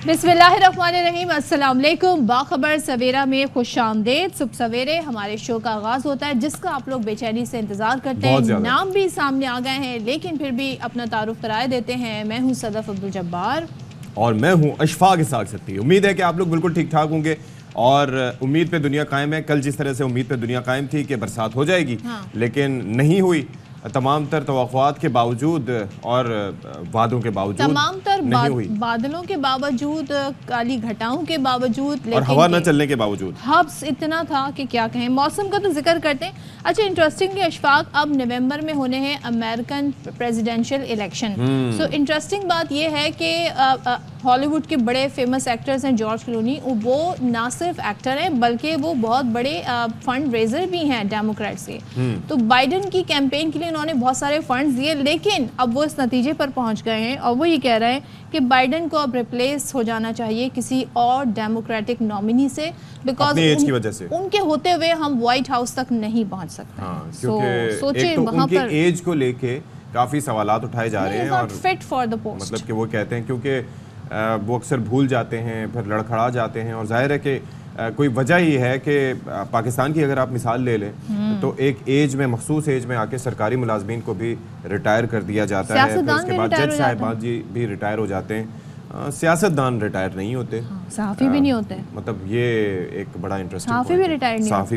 बिस्मिल्लाहिर्रहमानिर्रहीम, अस्सलाम वालेकुम। बाखबर सवेरा में खुश आमदेद। सुबह सवेरे हमारे शो का आगाज होता है जिसका आप लोग बेचैनी से इंतजार करते हैं। नाम भी सामने आ गए हैं लेकिन फिर भी अपना तारुफ कराए देते हैं। मैं हूं सदफ अब्दुल जब्बार और मैं हूं अशफाक इसाक सत्ती। उम्मीद है कि आप लोग बिल्कुल ठीक ठाक होंगे और उम्मीद पे दुनिया कायम है। कल जिस तरह से उम्मीद पे दुनिया कायम थी कि बरसात हो जाएगी, लेकिन नहीं हुई। तमाम तर तवक्कुआत के बावजूद और वादों के बावजूद, तमाम तर बादलों के बावजूद, काली घटाओं के बावजूद और हवा न चलने के बावजूद हब्स इतना था कि क्या कहें। मौसम का तो जिक्र करते हैं। अच्छा, इंटरेस्टिंगली अशफाक, अब नवंबर में होने हैं American presidential election. So interesting बात यह है कि हॉलीवुड के बड़े फेमस एक्टर्स हैं जॉर्ज क्लूनी, वो ना सिर्फ एक्टर हैं बल्कि वो बहुत बड़े फंड रेजर भी हैं डेमोक्रेट से। तो बाइडन की कैंपेन के लिए उन्होंने बहुत सारे फंड्स दिए, लेकिन अब वो इस नतीजे पर पहुंच गए हैं और वो ये कह रहे हैं कि बाइडन को अब रिप्लेस हो जाना चाहिए किसी और डेमोक्रेटिक नॉमिनी से, बिकॉज की वजह से उनके होते हुए हम व्हाइट हाउस तक नहीं पहुंच सकते। सोचिए उनके एज को लेके काफी सवालात उठाए जा रहे हैं और फिट फॉर द पोस्ट, मतलब कि वो कहते हैं क्योंकि वो अक्सर भूल जाते हैं, फिर लड़खड़ा जाते हैं। और जाहिर है कि कोई वजह ही है कि पाकिस्तान की अगर आप मिसाल ले लें तो एक एज में, मखसूस एज में आके सरकारी मुलाजमीन को भी रिटायर कर दिया जाता है। फिर उसके बाद जज साहिबान जी भी रिटायर हो जाते हैं। सियासतदान रिटायर नहीं होते, सहाफ़ी भी नहीं होते। मतलब ये एक बड़ा इंटरेस्टिंग, सहाफ़ी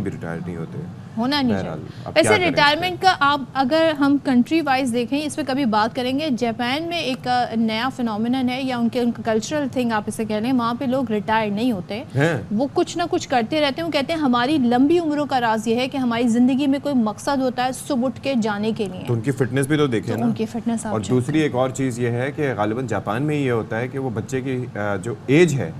भी रिटायर नहीं होते, होना नहीं चाहिए। वैसे रिटायरमेंट का आप अगर हम कंट्री वाइज देखें, इस पर कभी बात करेंगे। जापान में एक नया फिनोमिनन है या उनका कल्चरल थिंग आप इसे कह लें, वहाँ पे लोग रिटायर नहीं होते हैं। वो कुछ ना कुछ करते रहते हैं। वो कहते हैं हमारी लंबी उम्रों का राज ये है कि हमारी जिंदगी में कोई मकसद होता है सुबह उठ के जाने के लिए। तो उनकी फिटनेस भी तो देखें ना, उनकी फिटनेस। और दूसरी एक और चीज़ ये है कि गालिबन जापान में ये होता है कि वो बच्चे की जो एज है,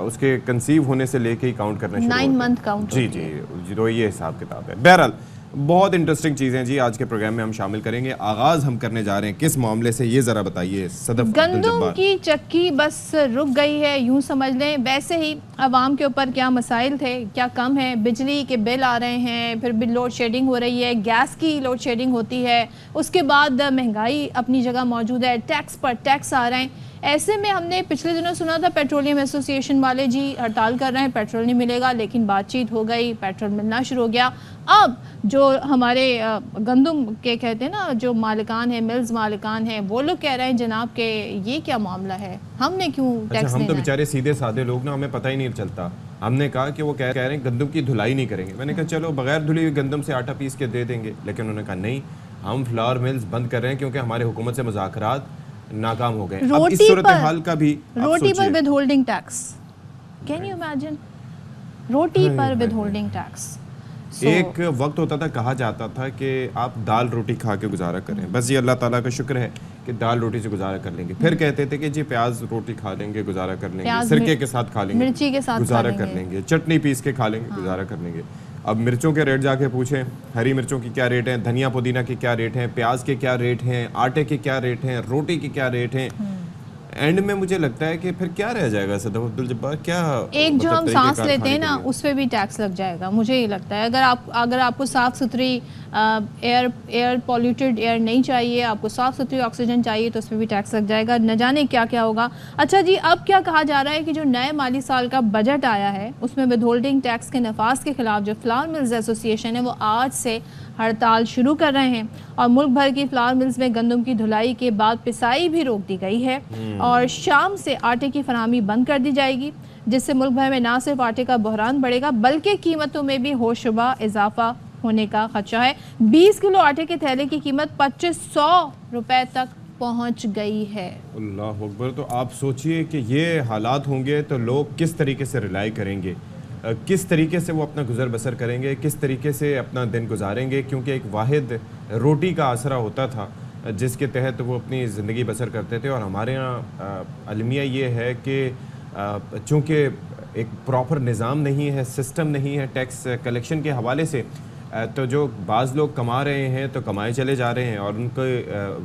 उसके कंसीव होने से लेके ही काउंट करना शुरू 9 मंथ काउंट। जी, तो ये हिसाब किताब है। बहरहाल बहुत इंटरेस्टिंग चीज़ें जी आज के प्रोग्राम में हम शामिल करेंगे। आगाज हम करने जा रहे हैं किस मामले से, ये ज़रा बताइए सदफ। गंदम की चक्की बस रुक गई है, यूं समझ लें। वैसे ही आवाम के ऊपर क्या मसाइल थे, क्या कम है। बिजली के बिल आ रहे हैं, फिर बिल लोड शेडिंग हो रही है, गैस की लोड शेडिंग होती है, उसके बाद महंगाई अपनी जगह मौजूद है, टैक्स पर टैक्स आ रहे हैं। ऐसे में हमने पिछले दिनों सुना था पेट्रोलियम एसोसिएशन वाले जी हड़ताल कर रहे हैं, पेट्रोल नहीं मिलेगा, लेकिन बातचीत हो गई, पेट्रोल मिलना शुरू हो गया। अब जो हमारे गंदम के कहते हैं ना, जो मालिकान है, मिल्स मालिकान है, वो लोग कह रहे हैं जनाब के ये क्या मामला है, हमने क्यों टैक्स हम तो बेचारे सीधे साधे लोग ना, हमें पता ही नहीं चलता। हमने कहा कि वो कह रहे हैं गंदम की धुलाई नहीं करेंगे। मैंने कहा चलो बगैर धुली हुई गंदम से आटा पीस के दे देंगे, लेकिन उन्होंने कहा नहीं, हम फ्लावर मिल्स बंद कर रहे हैं क्योंकि हमारे हुकूमत से मुज़ाकरात नाकाम हो गए। अब इस सूरत हाल का भी रोटी पर withholding tax, can you imagine, रोटी पर विद होल्डिंग टैक्स। एक वक्त होता था, कहा जाता था कि आप दाल रोटी खा के गुजारा करें, बस ये अल्लाह ताला का शुक्र है कि दाल रोटी से गुजारा कर लेंगे। फिर कहते थे कि जी प्याज रोटी खा लेंगे, गुजारा कर लेंगे, सिरके के साथ खा लेंगे, मिर्ची के साथ गुजारा कर लेंगे, चटनी पीस के खा लेंगे, गुजारा कर लेंगे। अब मिर्चों के रेट जाके पूछें, हरी मिर्चों की क्या रेट हैं, धनिया पुदीना के क्या रेट हैं, प्याज के क्या रेट हैं, आटे के क्या रेट हैं, रोटी के क्या रेट हैं। एंड में मुझे लगता है कि फिर क्या रह जाएगा सदफ अब्दुल जब्बार, क्या एक जो हम सांस लेते हैं ना, उस पर भी टैक्स लग जाएगा। मुझे ये लगता है अगर आपको साफ़ सुथरी एयर पॉल्यूटेड एयर नहीं चाहिए, आपको साफ़ सुथरी ऑक्सीजन चाहिए, तो उस पर भी टैक्स लग जाएगा। न जाने क्या क्या होगा। अच्छा जी, अब क्या कहा जा रहा है कि जो नए माली साल का बजट आया है उसमें विद होल्डिंग टैक्स के नफाज के खिलाफ जो फ्लावर मिल्स एसोसिएशन है वो आज से हड़ताल शुरू कर रहे हैं और मुल्क भर की फ्लावर मिल्स में गंदम की धुलाई के बाद पिसाई भी रोक दी गई है और शाम से आटे की फराहमी बंद कर दी जाएगी, जिससे मुल्क भर में ना सिर्फ आटे का बहरान बढ़ेगा बल्कि कीमतों में भी होशरुबा इजाफा होने का खदशा है। 20 किलो आटे के थैले की कीमत 2500 रुपए तक पहुंच गई है। अल्लाह अकबर। तो आप सोचिए कि ये हालात होंगे तो लोग किस तरीके से रिलाई करेंगे, किस तरीके से वो अपना गुजर बसर करेंगे, किस तरीके से अपना दिन गुजारेंगे, क्योंकि एक वाहिद रोटी का आसरा होता था जिसके तहत वो अपनी ज़िंदगी बसर करते थे। और हमारे यहाँ अलमिया ये है कि चूँकि एक प्रॉपर निज़ाम नहीं है, सिस्टम नहीं है टैक्स कलेक्शन के हवाले से, तो जो बाज़ लोग कमा रहे हैं तो कमाए चले जा रहे हैं और उनके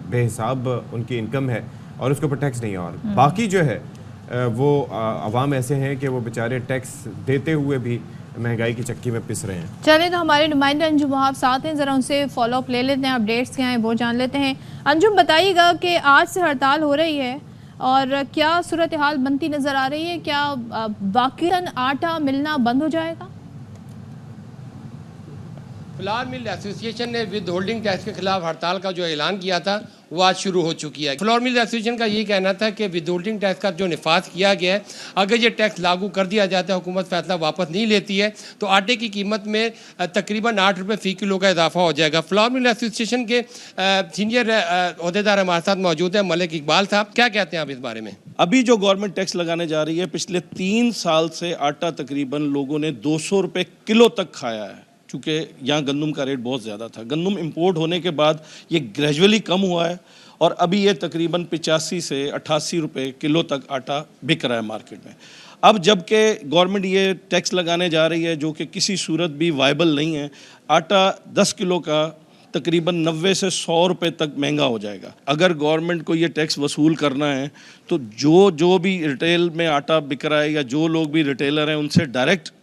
बेहिसाब उनकी इनकम है और उसके ऊपर टैक्स नहीं है। और बाकी जो है वो अवाम ऐसे हैं कि वो बेचारे टैक्स देते हुए भी महंगाई की चक्की में पिस रहे हैं। चलें तो हमारे नुमाइंदे अंजुम वहाब साथ हैं, ज़रा उनसे फॉलोअप ले लेते हैं, अपडेट्स क्या हैं वो जान लेते हैं। अंजुम बताइएगा कि आज से हड़ताल हो रही है, اور کیا صورتحال بنتی نظر آ رہی ہے؟ کیا واقعاً آٹا ملنا بند ہو جائے گا؟ فلور مل ایسوسی ایشن نے ود ہولڈنگ ٹیکس کے خلاف ہڑتال کا جو اعلان کیا تھا وہ آج شروع ہو چکی ہے. فلور مل ایسوسی ایشن کا یہی کہنا تھا کہ ود ہولڈنگ ٹیکس کا جو نفاذ کیا گیا ہے، اگر یہ ٹیکس لاگو کر دیا جاتا ہے، حکومت فیصلہ واپس نہیں لیتی ہے، تو آٹے کی قیمت میں تقریباً 8 روپے فی کلو کا اضافہ ہو جائے گا. فلور مل ایسوسی ایشن کے سینئر عہدیدار ہمارے ساتھ موجود ہیں، ملک اقبال صاحب. کیا کہتے ہیں آپ اس بارے میں؟ ابھی جو گورنمنٹ ٹیکس لگانے جا رہی ہے، پچھلے 3 سال سے آٹا تقریباً لوگوں نے 200 روپے کلو تک کھایا ہے، چونکہ یہاں گندم کا ریٹ بہت زیادہ تھا. گندم امپورٹ ہونے کے بعد یہ گریجولی کم ہوا ہے اور ابھی یہ تقریباً 85 سے 88 روپے کلو تک آٹا بک رہا ہے مارکیٹ میں. اب جب کہ گورنمنٹ یہ ٹیکس لگانے جا رہی ہے جو کہ کسی صورت بھی وائبل نہیں ہے، آٹا 10 کلو کا تقریباً 90 سے 100 روپے تک مہنگا ہو جائے گا. اگر گورنمنٹ کو یہ ٹیکس وصول کرنا ہے تو جو بھی ریٹیل میں آٹا بک رہا ہے یا جو لوگ بھی ریٹیلر ہیں ان سے ڈائریکٹ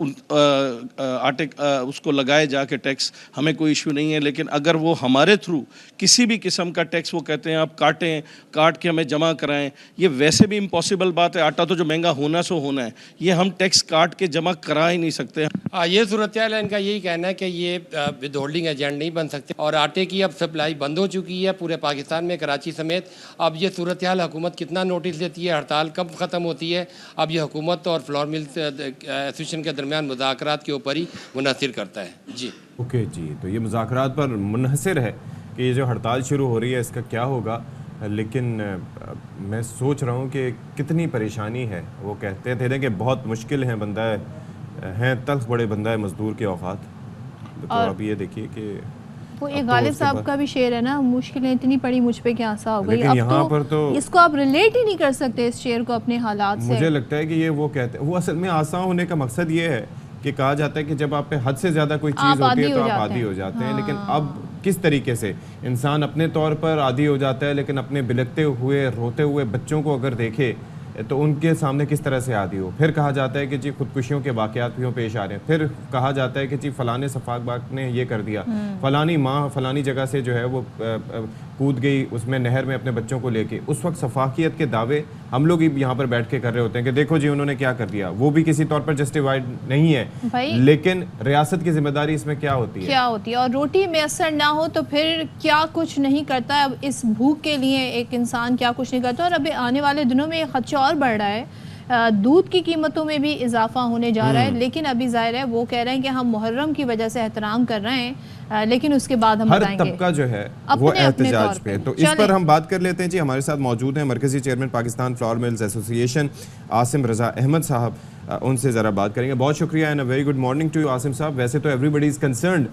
آٹے اس کو لگائے جا کے ٹیکس، ہمیں کوئی ایشو نہیں ہے. لیکن اگر وہ ہمارے تھرو کسی بھی قسم کا ٹیکس وہ کہتے ہیں آپ کاٹ کے ہمیں جمع کرائیں، یہ ویسے بھی امپاسبل بات ہے. آٹا تو جو مہنگا ہونا سو ہونا ہے، یہ ہم ٹیکس کاٹ کے جمع کرا ہی نہیں سکتے. یہ صورتحال ہے، ان کا یہی کہنا ہے کہ یہ ود ہولڈنگ ایجنٹ نہیں بن سکتے اور آٹے کی اب سپلائی بند ہو چکی ہے پورے پاکستان میں، کراچی سمیت. اب یہ صورتحال حکومت کتنا نوٹس لیتی ہے، ہڑتال کب ختم ہوتی ہے، اب یہ حکومت اور فلور مل ایسوسیشن کے درمیان مذاکرات کے اوپر ہی منحصر کرتا ہے. جی اوکے جی، تو یہ مذاکرات پر منحصر ہے کہ یہ جو ہڑتال شروع ہو رہی ہے اس کا کیا ہوگا. لیکن میں سوچ رہا ہوں کہ کتنی پریشانی ہے. وہ کہتے تھے کہ بہت مشکل ہے، بندہ ہیں تلخ بڑے بندہ ہے مزدور کے اوقات. تو اب یہ دیکھیے کہ وہ ایک غالب صاحب کا بھی شعر ہے نا، مشکلیں اتنی پڑی مجھ پہ کہ آسا ہو گئی. لیکن یہاں پر تو اس کو آپ ریلیٹ ہی نہیں کر سکتے اس شعر کو اپنے حالات سے. مجھے لگتا ہے کہ یہ وہ کہتے ہیں، وہ اصل میں آسان ہونے کا مقصد یہ ہے کہ کہا جاتا ہے کہ جب آپ پہ حد سے زیادہ کوئی چیز ہوتی ہے تو آپ عادی ہو جاتے ہیں. لیکن اب کس طریقے سے انسان اپنے طور پر عادی ہو جاتا ہے، لیکن اپنے بلکتے ہوئے روتے ہوئے بچوں کو اگر دیکھے تو ان کے سامنے کس طرح سے عادی ہو. پھر کہا جاتا ہے کہ جی خودکشیوں کے واقعات بھی پیش آ رہے ہیں. پھر کہا جاتا ہے کہ جی فلاں سفاک باغ نے یہ کر دیا، فلانی ماں فلانی جگہ سے جو ہے وہ کود گئی اس میں نہر میں اپنے بچوں کو لے کے. اس وقت شفافیت کے دعوے ہم لوگ یہاں پر بیٹھ کے کر رہے ہوتے ہیں کہ دیکھو جی انہوں نے کیا کر دیا. وہ بھی کسی طور پر جسٹیفائڈ نہیں ہے، لیکن ریاست کی ذمہ داری اس میں کیا ہوتی ہے اور روٹی میسر نہ ہو تو پھر کیا کچھ نہیں کرتا ہے. اب اس بھوک کے لیے ایک انسان کیا کچھ نہیں کرتا. اور ابھی آنے والے دنوں میں یہ خدشہ اور بڑھ رہا ہے، دودھ کی قیمتوں میں بھی اضافہ ہونے جا رہا ہے. لیکن ابھی ظاہر ہے وہ کہہ رہے ہیں کہ ہم محرم کی وجہ سے احترام کر رہے ہیں، لیکن اس کے بعد ہم ہر بتائیں گے طبقہ جو ہے وہ احتجاج پہ. تو اس پر ہم بات کر لیتے ہیں. جی ہمارے ساتھ موجود ہیں مرکزی چیئرمین پاکستان فلور ملز ایسوسی ایشن عاصم رضا احمد صاحب. ان سے ذرا بات کریں گے. بہت شکریہ and very good morning to you Asim sahab. ویسے تو ایوری بڈی از کنسرنڈ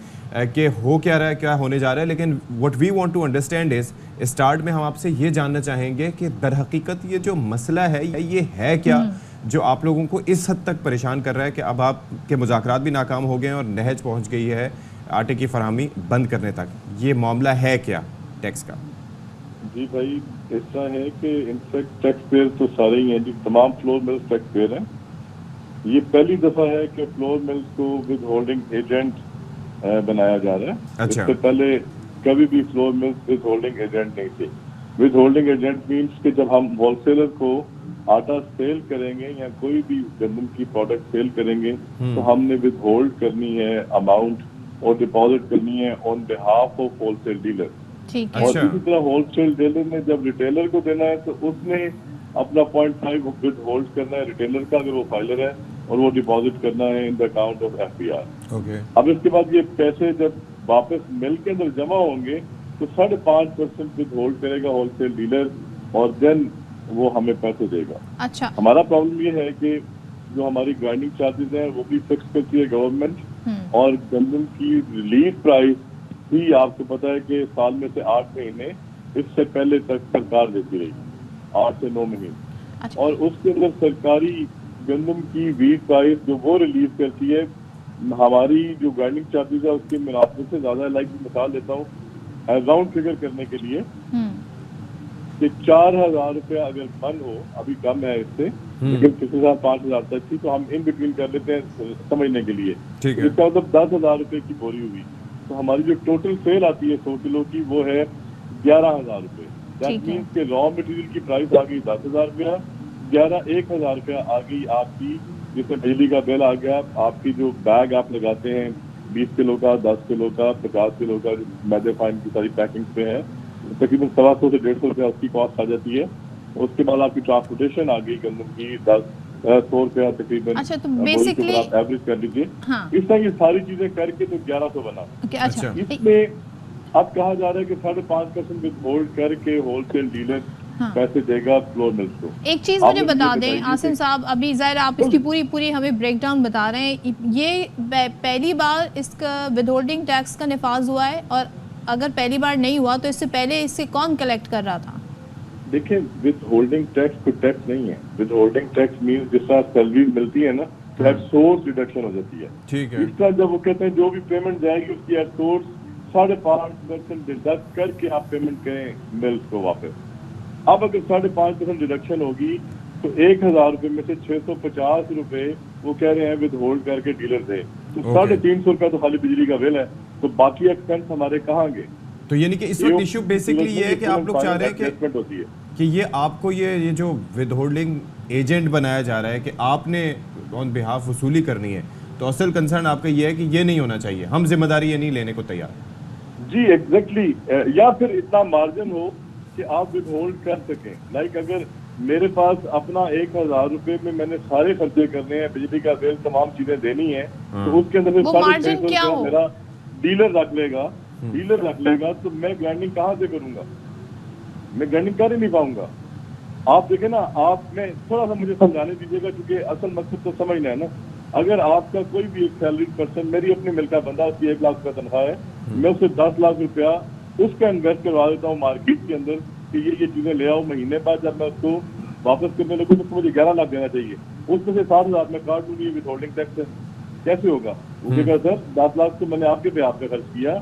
کہ ہو کیا رہا ہے، کیا ہونے جا رہا ہے، لیکن what we want to understand is start میں ہم آپ سے یہ جاننا چاہیں گے کہ در حقیقت یہ جو مسئلہ ہے یہ ہے کیا جو آپ لوگوں کو اس حد تک پریشان کر رہا ہے کہ اب آپ کے مذاکرات بھی ناکام ہو گئے ہیں اور نہج پہنچ گئی ہے آٹے کی فراہمی بند کرنے تک. یہ معاملہ ہے کیا ٹیکس کا؟ جی بھائی اس طرح ہے کہ انفیکٹ ٹیکس پیئر تو سارے ہی ہیں جی، تمام فلور ملز ٹیکس پیئر ہیں. یہ پہلی دفعہ ہے کہ فلور ملز کو ود ہولڈنگ ایجنٹ بنایا جا رہا ہے. اس سے پہلے کبھی بھی flour mills with holding agent نہیں تھے. ود ہولڈنگ ایجنٹ مینس کہ جب ہم ہول سیلر کو آٹا سیل کریں گے یا کوئی بھی گندم کی پروڈکٹ سیل کریں گے تو ہم نے ود ہولڈ کرنی ہے اماؤنٹ اور ڈپازٹ کرنی ہے on behalf of wholesale dealer. اور اسی طرح ہول سیل ڈیلر نے جب ریٹیلر کو دینا ہے تو اس نے اپنا 0.5 ود ہولڈ کرنا ہے ریٹیلر کا اگر وہ فائلر ہے، اور وہ ڈپازٹ کرنا ہے in the account of F P R. اب اس کے بعد یہ پیسے جب واپس مل کے اندر جمع ہوں گے تو 5.5% ود ہولڈ کرے گا ہول سیل ڈیلر اور دین وہ ہمیں پیسے دے گا. اچھا ہمارا پرابلم یہ ہے کہ جو ہماری گرائنڈنگ چارجز ہیں وہ بھی فکس کرتی ہے گورنمنٹ، اور گندم کی ریلیز پرائز بھی آپ کو پتا ہے کہ سال میں سے 8 مہینے اس سے پہلے تک سرکار دیتی رہی، 8 سے 9 مہینے. اور اس کے اندر سرکاری گندم کی ویٹ پرائز جو وہ ریلیز کرتی ہے ہماری جو گرائنڈنگ چارجز ہے اس کی مناسبت سے زیادہ. لائک مثال دیتا ہوں راؤنڈ فگر کرنے کے لیے کہ 4,000 روپیہ اگر من ہو، ابھی کم ہے اس سے لیکن کسی سال 5,000 تک تھی، تو ہم ان بٹوین کر لیتے ہیں سمجھنے کے لیے. اس کا مطلب 10,000 روپے کی بوری ہوئی، تو ہماری جو ٹوٹل سیل آتی ہے 100 کلو کی وہ ہے 11,000 روپے. दैट मीन्स कि रॉ मटेरियल की प्राइस आ गई 10,000 रुपया, 1,000 रुपया आ गई आपकी, जिसमें बिजली का बिल आ गया, आपकी जो बैग आप लगाते हैं 20 किलो का, 10 किलो का, 50 किलो का, मैदे फाइन की सारी पैकिंग पे है, तकरीबन 125 से 150 रुपया उसकी कॉस्ट आ जाती है। उसके बाद आपकी ट्रांसपोर्टेशन आ गई गंदम की 100 रुपया तकरीबन। अच्छा, तो बेसिकली आप एवरेज कर लीजिए। हाँ। इस तरह की सारी चीजें करके तो 1100 बना। अच्छा, इसमें अब कहा जा रहा है कि 5.5% विद होल्ड करके होलसेल डीलर हाँ। पैसे देगा फ्लोर मिल्स को। एक चीज मुझे बता दें आसिम साहब, अभी ज़ाहिर आप इसकी पूरी हमें ब्रेक डाउन बता रहे हैं, ये पहली बार इसका विदहोल्डिंग टैक्स का निफाज हुआ है, और अगर पहली बार नहीं हुआ तो इससे पहले इससे कौन कलेक्ट कर रहा था? देखिए, विद होल्डिंग टैक्स कोई टैक्स नहीं है। विद होल्डिंग टैक्स मीन्स जिस तरह सैलरी मिलती है ना, तो एट सोर्स डिडक्शन हो जाती है। ठीक है। इस तरह जब वो कहते हैं जो भी पेमेंट जाएगी उसकी एट सोर्स 5.5% डिडक्ट करके आप पेमेंट करें मिल्स को वापस। अब अगर 5.5% डिडक्शन होगी तो 1,000 रुपए में से 650 रुपए वो कह रहे हैं विद होल्ड करके डीलर दे, तो 350 रुपया तो खाली बिजली का बिल है, तो बाकी एक्सपेंस हमारे कहाँ गए? तो यानी कि इस वक्त इशू बेसिकली ये है कि आप लोग चाह रहे हैं होती है कि ये आपको ये जो विद होल्डिंग एजेंट बनाया जा रहा है कि आपने ऑन बिहाफ वसूली करनी है, तो असल कंसर्न आपका ये है कि ये नहीं होना चाहिए, हम जिम्मेदारी ये नहीं लेने को तैयार। जी एग्जैक्टली, या फिर इतना मार्जिन हो कि आप विद होल्ड कर सकें। लाइक अगर मेरे पास अपना 1,000 रुपए में मैंने सारे खर्चे करने हैं, बिजली का बिल, तमाम चीजें देनी है, तो उसके अंदर वो मार्जिन क्या हो? मेरा डीलर रख लेगा, तो मैं ग्राइंडिंग कहाँ से करूंगा? मैं ग्राइंडिंग कर ही नहीं पाऊंगा। आप देखें ना, आप में थोड़ा सा मुझे समझाने दीजिएगा, क्योंकि असल मकसद तो समझना है ना। अगर आपका कोई भी एक सैलरीड पर्सन, मेरी अपनी मिल का बंदा, उसकी 1 लाख रुपया तनख्वाह है, मैं उससे 10 लाख रुपया उसका इन्वेस्ट करवा देता हूँ मार्केट के अंदर कि ये चीजें ले आओ, महीने बाद जब मैं उसको वापस करने लगूँ तो मुझे 11 लाख देना चाहिए, उसमें से 7,000 में काट दूंगी विद होल्डिंग टैक्स है। कैसे होगा? वो कहेगा सर 10 लाख तो मैंने आपके पे आपका खर्च किया,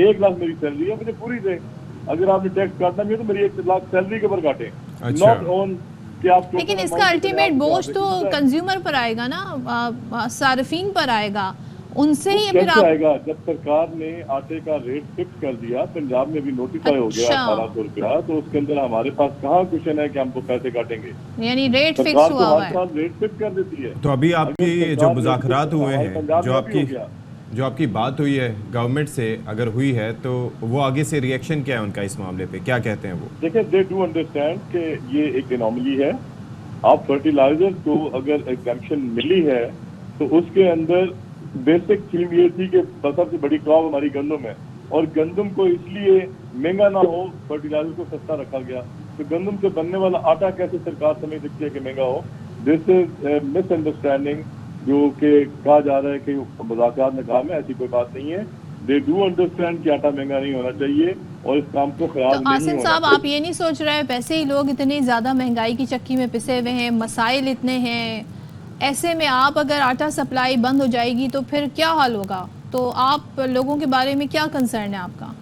1 लाख मेरी सैलरी है, मुझे पूरी दे। अगर आपने टैक्स काटना भी है तो मेरी 1 लाख सैलरी के ऊपर काटे, नॉट ऑन कि आप। लेकिन इसका अल्टीमेट बोझ तो कंज्यूमर पर आएगा ना, सार्फिन पर आएगा, उनसे ही फिर आएगा। जब सरकार ने आटे का रेट फिक्स कर दिया, पंजाब में भी नोटिफाई हो गया 1800 रुपया, तो उसके अंदर हमारे पास कहाँ क्वेश्चन है कि हमको पैसे काटेंगे? यानी रेट फिक्स हुआ हुआ है, रेट फिक्स कर देती है। तो अभी आपकी जो मुज़ाकरात हुए हैं, जो आपकी बात हुई है गवर्नमेंट से, अगर हुई है तो वो आगे से रिएक्शन क्या है उनका इस मामले पे, क्या कहते हैं वो? देखिए, दे डू अंडरस्टैंड कि ये एक एनोमली है। आप फर्टिलाइजर को अगर एग्जम्पशन मिली है तो उसके अंदर बेसिक थीम ये थी कि सबसे बड़ी क्रॉप हमारी गंदम है, और गंदम को इसलिए महंगा ना हो, फर्टिलाइजर को सस्ता रखा गया। तो गंदम से बनने वाला आटा कैसे सरकार समझ सकती है कि महंगा हो? दिस इज मिसअंडरस्टैंडिंग, जो कि कहा जा रहा है कि मुज़ाकरात में काम है, ऐसी कोई बात नहीं है। दे डू अंडरस्टैंड कि आटा महंगा नहीं होना चाहिए और इस काम को खराब तो आसिम साहब, आप ये नहीं सोच रहे हैं वैसे ही लोग इतनी ज़्यादा महंगाई की चक्की में पिसे हुए हैं, मसाइल इतने हैं, ऐसे में आप अगर आटा सप्लाई बंद हो जाएगी तो फिर क्या हाल होगा? तो आप लोगों के बारे में क्या कंसर्न है आपका?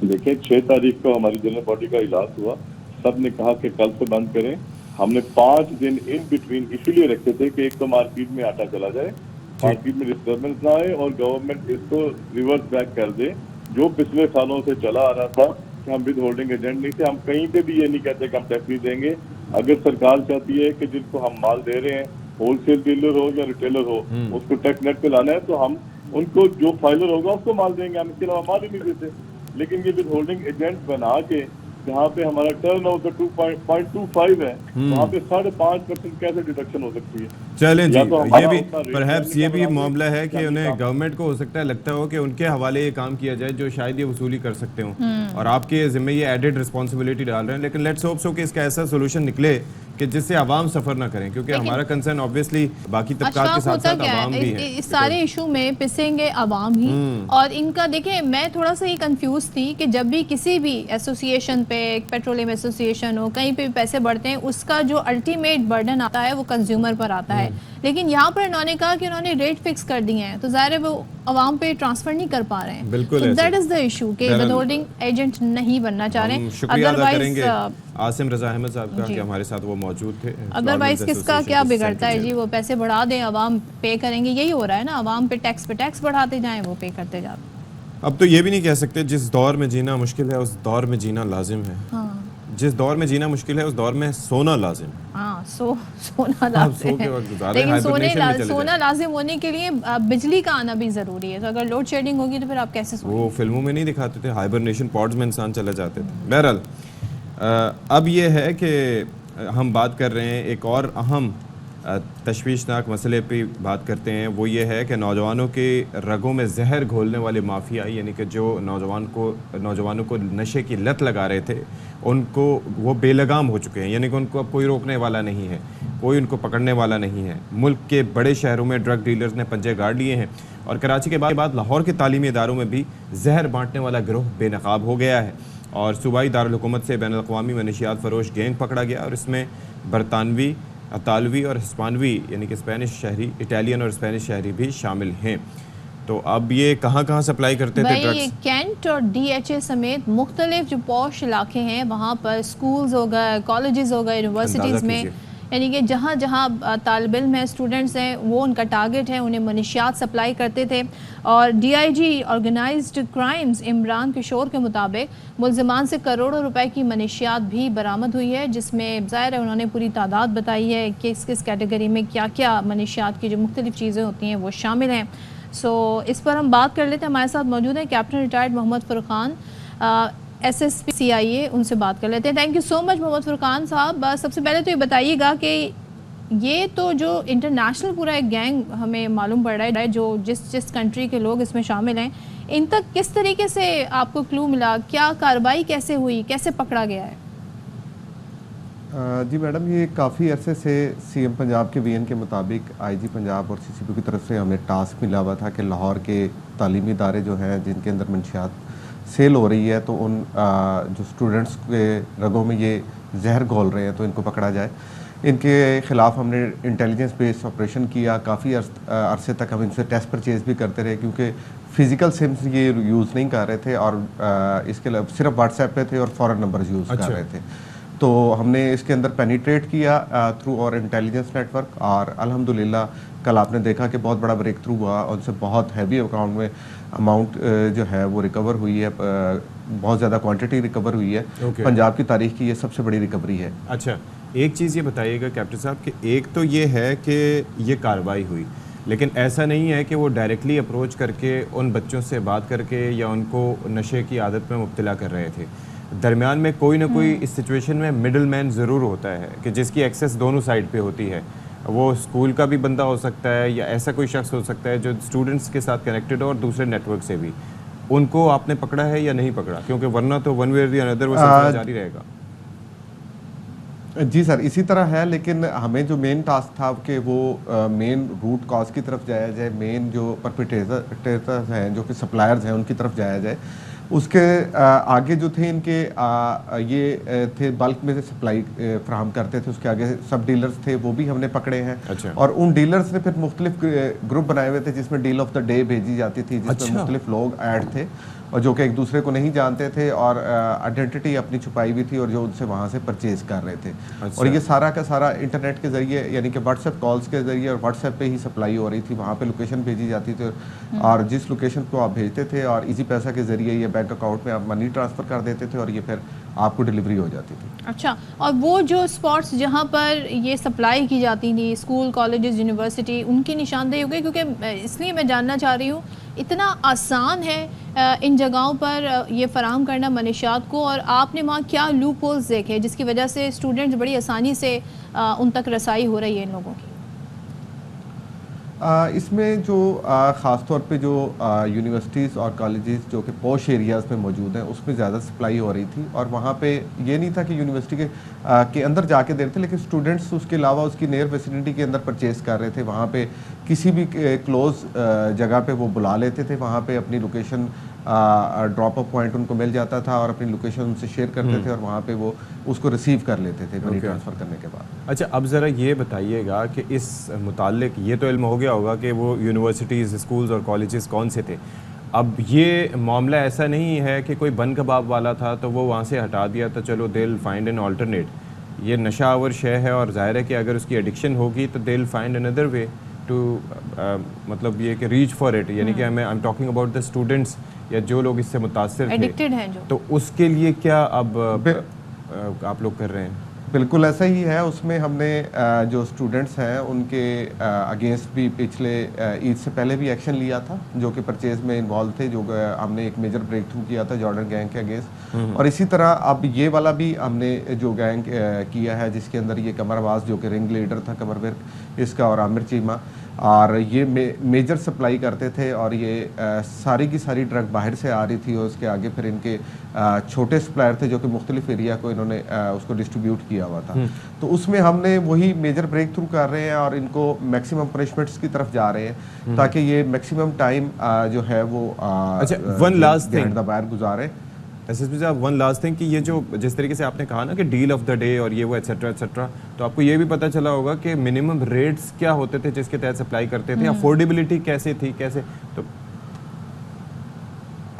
देखिए, 6 तारीख को हमारी जनरल बॉडी का इजलास हुआ, सब ने कहा कि कल से बंद करें। हमने 5 दिन इन बिटवीन इसीलिए रखे थे कि एक तो मार्केट में आटा चला जाए, मार्केट में डिस्टर्बेंस ना आए और गवर्नमेंट इसको रिवर्स बैक कर दे। जो पिछले सालों से चला आ रहा था कि हम विद होल्डिंग एजेंट नहीं थे, हम कहीं पे भी ये नहीं कहते कि हम टैक्स नहीं देंगे। अगर सरकार चाहती है कि जिनको हम माल दे रहे हैं, होलसेल डीलर हो या रिटेलर हो, उसको टैक्स नेट पे लाना है, तो हम उनको जो फाइलर होगा उसको माल देंगे, हम इसके अलावा माल ही नहीं देते। लेकिन ये विद होल्डिंग एजेंट बना के जहाँ पे हमारा टर्न ओवर 2.25 है, वहाँ पे 5.5% कैसे डिडक्शन हो सकती है? चलें जी, तो ये भी परहैप्स ये भी मामला है कि उन्हें गवर्नमेंट को हो सकता है लगता हो कि उनके हवाले ये काम किया जाए जो शायद ये वसूली कर सकते हो, और आपके जिम्मे ये एडेड रिस्पॉन्सिबिलिटी डाल रहे हैं। लेकिन लेट्स होप सो कि इसका ऐसा सोल्यूशन निकले कि जिससे आवाम सफर ना करें, क्योंकि हमारा कंसर्न ऑब्वियसली बाकी तबकात के साथ साथ आवाम भी है। इस सारे इशू में पिसेंगे आवाम ही, और इनका देखिए, मैं थोड़ा सा ये कंफ्यूज थी कि जब भी किसी भी एसोसिएशन पे, पेट्रोलियम एसोसिएशन हो, कहीं पे भी पैसे बढ़ते हैं, उसका जो अल्टीमेट बर्डन आता है वो कंज्यूमर पर आता है। लेकिन यहाँ पर उन्होंने कहा कि उन्होंने रेट फिक्स कर दिए हैं, तो ज़ाहिर है वो आवाम पे ट्रांसफर नहीं कर पा रहे हैं। बिल्कुल, दैट इज द इशू कि विदहोल्डिंग एजेंट नहीं बनना चाह रहे। शुक्रिया अदा करेंगे आसिम रजा अहमद साहब का कि हमारे साथ वो मौजूद थे। अदरवाइज किसका क्या बिगड़ता है जी, वो पैसे बढ़ा दें, आवाम पे करेंगे, यही हो रहा है ना, आवाम पे टैक्स बढ़ाते जाएं, वो पे करते जाते। अब तो ये भी नहीं कह सकते, जिस दौर में जीना मुश्किल है उस दौर में जीना लाजिम है। जिस दौर में जीना मुश्किल है उस दौर में सोना लाजिम। हाँ, सोना आप लाजिम सो के है, वक्त गुजारें, लेकिन हाइबरनेशन में चले सोना जाएं। लाजिम होने के लिए बिजली का आना भी ज़रूरी है, तो अगर लोड शेडिंग होगी तो फिर आप कैसे सोएंगे? वो फिल्मों में नहीं दिखाते थे, हाइबरनेशन पॉड्स में इंसान चले जाते थे। बहरहाल अब ये है कि हम बात कर रहे हैं एक और अहम तशवीशनाक मसले पे बात करते हैं। वो ये है कि नौजवानों के रगों में जहर घोलने वाले माफिया, यानी कि जो नौजवानों को नशे की लत लगा रहे थे, उनको वो बेलगाम हो चुके हैं, यानी कि उनको अब कोई रोकने वाला नहीं है, कोई उनको पकड़ने वाला नहीं है। मुल्क के बड़े शहरों में ड्रग डीलर्स ने पंजे गाड़ लिए हैं और कराची के बाद लाहौर के तालीमी इदारों में भी जहर बांटने वाला गिरोह बेनकाब हो गया है और सूबाई दारुल हुकूमत से बैनुल अक़वामी मनशियात फरोश गैंग पकड़ा गया और इसमें बरतानवी, अतालवी और हिस्पानवी यानी कि स्पेनिश शहरी, इटालियन और स्पेनिश शहरी भी शामिल हैं। तो अब ये कहाँ सप्लाई करते थे ड्रग्स? कैंट और DHA समेत मुख्तलिफ जो पॉश इलाके हैं वहाँ पर स्कूल्स हो गए, कॉलेजेस हो गए, यूनिवर्सिटीज़ में, यानी कि जहाँ जहाँ तालिब इल्म हैं, स्टूडेंट्स हैं, वो उनका टारगेट है, उन्हें मनशियात सप्लाई करते थे। और DIG ऑर्गेनाइज्ड क्राइम्स इमरान किशोर के मुताबिक मुल्ज़िमान से करोड़ों रुपए की मनशियात भी बरामद हुई है, जिसमें ज़ाहिर है उन्होंने पूरी तादाद बताई है कि किस कैटेगरी में क्या क्या मनशियात की जो मुख्तलिफ चीज़ें होती हैं वो शामिल हैं। इस पर हम बात कर लेते हैं। हमारे साथ मौजूद है captain retired Mohammad Furqan, SSP CIA, उनसे बात कर लेते हैं। Thank you so much Mohammad Furqan sahab. सबसे पहले तो ये बताइएगा कि ये तो जो इंटरनेशनल पूरा एक गैंग हमें मालूम पड़ रहा है, जो जिस कंट्री के लोग इसमें शामिल हैं, इन तक किस तरीके से आपको क्लू मिला, क्या कार्रवाई कैसे हुई, कैसे पकड़ा गया है? जी मैडम, ये काफ़ी अरसे से CM पंजाब के VN के मुताबिक IG पंजाब और CCP की तरफ से हमें टास्क मिला हुआ था कि लाहौर के तालीमी इदारे जो हैं जिनके अंदर मंशियात सेल हो रही है, तो उन जो स्टूडेंट्स के रगों में ये जहर घोल रहे हैं तो इनको पकड़ा जाए। इनके ख़िलाफ़ हमने इंटेलिजेंस बेस्ड ऑपरेशन किया। काफ़ी अरसे तक हम इनसे टेस्ट परचेज़ भी करते रहे, क्योंकि फ़िज़िकल सिम्स ये यूज़ नहीं कर रहे थे और इसके अलावा सिर्फ व्हाट्सएप पे थे और फ़ॉरेन नंबर्स यूज़ कर रहे थे। तो हमने इसके अंदर पेनिट्रेट किया थ्रू और इंटेलिजेंस नेटवर्क, और अल्हम्दुलिल्लाह कल आपने देखा कि बहुत बड़ा ब्रेक थ्रू हुआ। उनसे बहुत हैवी अकाउंट में अमाउंट जो है वो रिकवर हुई है, बहुत ज़्यादा क्वांटिटी रिकवर हुई है। पंजाब की तारीख की ये सबसे बड़ी रिकवरी है। अच्छा, एक चीज़ ये बताइएगा कैप्टन साहब कि एक तो ये है कि ये कार्रवाई हुई, लेकिन ऐसा नहीं है कि वो डायरेक्टली अप्रोच करके उन बच्चों से बात करके या उनको नशे की आदत में मुब्तला कर रहे थे। दरमियान में कोई ना कोई इस सिचुएशन में मिडल मैन ज़रूर होता है कि जिसकी एक्सेस दोनों साइड पे होती है। वो स्कूल का भी बंदा हो सकता है या ऐसा कोई शख्स हो सकता है जो स्टूडेंट्स के साथ कनेक्टेड हो और दूसरे नेटवर्क से भी। उनको आपने पकड़ा है या नहीं पकड़ा? क्योंकि वरना तो वन वे और अदर वो सिलसिला जारी रहेगा। जी सर, इसी तरह है, लेकिन हमें जो मेन टास्क था कि वो मेन रूट कॉज की तरफ जाया जाए, मेन जो परपिट्रेटर्स हैं जो कि सप्लायर्स हैं उनकी तरफ जाया जाए। उसके आगे जो थे इनके ये थे बल्क में से सप्लाई फ्राहम करते थे, उसके आगे सब डीलर्स थे, वो भी हमने पकड़े हैं। अच्छा। और उन डीलर्स ने फिर मुख्तलिफ ग्रुप बनाए हुए थे जिसमें डील ऑफ द डे भेजी जाती थी, जिसमें मुख्तलिफ लोग ऐड थे और जो कि एक दूसरे को नहीं जानते थे और आइडेंटिटी अपनी छुपाई हुई थी और जो उनसे वहाँ से परचेज कर रहे थे। अच्छा। और ये सारा का सारा इंटरनेट के ज़रिए यानी कि व्हाट्सएप कॉल्स के ज़रिए और व्हाट्सएप पे ही सप्लाई हो रही थी। वहाँ पे लोकेशन भेजी जाती थी और जिस लोकेशन को आप भेजते थे और इजी पैसा के ज़रिए ये बैंक अकाउंट में आप मनी ट्रांसफ़र कर देते थे और ये फिर आपको डिलीवरी हो जाती थी। अच्छा, और वो जो स्पॉट्स जहाँ पर ये सप्लाई की जाती थी, स्कूल, कॉलेजेस, यूनिवर्सिटी, उनकी निशानदेही हो गई? क्योंकि इसलिए मैं जानना चाह रही हूँ, इतना आसान है इन जगहों पर ये फराहम करना मनशियात को, और आपने वहाँ क्या लूप होल्स देखे जिसकी वजह से स्टूडेंट्स बड़ी आसानी से उन तक रसाई हो रही है इन लोगों की? इसमें जो ख़ास तौर पे जो यूनिवर्सिटीज़ और कॉलेजेस जो कि पॉश एरियाज़ में मौजूद हैं उसमें ज़्यादा सप्लाई हो रही थी। और वहाँ पे ये नहीं था कि यूनिवर्सिटी के अंदर जाके दे रहे थे, लेकिन स्टूडेंट्स उसके अलावा उसकी नियर विसिनिटी के अंदर परचेज़ कर रहे थे। वहाँ पे किसी भी क्लोज़ जगह पे वो बुला लेते थे, वहाँ पे अपनी लोकेशन ड्रॉप अप पॉइंट उनको मिल जाता था और अपनी लोकेशन उनसे शेयर करते थे और वहाँ पे वो उसको रिसीव कर लेते थे मनी ट्रांसफ़र करने के बाद। अच्छा, अब ज़रा ये बताइएगा कि इस मुताल्लिक ये तो इल्म हो गया होगा कि वो यूनिवर्सिटीज़, स्कूल्स और कॉलेजेस कौन से थे। अब ये मामला ऐसा नहीं है कि कोई बन कबाब वाला था तो वो वहाँ से हटा दिया तो चलो दे विल फाइंड एन ऑल्टरनेट। ये नशा आवर शय है और ज़ाहिर है कि अगर उसकी एडिक्शन होगी तो they will find another way to मतलब ये कि रीच फॉर इट, यानी कि मैं I am talking about the students या जो लोग इससे मुतासिर थे, एडिक्टेड हैं जो, तो उसके लिए क्या अब आप लोग कर रहे हैं? बिल्कुल ऐसा ही है। उसमें हमने जो स्टूडेंट्स हैं उनके अगेंस्ट भी पिछले ईद से पहले भी एक्शन लिया था, जो कि परचेज में इन्वॉल्व थे, जो हमने एक मेजर ब्रेक थ्रू किया था जॉर्डन गैंग के अगेंस्ट। और इसी तरह अब ये वाला भी हमने जो गैंग किया है, जिसके अंदर ये कमर अब्बास जो कि रिंग लीडर था, कमर विर्क इसका, और आमिर चीमा, और ये मेजर सप्लाई करते थे। और ये सारी की सारी ड्रग बाहर से आ रही थी, और उसके आगे फिर इनके छोटे सप्लायर थे जो कि मुख्तलिफ एरिया को इन्होंने उसको डिस्ट्रीब्यूट किया हुआ था। तो उसमें हमने वही मेजर ब्रेक थ्रू कर रहे हैं और इनको मैक्सिमम पनिशमेंट्स की तरफ जा रहे हैं, ताकि ये मैक्सिमम टाइम जो है वो अच्छा, वन लास्ट थिंग बाहर गुजारे। एसएसपी साहब, वन लास्ट थिंग कि ये जो जिस तरीके से आपने कहा ना कि डील ऑफ द डे और ये वो एटसेट्रा एटसेट्रा, तो आपको ये भी पता चला होगा कि मिनिमम रेट्स क्या होते थे जिसके तहत सप्लाई करते थे, अफोर्डेबिलिटी कैसे थी, कैसे? तो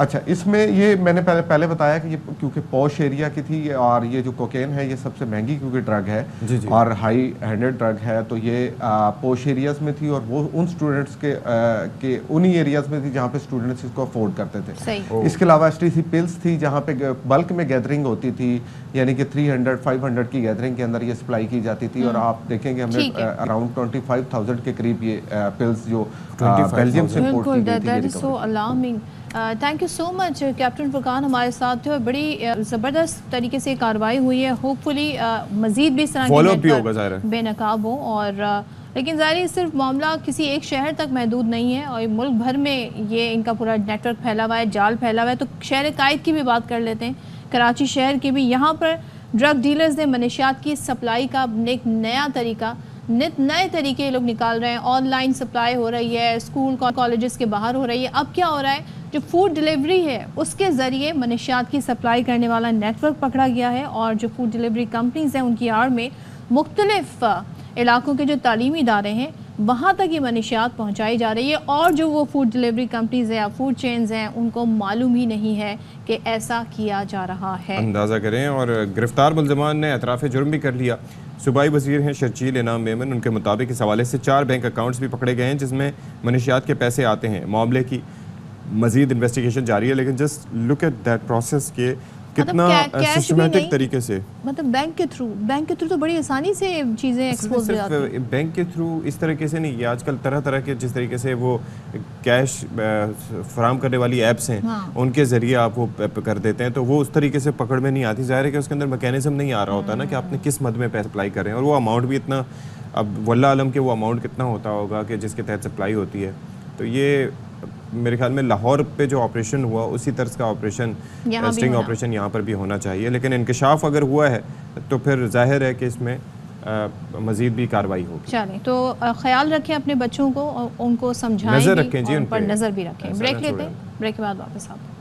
अच्छा, इसमें ये मैंने पहले बताया कि ये क्योंकि पॉश एरिया की थी, और ये जो कोकेन है ये सबसे महंगी क्योंकि ड्रग है जी जी। और हाई हैंडेड ड्रग है, तो ये पॉश एरियाज में थी, और वो उन स्टूडेंट्स के उन्हीं एरियाज में थी जहाँ पे स्टूडेंट्स इसको अफोर्ड करते थे। सही। इसके अलावा एसटीसी पिल्स थी जहाँ पे बल्क में गैदरिंग होती थी, यानी कि 300-500 की गैदरिंग के अंदर ये सप्लाई की जाती थी। और आप देखेंगे हमने अराउंड 25,000 के करीब ये पिल्स जो बेल्जियम से इंपोर्ट की गई थी। That is so alarming. Thank you so much captain Furqan हमारे साथ थे, और बड़ी ज़बरदस्त तरीके से कार्रवाई हुई है। होपफुली मज़ीद भी इस तरह के बेनकाब हो। और लेकिन ज़ाहिर सिर्फ मामला किसी एक शहर तक महदूद नहीं है, और मुल्क भर में ये इनका पूरा नेटवर्क फैला हुआ है, जाल फैला हुआ है। तो शहर कायद की भी बात कर लेते हैं, कराची शहर की भी। यहाँ पर ड्रग डीलर्स ने मनशियात की सप्लाई का एक नया तरीका, नित नए तरीके लोग निकाल रहे हैं। ऑनलाइन सप्लाई हो रही है, स्कूल कॉलेजेस के बाहर हो रही है। अब क्या हो रहा है, जो फूड डिलीवरी है उसके ज़रिए मनशियात की सप्लाई करने वाला नेटवर्क पकड़ा गया है, और जो फूड डिलीवरी कंपनीज हैं उनकी आड़ में मुख्तलिफ इलाकों के जो तालीमी इदारे हैं वहाँ तक ये मनशियात पहुँचाई जा रही है। और जो वो फूड डिलीवरी कंपनीज हैं या फूड चेन्स हैं उनको मालूम ही नहीं है कि ऐसा किया जा रहा है। अंदाज़ा करें। और गिरफ्तार मुल्ज़मान ने एतराफ़ जुर्म भी कर लिया। सूबाई वज़ीर हैं शर्जील इनाम मेमन, उनके मुताबिक इस हवाले से 4 बैंक अकाउंट्स भी पकड़े गए हैं जिसमें मनशियात के पैसे आते हैं। मामले की मज़ीद इन्वेस्टिगेशन जारी है, लेकिन just look at that process के कितना सिस्टमैटिक तरीके से, मतलब बैंक के थ्रू तो बड़ी आसानी से चीज़ें एक्सपोज हो जाती हैं। बैंक के थ्रू इस तरीके से नहीं, ये आजकल तरह तरह के जिस तरीके से वो कैश फराम करने वाली ऐप्स हैं, हाँ। उनके ज़रिए आप वो कर देते हैं, तो वो उस तरीके से पकड़ में नहीं आती। ज़ाहिर है कि उसके अंदर मैकेनिज्म नहीं आ रहा होता ना कि आपने किस मद में पैसे अप्लाई कर रहे हैं, और वो अमाउंट भी इतना, अब वल्लाह आलम के वो अमाउंट कितना होता होगा कि जिसके तहत सप्लाई होती है। तो ये मेरे ख्याल में लाहौर पे जो ऑपरेशन हुआ उसी तरह का ऑपरेशन, स्टिंग ऑपरेशन यहाँ पर भी होना चाहिए। लेकिन इंकशाफ अगर हुआ है तो फिर जाहिर है कि इसमें मज़ीद भी कार्रवाई होगी। चलें, तो ख्याल रखें अपने बच्चों को, और उनको समझाएं, नज़र रखें जी, उन पर नज़र भी रखें। ब्रेक लेते हैं, ब्रेक के बाद वापस आते हैं।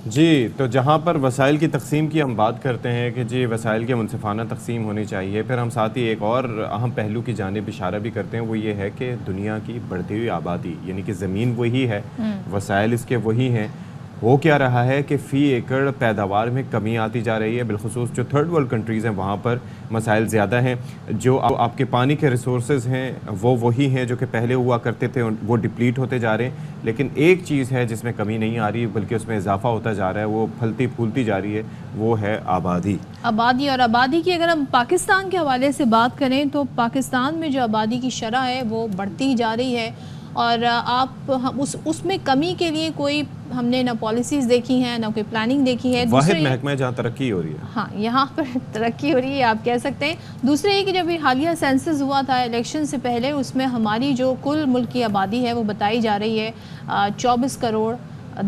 जी, तो जहाँ पर वसाइल की तकसीम की हम बात करते हैं कि जी वसाइल की मुनसिफाना तकसीम होनी चाहिए, फिर हम साथ ही एक और अहम पहलू की जानिब इशारा भी करते हैं, वो ये है कि दुनिया की बढ़ती हुई आबादी, यानी कि ज़मीन वही है, वसाइल इसके वही हैं। हो क्या रहा है कि फ़ी एकड़ पैदावार में कमी आती जा रही है, बिलखुसूस जो थर्ड वर्ल्ड कंट्रीज़ हैं वहाँ पर मसाइल ज़्यादा हैं। जो आपके पानी के रिसोर्सेज हैं वो वही हैं जो कि पहले हुआ करते थे, वो डिप्लीट होते जा रहे हैं। लेकिन एक चीज़ है जिसमें कमी नहीं आ रही बल्कि उसमें इजाफा होता जा रहा है, वो फलती फूलती जा रही है, वो है आबादी। और आबादी की अगर हम पाकिस्तान के हवाले से बात करें तो पाकिस्तान में जो आबादी की शरह है वो बढ़ती जा रही है, और हम उसमें कमी के लिए कोई हमने ना पॉलिसीज़ देखी हैं ना कोई प्लानिंग देखी है। वाहिद महकमा है जहाँ तरक्की हो रही है, हाँ यहाँ पर तरक्की हो रही है आप कह सकते हैं। दूसरे ये कि जब हालिया सेंसस हुआ था इलेक्शन से पहले, उसमें हमारी जो कुल मुल्क की आबादी है वो बताई जा रही है 24 करोड़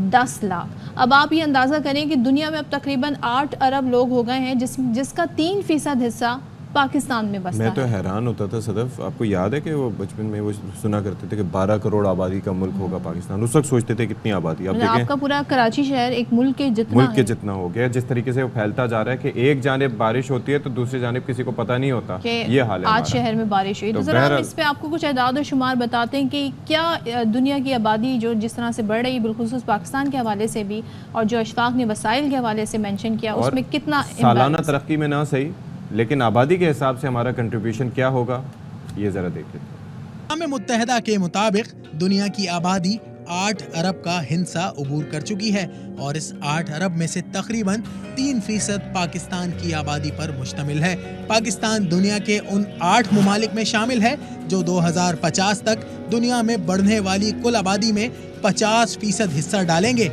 10 लाख। अब आप ये अंदाज़ा करें कि दुनिया में अब तकरीबन 8 अरब लोग हो गए हैं जिसका 3% हिस्सा पाकिस्तान में बसता है। मैं तो हैरान होता था सदफ, आपको याद है कि वो बचपन में वो सुना करते थे कि 12 करोड़ आबादी का मुल्क होगा पाकिस्तान, उस वक्त सोचते थे कितनी आबादी। अब देखें आपका पूरा कराची शहर एक मुल्क के जितना हो गया। जिस तरीके से वो फैलता जा रहा है कि एक जानिब बारिश होती है तो दूसरी जानिब किसी को पता नहीं होता, ये हाल है। आज शहर में बारिश हुई, तो जरा हम इस पे आपको कुछ अदाद और शुमार बताते हैं कि क्या दुनिया की आबादी जो जिस तरह से बढ़ रही है, बिलखुसूस पाकिस्तान के हवाले से भी, और जो अशफाक ने वसाइल के हवाले से मेंशन किया, उसमें कितना सालाना तरक्की में ना सही लेकिन आबादी के हिसाब से हमारा कंट्रीब्यूशन क्या होगा, ये ज़रा देख लेते हैं। अक़वाम मुत्तहिदा के मुताबिक दुनिया की आबादी 8 ارب کا ہندسہ عبور کر چکی ہے اور اس 8 ارب میں سے تقریباً 3% پاکستان کی آبادی پر مشتمل ہے۔ پاکستان دنیا کے ان 8 ممالک میں شامل ہے جو 2050 تک دنیا میں بڑھنے والی کل آبادی میں 50% حصہ ڈالیں گے۔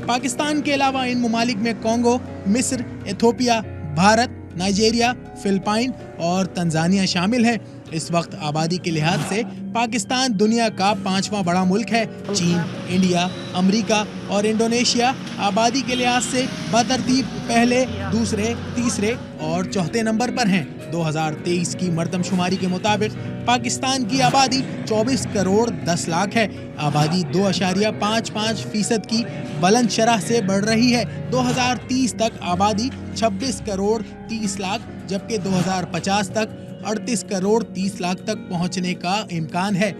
پاکستان کے علاوہ ان ممالک میں کانگو، مصر، ایتھوپیا، بھارت، نائجیریا، فلپائن اور تنزانیہ شامل ہیں۔ اس وقت آبادی کے لحاظ سے پاکستان دنیا کا 5واں بڑا ملک ہے۔ چین، انڈیا، امریکہ اور انڈونیشیا آبادی کے لحاظ سے بترتیب پہلے، دوسرے، تیسرے اور چوتھے نمبر پر ہیں۔ 2023 کی مردم شماری کے مطابق پاکستان کی آبادی 24 کروڑ 10 لاکھ ہے۔ آبادی 2.55% کی بلند شرح سے بڑھ رہی ہے۔ 2030 تک آبادی 26 کروڑ 30 لاکھ جبکہ 2050 تک 38 کروڑ 30 لاکھ تک پہنچنے کا امکان ہے۔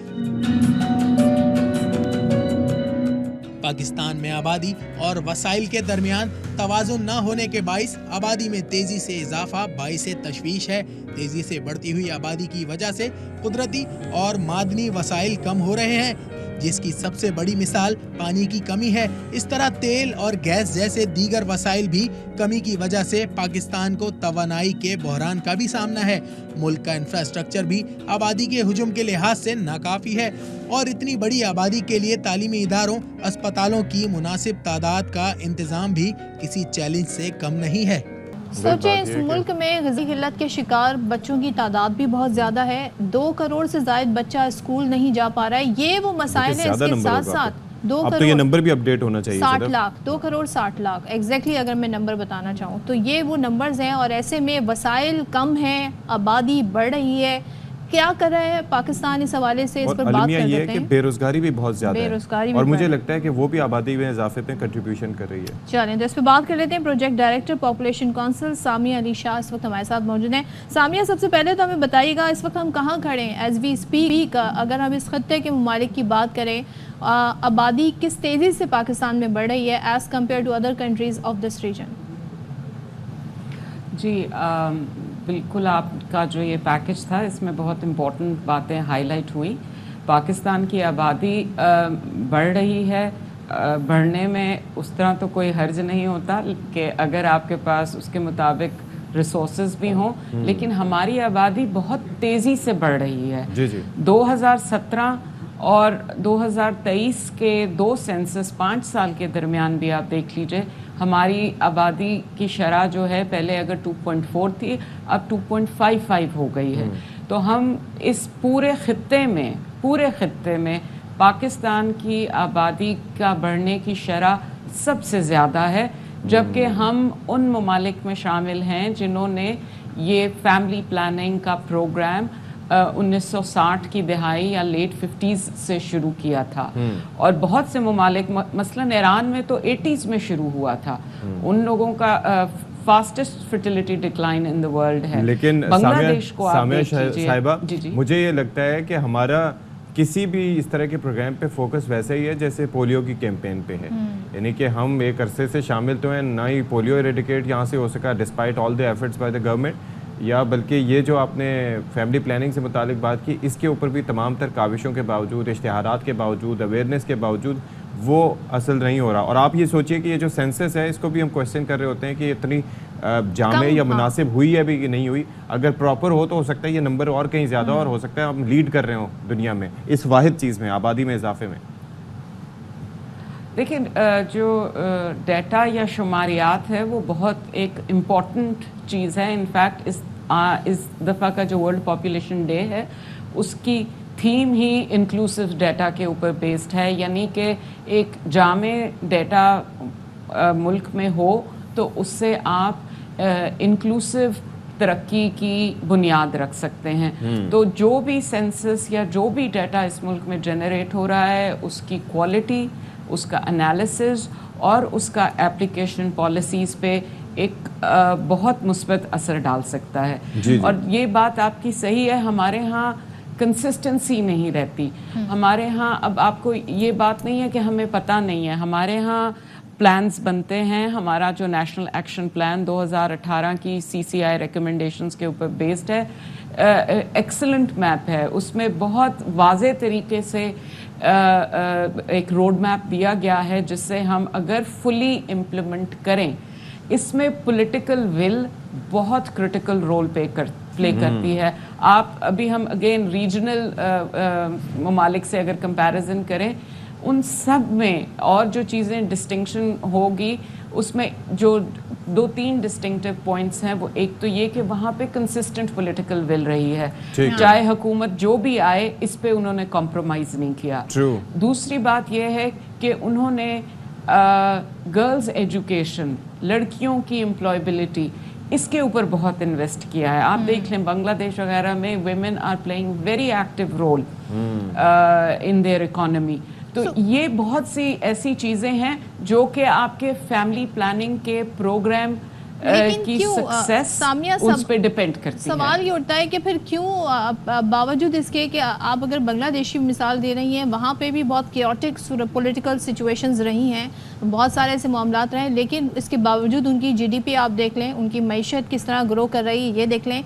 پاکستان میں آبادی اور وسائل کے درمیان توازن نہ ہونے کے باعث آبادی میں تیزی سے اضافہ باعث تشویش ہے۔ تیزی سے بڑھتی ہوئی آبادی کی وجہ سے قدرتی اور معدنی وسائل کم ہو رہے ہیں، جس کی سب سے بڑی مثال پانی کی کمی ہے۔ اس طرح تیل اور گیس جیسے دیگر وسائل بھی کمی کی وجہ سے پاکستان کو توانائی کے بحران کا بھی سامنا ہے۔ ملک کا انفراسٹرکچر بھی آبادی کے حجم کے لحاظ سے ناکافی ہے اور اتنی بڑی آبادی کے لیے تعلیمی اداروں، اسپتالوں کی مناسب تعداد کا انتظام بھی کسی چیلنج سے کم نہیں ہے۔ سوچیں اس ملک میں غذائی قلت کے شکار بچوں کی تعداد بھی بہت زیادہ ہے۔ 2 کروڑ سے زائد بچہ اسکول نہیں جا پا رہا ہے۔ یہ وہ مسائل ہیں، اس کے ساتھ ساتھ 2 اب تو کروڑ یہ نمبر بھی اپڈیٹ ہونا چاہیے 60 لاکھ 2 کروڑ 60 لاکھ ایگزیکٹلی اگر میں نمبر بتانا چاہوں تو یہ وہ نمبرز ہیں، اور ایسے میں وسائل کم ہیں، آبادی بڑھ رہی ہے۔ کیا کر رہا ہے پاکستان اس حوالے سے؟ اس پر بات کر یہ ہے لیتے کہ ہیں۔ بے روزگاری بھی بہت زیادہ ہے اور مجھے لگتا ہے کہ وہ بھی آبادی میں اضافے پہ کنٹریبیوشن کر رہی ہے۔ چلیں تو اس پہ بات کر لیتے ہیں۔ Project director population council Samiya Ali Shah اس وقت ہمارے ساتھ موجود ہیں۔ سامیہ، سب سے پہلے تو ہمیں بتائیے گا اس وقت ہم کہاں کھڑے ہیں ایز وی اسپیک؟ اگر ہم اس خطے کے ممالک کی بات کریں، آبادی کس تیزی سے پاکستان میں بڑھ رہی ہے as compare to other countries of this region? جی بالکل، آپ کا جو یہ پیکج تھا اس میں بہت امپورٹنٹ باتیں ہائی لائٹ ہوئی۔ پاکستان کی آبادی بڑھ رہی ہے، بڑھنے میں اس طرح تو کوئی حرج نہیں ہوتا کہ اگر آپ کے پاس اس کے مطابق ریسورسز بھی ہوں، لیکن ہماری آبادی بہت تیزی سے بڑھ رہی ہے۔ 2017 اور 2023 کے 2 سینسس 5 سال کے درمیان بھی آپ دیکھ لیجئے، ہماری آبادی کی شرح جو ہے پہلے اگر 2.4 تھی اب 2.55 ہو گئی ہے۔ تو ہم اس پورے خطے میں پاکستان کی آبادی کا بڑھنے کی شرح سب سے زیادہ ہے، جبکہ ہم ان ممالک میں شامل ہیں جنہوں نے یہ فیملی پلاننگ کا پروگرام 1960 کی دہائی یا لیٹ 50s سے شروع کیا تھا، اور بہت سے ممالک مثلاً ایران میں تو 80s میں شروع ہوا تھا۔ ان لوگوں کا fastest fertility decline in the world ہے۔ لیکن بنگلہ دیش کو آپ دیکھ لیجیے۔ صاحبہ، مجھے یہ لگتا ہے کہ ہمارا کسی بھی اس طرح کے پروگرام پہ فوکس ویسے ہی ہے جیسے پولیو کی کیمپین پہ ہے، یعنی کہ ہم ایک عرصے سے شامل تو ہیں، نہ ہی پولیو ایریڈیکیٹ یہاں سے ہو سکا despite all the efforts by the government, یا بلکہ یہ جو آپ نے فیملی پلاننگ سے متعلق بات کی، اس کے اوپر بھی تمام تر کاوشوں کے باوجود، اشتہارات کے باوجود، اویئرنیس کے باوجود وہ اصل نہیں ہو رہا۔ اور آپ یہ سوچئے کہ یہ جو سینسس ہے اس کو بھی ہم کوشچن کر رہے ہوتے ہیں کہ اتنی جامع یا مناسب ہوئی ہے بھی کہ نہیں ہوئی۔ اگر پراپر ہو تو ہو سکتا ہے یہ نمبر اور کہیں زیادہ اور ہو سکتا ہے ہم لیڈ کر رہے ہوں دنیا میں اس واحد چیز میں، آبادی میں اضافے میں۔ دیکھیں جو ڈیٹا یا شماریات ہے وہ بہت ایک امپورٹنٹ چیز ہے۔ انفیکٹ اس دفعہ کا جو ورلڈ پاپولیشن ڈے ہے اس کی تھیم ہی انکلوسیو ڈیٹا کے اوپر بیسڈ ہے، یعنی کہ ایک جامع ڈیٹا ملک میں ہو تو اس سے آپ انکلوسیو ترقی کی بنیاد رکھ سکتے ہیں۔ تو جو بھی سینسس یا جو بھی ڈیٹا اس ملک میں جنریٹ ہو رہا ہے اس کی کوالٹی، اس کا انالیسز اور اس کا ایپلیکیشن پالیسیز پہ ایک بہت مثبت اثر ڈال سکتا ہے۔ اور یہ بات آپ کی صحیح ہے، ہمارے ہاں کنسسٹنسی نہیں رہتی۔ ہمارے ہاں اب آپ کو یہ بات نہیں ہے کہ ہمیں پتہ نہیں ہے، ہمارے ہاں प्लान्स बनते हैं. हमारा जो नेशनल एक्शन प्लान 2018 की CCI रिकमेंडेशंस के ऊपर बेस्ड है, एक्सीलेंट मैप है. उसमें बहुत वाज़े तरीके से एक रोड मैप दिया गया है जिससे हम अगर फुली इम्प्लीमेंट करें, इसमें पॉलिटिकल विल बहुत क्रिटिकल रोल प्ले करती है. आप अभी हम अगेन रीजनल ममालिक से अगर कंपैरिजन करें, उन सब में और जो चीज़ें डिस्टिंक्शन होगी उसमें जो 2-3 डिस्टिंक्टिव पॉइंट्स हैं, वो एक तो ये कि वहाँ पे कंसिस्टेंट पॉलिटिकल विल रही है, चाहे हुकूमत जो भी आए इस पे उन्होंने कॉम्प्रोमाइज़ नहीं किया. दूसरी बात ये है कि उन्होंने गर्ल्स एजुकेशन, लड़कियों की एम्प्लॉयबिलिटी, इसके ऊपर बहुत इन्वेस्ट किया है. आप देख लें बांग्लादेश वगैरह में women are playing very active role in their economy. तो ये बहुत सी ऐसी चीज़ें हैं जो कि आपके फैमिली प्लानिंग के प्रोग्राम की सक्सेस उस पे डिपेंड करती है. सवाल ये उठता है कि फिर क्यों बावजूद इसके कि आप अगर बांग्लादेशी मिसाल दे रही हैं, वहाँ पे भी बहुत केओटिक पॉलिटिकल सिचुएशंस रही हैं, बहुत सारे ऐसे मामलात रहे, लेकिन इसके बावजूद उनकी GDP आप देख लें, उनकी मईशत किस तरह ग्रो कर रही है, ये देख लें.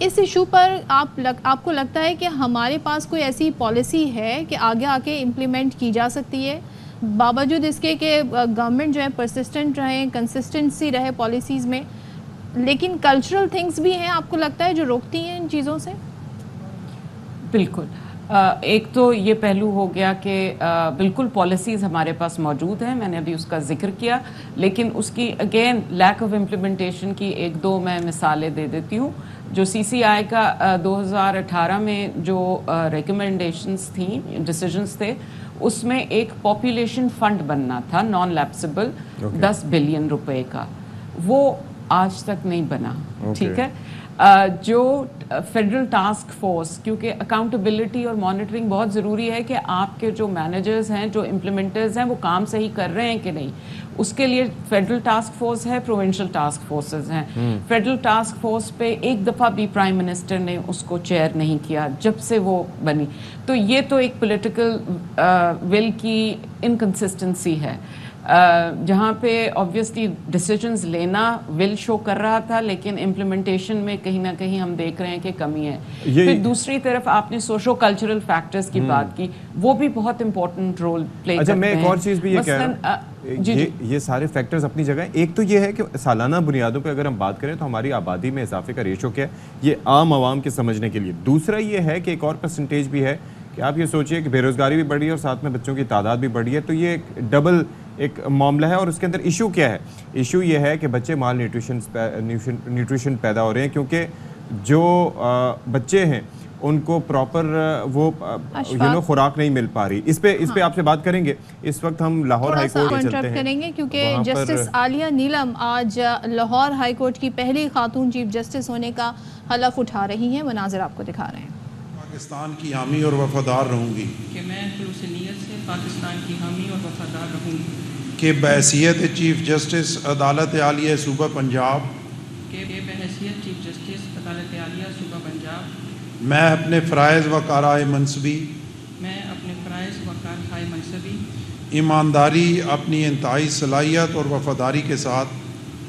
इस इशू पर आपको लगता है कि हमारे पास कोई ऐसी पॉलिसी है कि आगे आके इम्प्लीमेंट की जा सकती है, बावजूद इसके कि गवर्नमेंट जो है परसिस्टेंट रहे, कंसिस्टेंसी रहे पॉलिसीज़ में, लेकिन कल्चरल थिंग्स भी हैं आपको लगता है जो रोकती हैं इन चीज़ों से? बिल्कुल. एक तो ये पहलू हो गया कि बिल्कुल पॉलिसीज़ हमारे पास मौजूद हैं, मैंने अभी उसका जिक्र किया, लेकिन उसकी अगेन लैक ऑफ इम्प्लीमेंटेशन की 1-2 मैं मिसालें दे देती हूँ. जो CCI का 2018 में जो रिकमेंडेशंस थी, डिसीजंस थे, उसमें एक पॉपुलेशन फंड बनना था नॉन लैप्सेबल 10 बिलियन रुपए का, वो आज तक नहीं बना. ठीक है. जो फेडरल टास्क फोर्स, क्योंकि अकाउंटेबिलिटी और मॉनिटरिंग बहुत ज़रूरी है कि आपके जो मैनेजर्स हैं, जो इम्प्लीमेंटर्स हैं, वो काम सही कर रहे हैं कि नहीं. उसके लिए फेडरल टास्क फोर्स है, प्रोविंशियल टास्क फोर्सेस हैं. फेडरल टास्क फोर्स पे एक दफ़ा भी प्राइम मिनिस्टर ने उसको चेयर नहीं किया जब से वो बनी. तो ये तो एक पॉलिटिकल विल की इनकन्सिस्टेंसी है, जहाँ पे ऑब्वियसली डिसीजंस लेना विल शो कर रहा था, लेकिन इम्प्लीमेंटेशन में कहीं ना कहीं हम देख रहे हैं कि कमी है. फिर दूसरी तरफ आपने सोशो कल्चरल फैक्टर्स की बात की, वो भी बहुत इंपॉर्टेंट रोल प्ले करते हैं. मैं एक और चीज़ भी ये कह रहा हूँ, ये सारे फैक्टर्स अपनी जगह. एक तो ये है कि सालाना बुनियादों पे अगर हम बात करें तो हमारी आबादी में इजाफे का रेशो क्या है, ये आम आवाम के समझने के लिए. दूसरा ये है कि एक और परसेंटेज भी है कि आप ये सोचिए कि बेरोज़गारी भी बढ़ी है और साथ में बच्चों की तादाद भी बढ़ी है, तो ये डबल एक मामला है. और उसके अंदर इशू क्या है? इशू ये है कि बच्चे माल न्यूट्रिशन पैदा हो रहे हैं, क्योंकि जो बच्चे हैं उनको प्रॉपर वो खुराक नहीं मिल पा रही. इस पे आपसे बात करेंगे. इस वक्त हम लाहौर हाई कोर्ट में चलते हैं करेंगे, क्योंकि जस्टिस आलिया नीलम आज लाहौर हाई कोर्ट की पहली खातून चीफ जस्टिस होने का हलफ उठा रही हैं. मनाज़िर आपको दिखा रहे हैं. पाकिस्तान की हामी और वफादार रहूँगी कि मैं खुलूस नीयत से पाकिस्तान की हामी और वफादार रहूँगी कि बहैसियत चीफ जस्टिस अदालत आलिया सूबा पंजाब के बहैसियत चीफ जस्टिस अदालत आलिया सूबा पंजाब मैं अपने फ़राइज़ व कारआए मनसबी मैं अपने फ़राइज़ व कारआए मनसबी ईमानदारी अपनी इंतहाई सलाहियत और वफादारी के साथ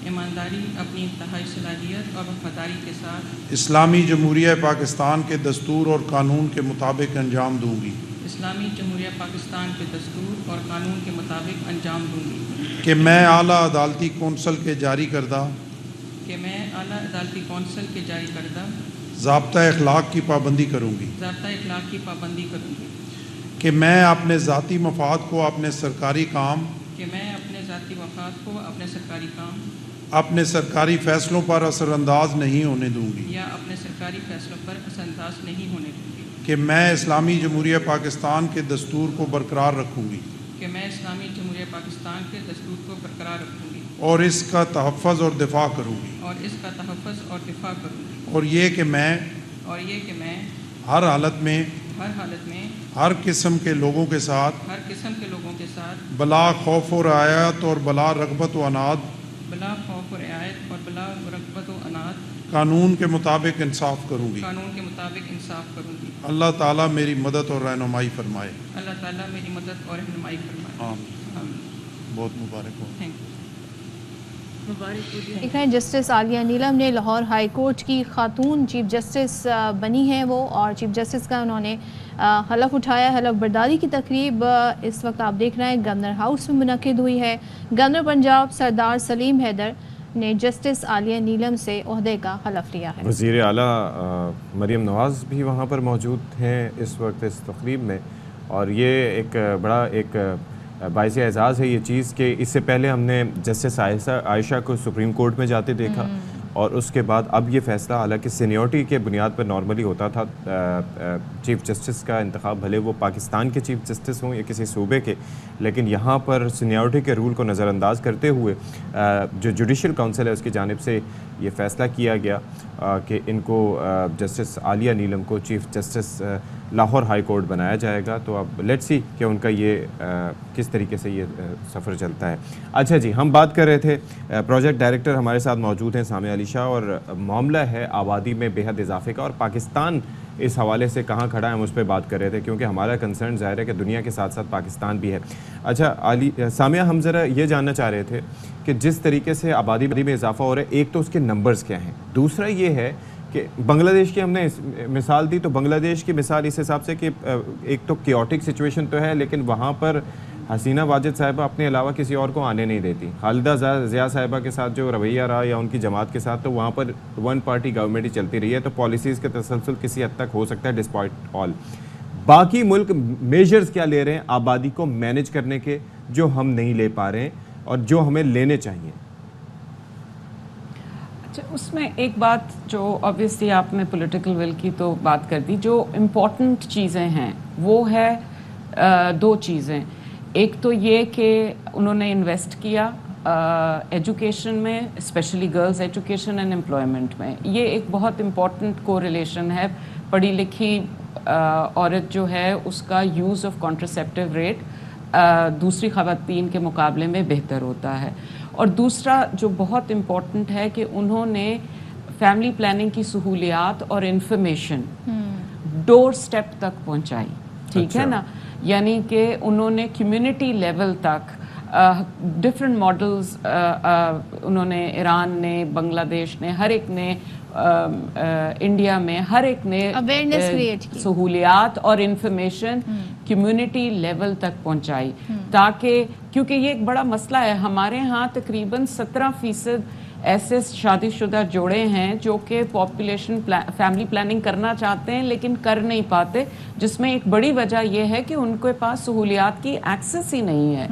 ईमानदारी अपनी इंतहाई सलाहियत और वफादारी के साथ इस्लामी जमहूरिया पाकिस्तान के दस्तूर और कानून के मुताबिक अंजाम दूँगी इस्लामी जमहूरिया पाकिस्तान के दस्तूर और कानून के मुताबिक अंजाम दूँगी कि मैं आला अदालती कौंसल के जारी करदा कि मैं आला अदालती कौंसल के जारी करदा ज़ाब्ता अखलाक की पाबंदी करूँगी ज़ाब्ता अखलाक की पाबंदी करूँगी कि मैं अपने ज़ाती मफाद को अपने सरकारी काम कि मैं अपने ज़ाती मफाद को अपने सरकारी काम अपने सरकारी फैसलों पर असरअंदाज नहीं होने दूंगी या अपने सरकारी फैसलों पर असरअंदाज नहीं होने दूंगी कि मैं इस्लामी जमहूरिया पाकिस्तान के दस्तूर को बरकरार रखूंगी कि मैं इस्लामी जमहूरिया पाकिस्तान के दस्तूर को बरकरार रखूंगी और इसका तहफ़्फ़ुज़ और दिफा करूंगी और इसका तहफ़्फ़ुज़ और दिफा करूंगी और ये कि मैं हर हालत में हर किस्म के लोगों के साथ बला खौफ और रियायत और बला रग़बत व अनाद बला खौफ और रियायत और बला रग़बत व अनाद कानून के मुताबिक इंसाफ करूंगी अल्लाह ताला मेरी मदद और रहनुमाई फरमाए आमीन। बहुत मुबारक हो। थैंक यू मुबारक हो जी। देख रहे हैं जस्टिस आलिया नीलम ने लाहौर हाई कोर्ट की खातून चीफ जस्टिस बनी हैं वो, और चीफ जस्टिस का उन्होंने हलफ उठाया। हलफ बर्दारी की तकरीब इस वक्त आप देख रहे हैं गवर्नर हाउस में मुनक्किद हुई है। गवर्नर पंजाब सरदार सलीम हैदर ने जस्टिस आलिया नीलम से ओहदे का हलफ लिया है। वज़ीर आला मरीम नवाज़ भी वहाँ पर मौजूद हैं इस वक्त इस तकरीब में, और ये एक बड़ा एक बाइस एज़ाज़ है ये चीज़ कि इससे पहले हमने जस्टिस आयशा को सुप्रीम कोर्ट में जाते देखा, और उसके बाद अब ये फ़ैसला, हालांकि सीनियरिटी के बुनियाद पर नॉर्मली होता था चीफ़ जस्टिस का इंतखाब, भले वो पाकिस्तान के चीफ़ जस्टिस हों या किसी सूबे के, लेकिन यहाँ पर सीनियरिटी के रूल को नज़रअंदाज करते हुए जो जुडिशल काउंसिल है उसकी जानिब से ये फ़ैसला किया गया कि इनको जस्टिस आलिया नीलम को chief justice Lahore high court बनाया जाएगा। तो अब लेट्स सी कि उनका ये किस तरीके से ये सफ़र चलता है। अच्छा जी, हम बात कर रहे थे, प्रोजेक्ट डायरेक्टर हमारे साथ मौजूद हैं सामिया अली शाह, और मामला है आबादी में बेहद इजाफे का, और पाकिस्तान इस हवाले से कहाँ खड़ा है हम उस पर बात कर रहे थे, क्योंकि हमारा कंसर्न ज़ाहिर है कि दुनिया के साथ साथ पाकिस्तान भी है। अच्छा सामिया, हम ज़रा ये जानना चाह रहे थे कि जिस तरीके से आबादी में इजाफा हो रहा है, एक तो उसके नंबर्स क्या हैं, दूसरा ये है कि बांग्लादेश की हमने मिसाल दी, तो बांग्लादेश की मिसाल इस हिसाब से कि एक तो क्योटिक सिचुएशन तो है, लेकिन वहाँ पर हसीना वाजिद साहिबा अपने अलावा किसी और को आने नहीं देती। खालिदा ज़िया साहिबा के साथ जो रवैया रहा या उनकी जमात के साथ, तो वहाँ पर वन पार्टी गवर्नमेंट ही चलती रही है, तो पॉलिसीज़ के तसलसल किसी हद तक हो सकता है डिस्पाइट ऑल। बाकी मुल्क मेजर्स क्या ले रहे हैं आबादी को मैनेज करने के, जो हम नहीं ले पा रहे हैं और जो हमें लेने चाहिए? अच्छा, उसमें एक बात जो ऑब्वियसली आपने पॉलिटिकल विल की तो बात कर दी, जो इम्पोर्टेंट चीज़ें हैं वो है दो चीज़ें। एक तो ये कि उन्होंने इन्वेस्ट किया एजुकेशन में, specially girls education and employment में। ये एक बहुत इम्पॉर्टेंट कोरिलेशन है। पढ़ी लिखी औरत जो है उसका यूज़ ऑफ कॉन्ट्रासेप्टिव रेट दूसरी ख़वातीन के मुकाबले में बेहतर होता है। और दूसरा जो बहुत इम्पॉर्टेंट है कि उन्होंने फैमिली प्लानिंग की सहूलियात और इंफॉर्मेशन डोर स्टेप तक पहुंचाई, ठीक है ना, यानी कि उन्होंने कम्युनिटी लेवल तक डिफरेंट मॉडल्स उन्होंने ईरान ने, बांग्लादेश ने, हर एक ने इंडिया में हर एक ने अवेयरनेस क्रिएट की, सहूलियात और इंफॉर्मेशन कम्युनिटी लेवल तक पहुंचाई, ताकि क्योंकि ये एक बड़ा मसला है हमारे यहाँ तकरीबन 17% ऐसे शादीशुदा जोड़े हैं जो कि पॉपुलेशन फैमिली प्लानिंग करना चाहते हैं लेकिन कर नहीं पाते, जिसमें एक बड़ी वजह यह है कि उनके पास सहूलियात की एक्सेस ही नहीं है।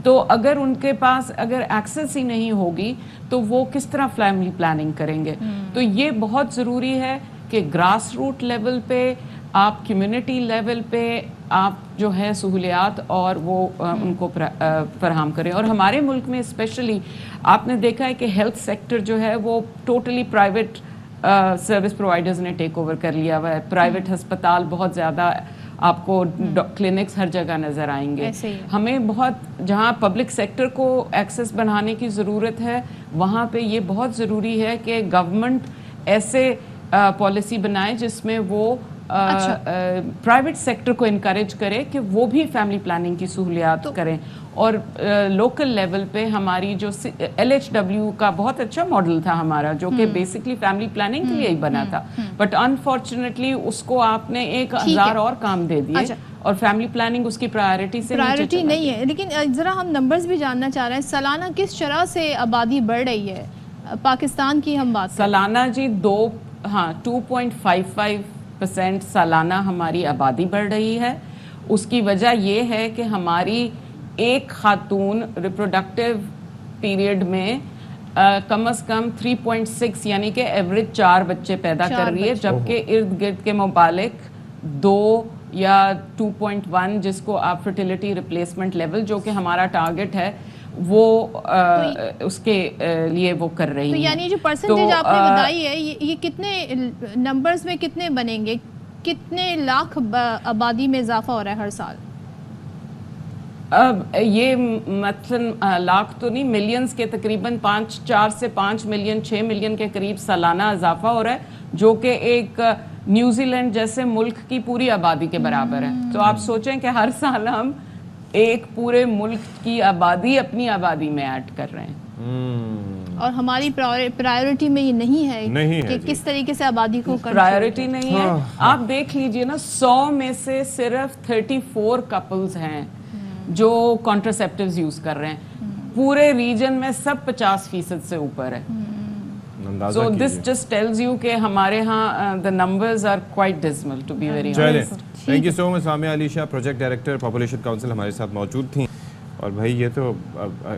तो अगर उनके पास अगर एक्सेस ही नहीं होगी तो वो किस तरह फैमिली प्लानिंग करेंगे। तो ये बहुत ज़रूरी है कि ग्रास रूट लेवल पे आप कम्युनिटी लेवल पे आप जो है सहूलियात और वो उनको फराहम करें। और हमारे मुल्क में स्पेशली आपने देखा है कि हेल्थ सेक्टर जो है वो टोटली प्राइवेट सर्विस प्रोवाइडर्स ने टेक ओवर कर लिया हुआ है। प्राइवेट हस्पताल बहुत ज़्यादा, आपको क्लिनिक्स हर जगह नज़र आएंगे। हमें बहुत जहाँ पब्लिक सेक्टर को एक्सेस बनाने की ज़रूरत है वहाँ पे ये बहुत ज़रूरी है कि गवर्नमेंट ऐसे पॉलिसी बनाए जिसमें वो प्राइवेट सेक्टर को इनकरेज करे कि वो भी फैमिली प्लानिंग की सहूलियात करें। और लोकल लेवल पे हमारी जो LHW का बहुत अच्छा मॉडल था हमारा, जो कि बेसिकली फैमिली प्लानिंग के लिए ही बना था, बट अनफॉर्चुनेटली उसको आपने 1000 और काम दे दिए। अच्छा। और फैमिली प्लानिंग उसकी प्रायोरिटी नहीं है। लेकिन ज़रा हम नंबर्स भी जानना चाह रहे हैं, सालाना किस तरह से आबादी बढ़ रही है पाकिस्तान की हम बात सालाना जी 2.55% सालाना हमारी आबादी बढ़ रही है। उसकी वजह ये है कि हमारी एक खातून रिप्रोडक्टिव पीरियड में कम से कम 3.6 यानी कि एवरेज 4 बच्चे पैदा कर रही है, जबकि इर्द गिर्द के मुबालिक 2 या 2.1 जिसको आप फर्टिलिटी रिप्लेसमेंट लेवल जो कि हमारा टारगेट है वो उसके लिए वो कर रही है। तो यानी जो परसेंटेज आपने बताई है ये कितने नंबर्स में कितने बनेंगे, कितने लाख आबादी में इजाफा हो रहा है हर साल? अब ये मतलब लाख तो नहीं, मिलियंस के तकरीबन 4 से 5 मिलियन 6 मिलियन के करीब सालाना इजाफा हो रहा है, जो कि एक न्यूजीलैंड जैसे मुल्क की पूरी आबादी के बराबर है। तो आप सोचें कि हर साल हम ایک پورے ملک کی آبادی اپنی آبادی میں ایڈ کر رہے ہیں. اور ہماری پرائیورٹی میں یہ نہیں ہے کہ کس طریقے سے آبادی کو پرائیورٹی نہیں ہے. آپ دیکھ لیجئے نا 100 میں سے صرف 34 کپلز ہیں جو کانٹرسیپٹیوز یوز کر رہے ہیں. پورے ریجن میں سب 50% سے اوپر ہے. So this just tells you کہ ہمارے ہاں the numbers are quite dismal to be very honest. Thank you so much. Samiya Ali Shah project director population council ہمارے ساتھ موجود تھیں. اور بھائی یہ تو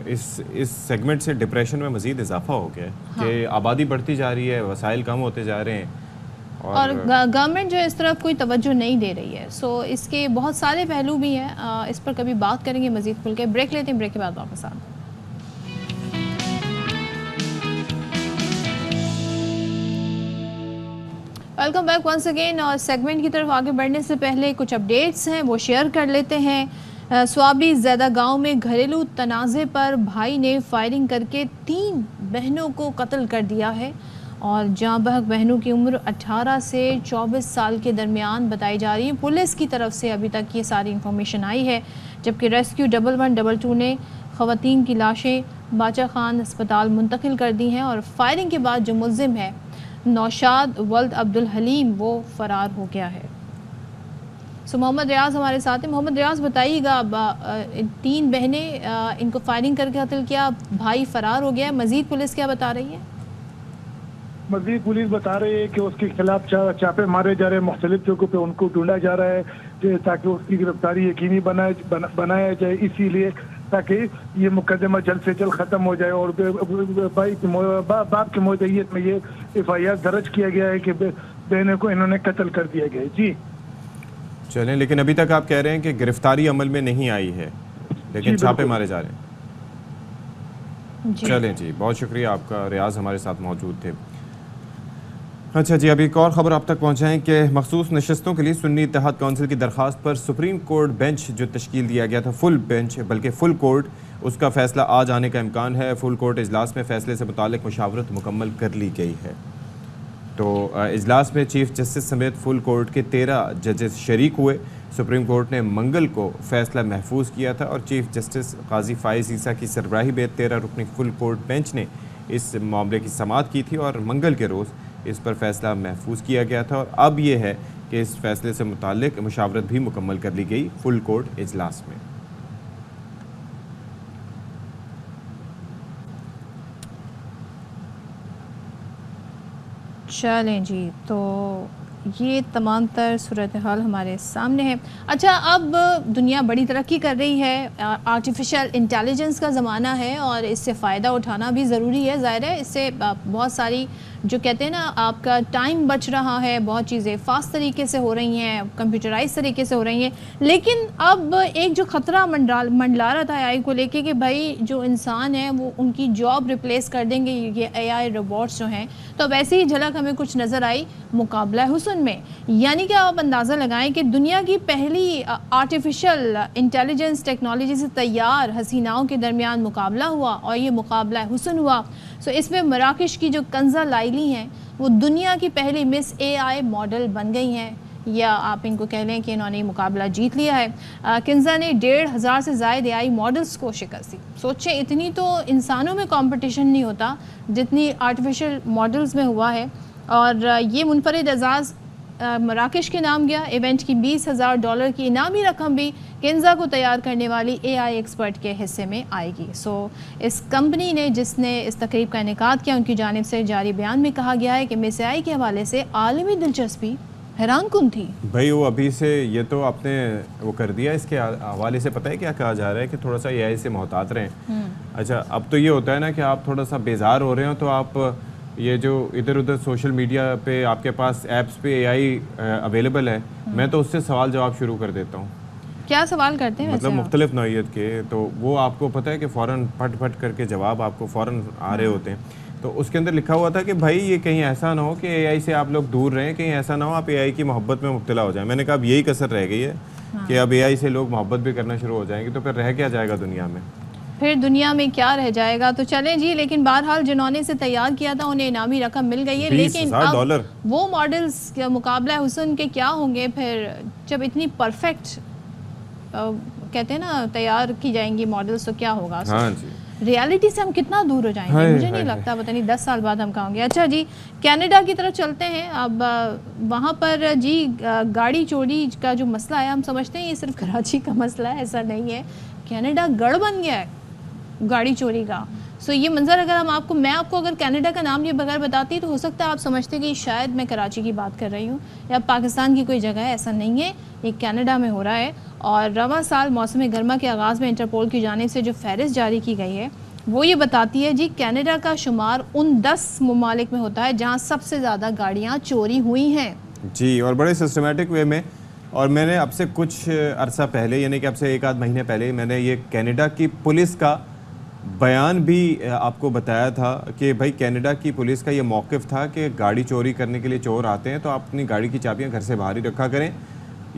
اس سیگمنٹ سے ڈپریشن میں مزید اضافہ ہو گیا ہے کہ آبادی بڑھتی جا رہی ہے, وسائل کم ہوتے جا رہے ہیں اور گورنمنٹ جو اس طرف کوئی توجہ نہیں دے رہی ہے. سو اس کے بہت سارے پہلو بھی ہیں, اس پر کبھی بات کریں گے مزید کھل کے. بریک لیتے ہیں, بریک کے بعد واپس آتے ہیں. Welcome back once again. اور سیگمنٹ کی طرف آگے بڑھنے سے پہلے کچھ اپڈیٹس ہیں وہ شیئر کر لیتے ہیں. سوابی زیدہ گاؤں میں گھریلو تنازع پر بھائی نے فائرنگ کر کے 3 بہنوں کو قتل کر دیا ہے اور جاں بحق بہنوں کی عمر 18 سے 24 سال کے درمیان بتائی جا رہی ہے. پولیس کی طرف سے ابھی تک یہ ساری انفارمیشن آئی ہے, جبکہ ریسکیو 112 نے خواتین کی لاشیں باچا خان ہسپتال منتقل کر دی ہیں اور فائرنگ کے بعد جو ملزم ہے نوشاد ولد عبدالحلیم وہ فرار ہو گیا ہے. سو محمد ریاض ہمارے ساتھ ہیں. محمد ریاض بتائیے گا, 3 بہنیں ان کو فائرنگ کر کے قتل کیا, بھائی فرار ہو گیا ہے, مزید پولیس کیا بتا رہی ہے؟ مزید پولیس بتا رہی ہے کہ اس کے خلاف چاپے مارے جا رہے ہیں, مختلف جگہوں پہ ان کو ڈھونڈا جا رہا ہے تاکہ اس کی گرفتاری یقینی بنایا جائے, اسی لیے تاکہ یہ مقدمہ جلد سے جلد ختم ہو جائے. اور باپ کی موجودگیت میں یہ FIR درج کیا گیا ہے کہ بہنوں کو انہوں نے قتل کر دیا گیا ہے. جی چلیں, لیکن ابھی تک آپ کہہ رہے ہیں کہ گرفتاری عمل میں نہیں آئی ہے, لیکن چھاپے مارے جا رہے ہیں. چلیں جی, بہت شکریہ آپ کا. ریاض ہمارے ساتھ موجود تھے. اچھا جی, ابھی ایک اور خبر آپ تک پہنچائیں کہ مخصوص نشستوں کے لیے سنی اتحاد کونسل کی درخواست پر سپریم کورٹ بینچ جو تشکیل دیا گیا تھا, فل بینچ بلکہ فل کورٹ, اس کا فیصلہ آج آنے کا امکان ہے. فل کورٹ اجلاس میں فیصلے سے متعلق مشاورت مکمل کر لی گئی ہے. تو اجلاس میں چیف جسٹس سمیت فل کورٹ کے 13 ججز شریک ہوئے. سپریم کورٹ نے منگل کو فیصلہ محفوظ کیا تھا اور چیف جسٹس قاضی فائز عیسیٰ کی سربراہی میں 13 رکنی فل کورٹ بینچ نے اس معاملے کی سماعت کی تھی اور منگل کے روز اس پر فیصلہ محفوظ کیا گیا تھا. اور اب یہ ہے کہ اس فیصلے سے متعلق مشاورت بھی مکمل کر لی گئی فل کورٹ اجلاس میں. چلیں جی, تو یہ تمام تر صورتحال ہمارے سامنے ہے. اچھا, اب دنیا بڑی ترقی کر رہی ہے, آرٹیفیشل انٹیلیجنس کا زمانہ ہے اور اس سے فائدہ اٹھانا بھی ضروری ہے. ظاہر ہے اس سے بہت ساری جو کہتے ہیں نا آپ کا ٹائم بچ رہا ہے, بہت چیزیں فاسٹ طریقے سے ہو رہی ہیں, کمپیوٹرائز طریقے سے ہو رہی ہیں. لیکن اب ایک جو خطرہ منڈلا رہا تھا AI کو لے کے کہ بھائی جو انسان ہیں وہ ان کی جاب ریپلیس کر دیں گے یہ AI روبوٹس جو ہیں, تو اب ایسی ہی جھلک ہمیں کچھ نظر آئی مقابلہ حسن میں. یعنی کہ آپ اندازہ لگائیں کہ دنیا کی پہلی آرٹیفیشل انٹیلیجنس ٹیکنالوجی سے تیار حسیناؤں کے درمیان مقابلہ ہوا اور یہ مقابلہ حسن ہوا. سو اس میں مراکش کی جو کنزا لائلی ہیں وہ دنیا کی پہلی مس AI ماڈل بن گئی ہیں, یا آپ ان کو کہہ لیں کہ انہوں نے مقابلہ جیت لیا ہے. کنزا نے 1,500 سے زائد AI ماڈلز کو شکست دی. سوچیں اتنی تو انسانوں میں کمپٹیشن نہیں ہوتا جتنی آرٹیفیشل ماڈلز میں ہوا ہے. اور یہ منفرد اعزاز مراکش کے نام گیا. ایونٹ کی $20,000 کی انعامی رقم بھی کنزا کو تیار کرنے والی AI ایکسپرٹ کے حصے میں آئے گی. سو اس کمپنی نے جس نے اس تقریب کا انعقاد کیا, ان کی جانب سے جاری بیان میں کہا گیا ہے کہ مس AI کے حوالے سے عالمی دلچسپی حیران کن تھی. بھائی وہ ابھی سے یہ تو آپ نے وہ کر دیا, اس کے حوالے سے پتہ ہے کیا کہا جا رہا ہے کہ تھوڑا سا AI سے محتاط رہیں. اچھا, اب تو یہ ہوتا ہے نا کہ آپ تھوڑا سا بیزار ہو رہے ہو تو آپ یہ جو ادھر ادھر سوشل میڈیا پہ آپ کے پاس ایپس پہ AI اویلیبل ہے, میں تو اس سے سوال جواب شروع کر دیتا ہوں. کیا سوال کرتے ہیں مطلب مختلف نوعیت کے, تو وہ آپ کو پتہ ہے کہ فوراً پھٹ پھٹ کر کے جواب آپ کو فوراً آ رہے ہوتے ہیں. تو اس کے اندر لکھا ہوا تھا کہ بھائی یہ کہیں ایسا نہ ہو کہ AI سے آپ لوگ دور رہیں, کہیں ایسا نہ ہو آپ AI کی محبت میں مبتلا ہو جائیں. میں نے کہا اب یہی کسر رہ گئی ہے کہ اب AI سے لوگ محبت بھی کرنا شروع ہو جائیں گے, تو پھر رہ کیا جائے گا دنیا میں, پھر دنیا میں کیا رہ جائے گا. تو چلیں جی, لیکن بہرحال جنہوں نے اسے تیار کیا تھا انہیں انعامی رقم مل گئی ہے. لیکن اب وہ ماڈلز مقابلہ حسن کے کیا ہوں گے پھر جب اتنی پرفیکٹ कहते हैं ना तैयार की जाएंगी मॉडल्स तो क्या होगा, हाँ जी, रियलिटी से हम कितना दूर हो जाएंगे, मुझे नहीं लगता, पता नहीं 10 साल बाद हम कहाँ होंगे। अच्छा जी, कनाडा की तरफ चलते हैं। अब वहाँ पर जी गाड़ी चोरी का जो मसला है, हम समझते हैं ये सिर्फ कराची का मसला है, ऐसा नहीं है। कनाडा गढ़ बन गया है गाड़ी चोरी का। सो ये मंजर अगर मैं आपको अगर कनाडा का नाम लिए बगैर बताती तो हो सकता है आप समझते कि शायद मैं कराची की बात कर रही हूँ या पाकिस्तान की कोई जगह है, ऐसा नहीं है, ये कनाडा में हो रहा है। और रवां साल मौसम गर्मा के आगाज़ में इंटरपोल की जानिब से जो फहरिस्त जारी की गई है वो ये बताती है जी कनाडा का शुमार उन 10 ममालिक में होता है जहाँ सबसे ज़्यादा गाड़ियाँ चोरी हुई हैं जी, और बड़े सिस्टमेटिक वे में। और मैंने अब से कुछ अरसा पहले, यानी कि अब से 1 आध महीने पहले, मैंने ये कनाडा की पुलिस का बयान भी आपको बताया था कि भाई कनाडा की पुलिस का ये मौक़िफ़ था कि गाड़ी चोरी करने के लिए चोर आते हैं तो आप अपनी गाड़ी की चाबियां घर से बाहर ही रखा करें,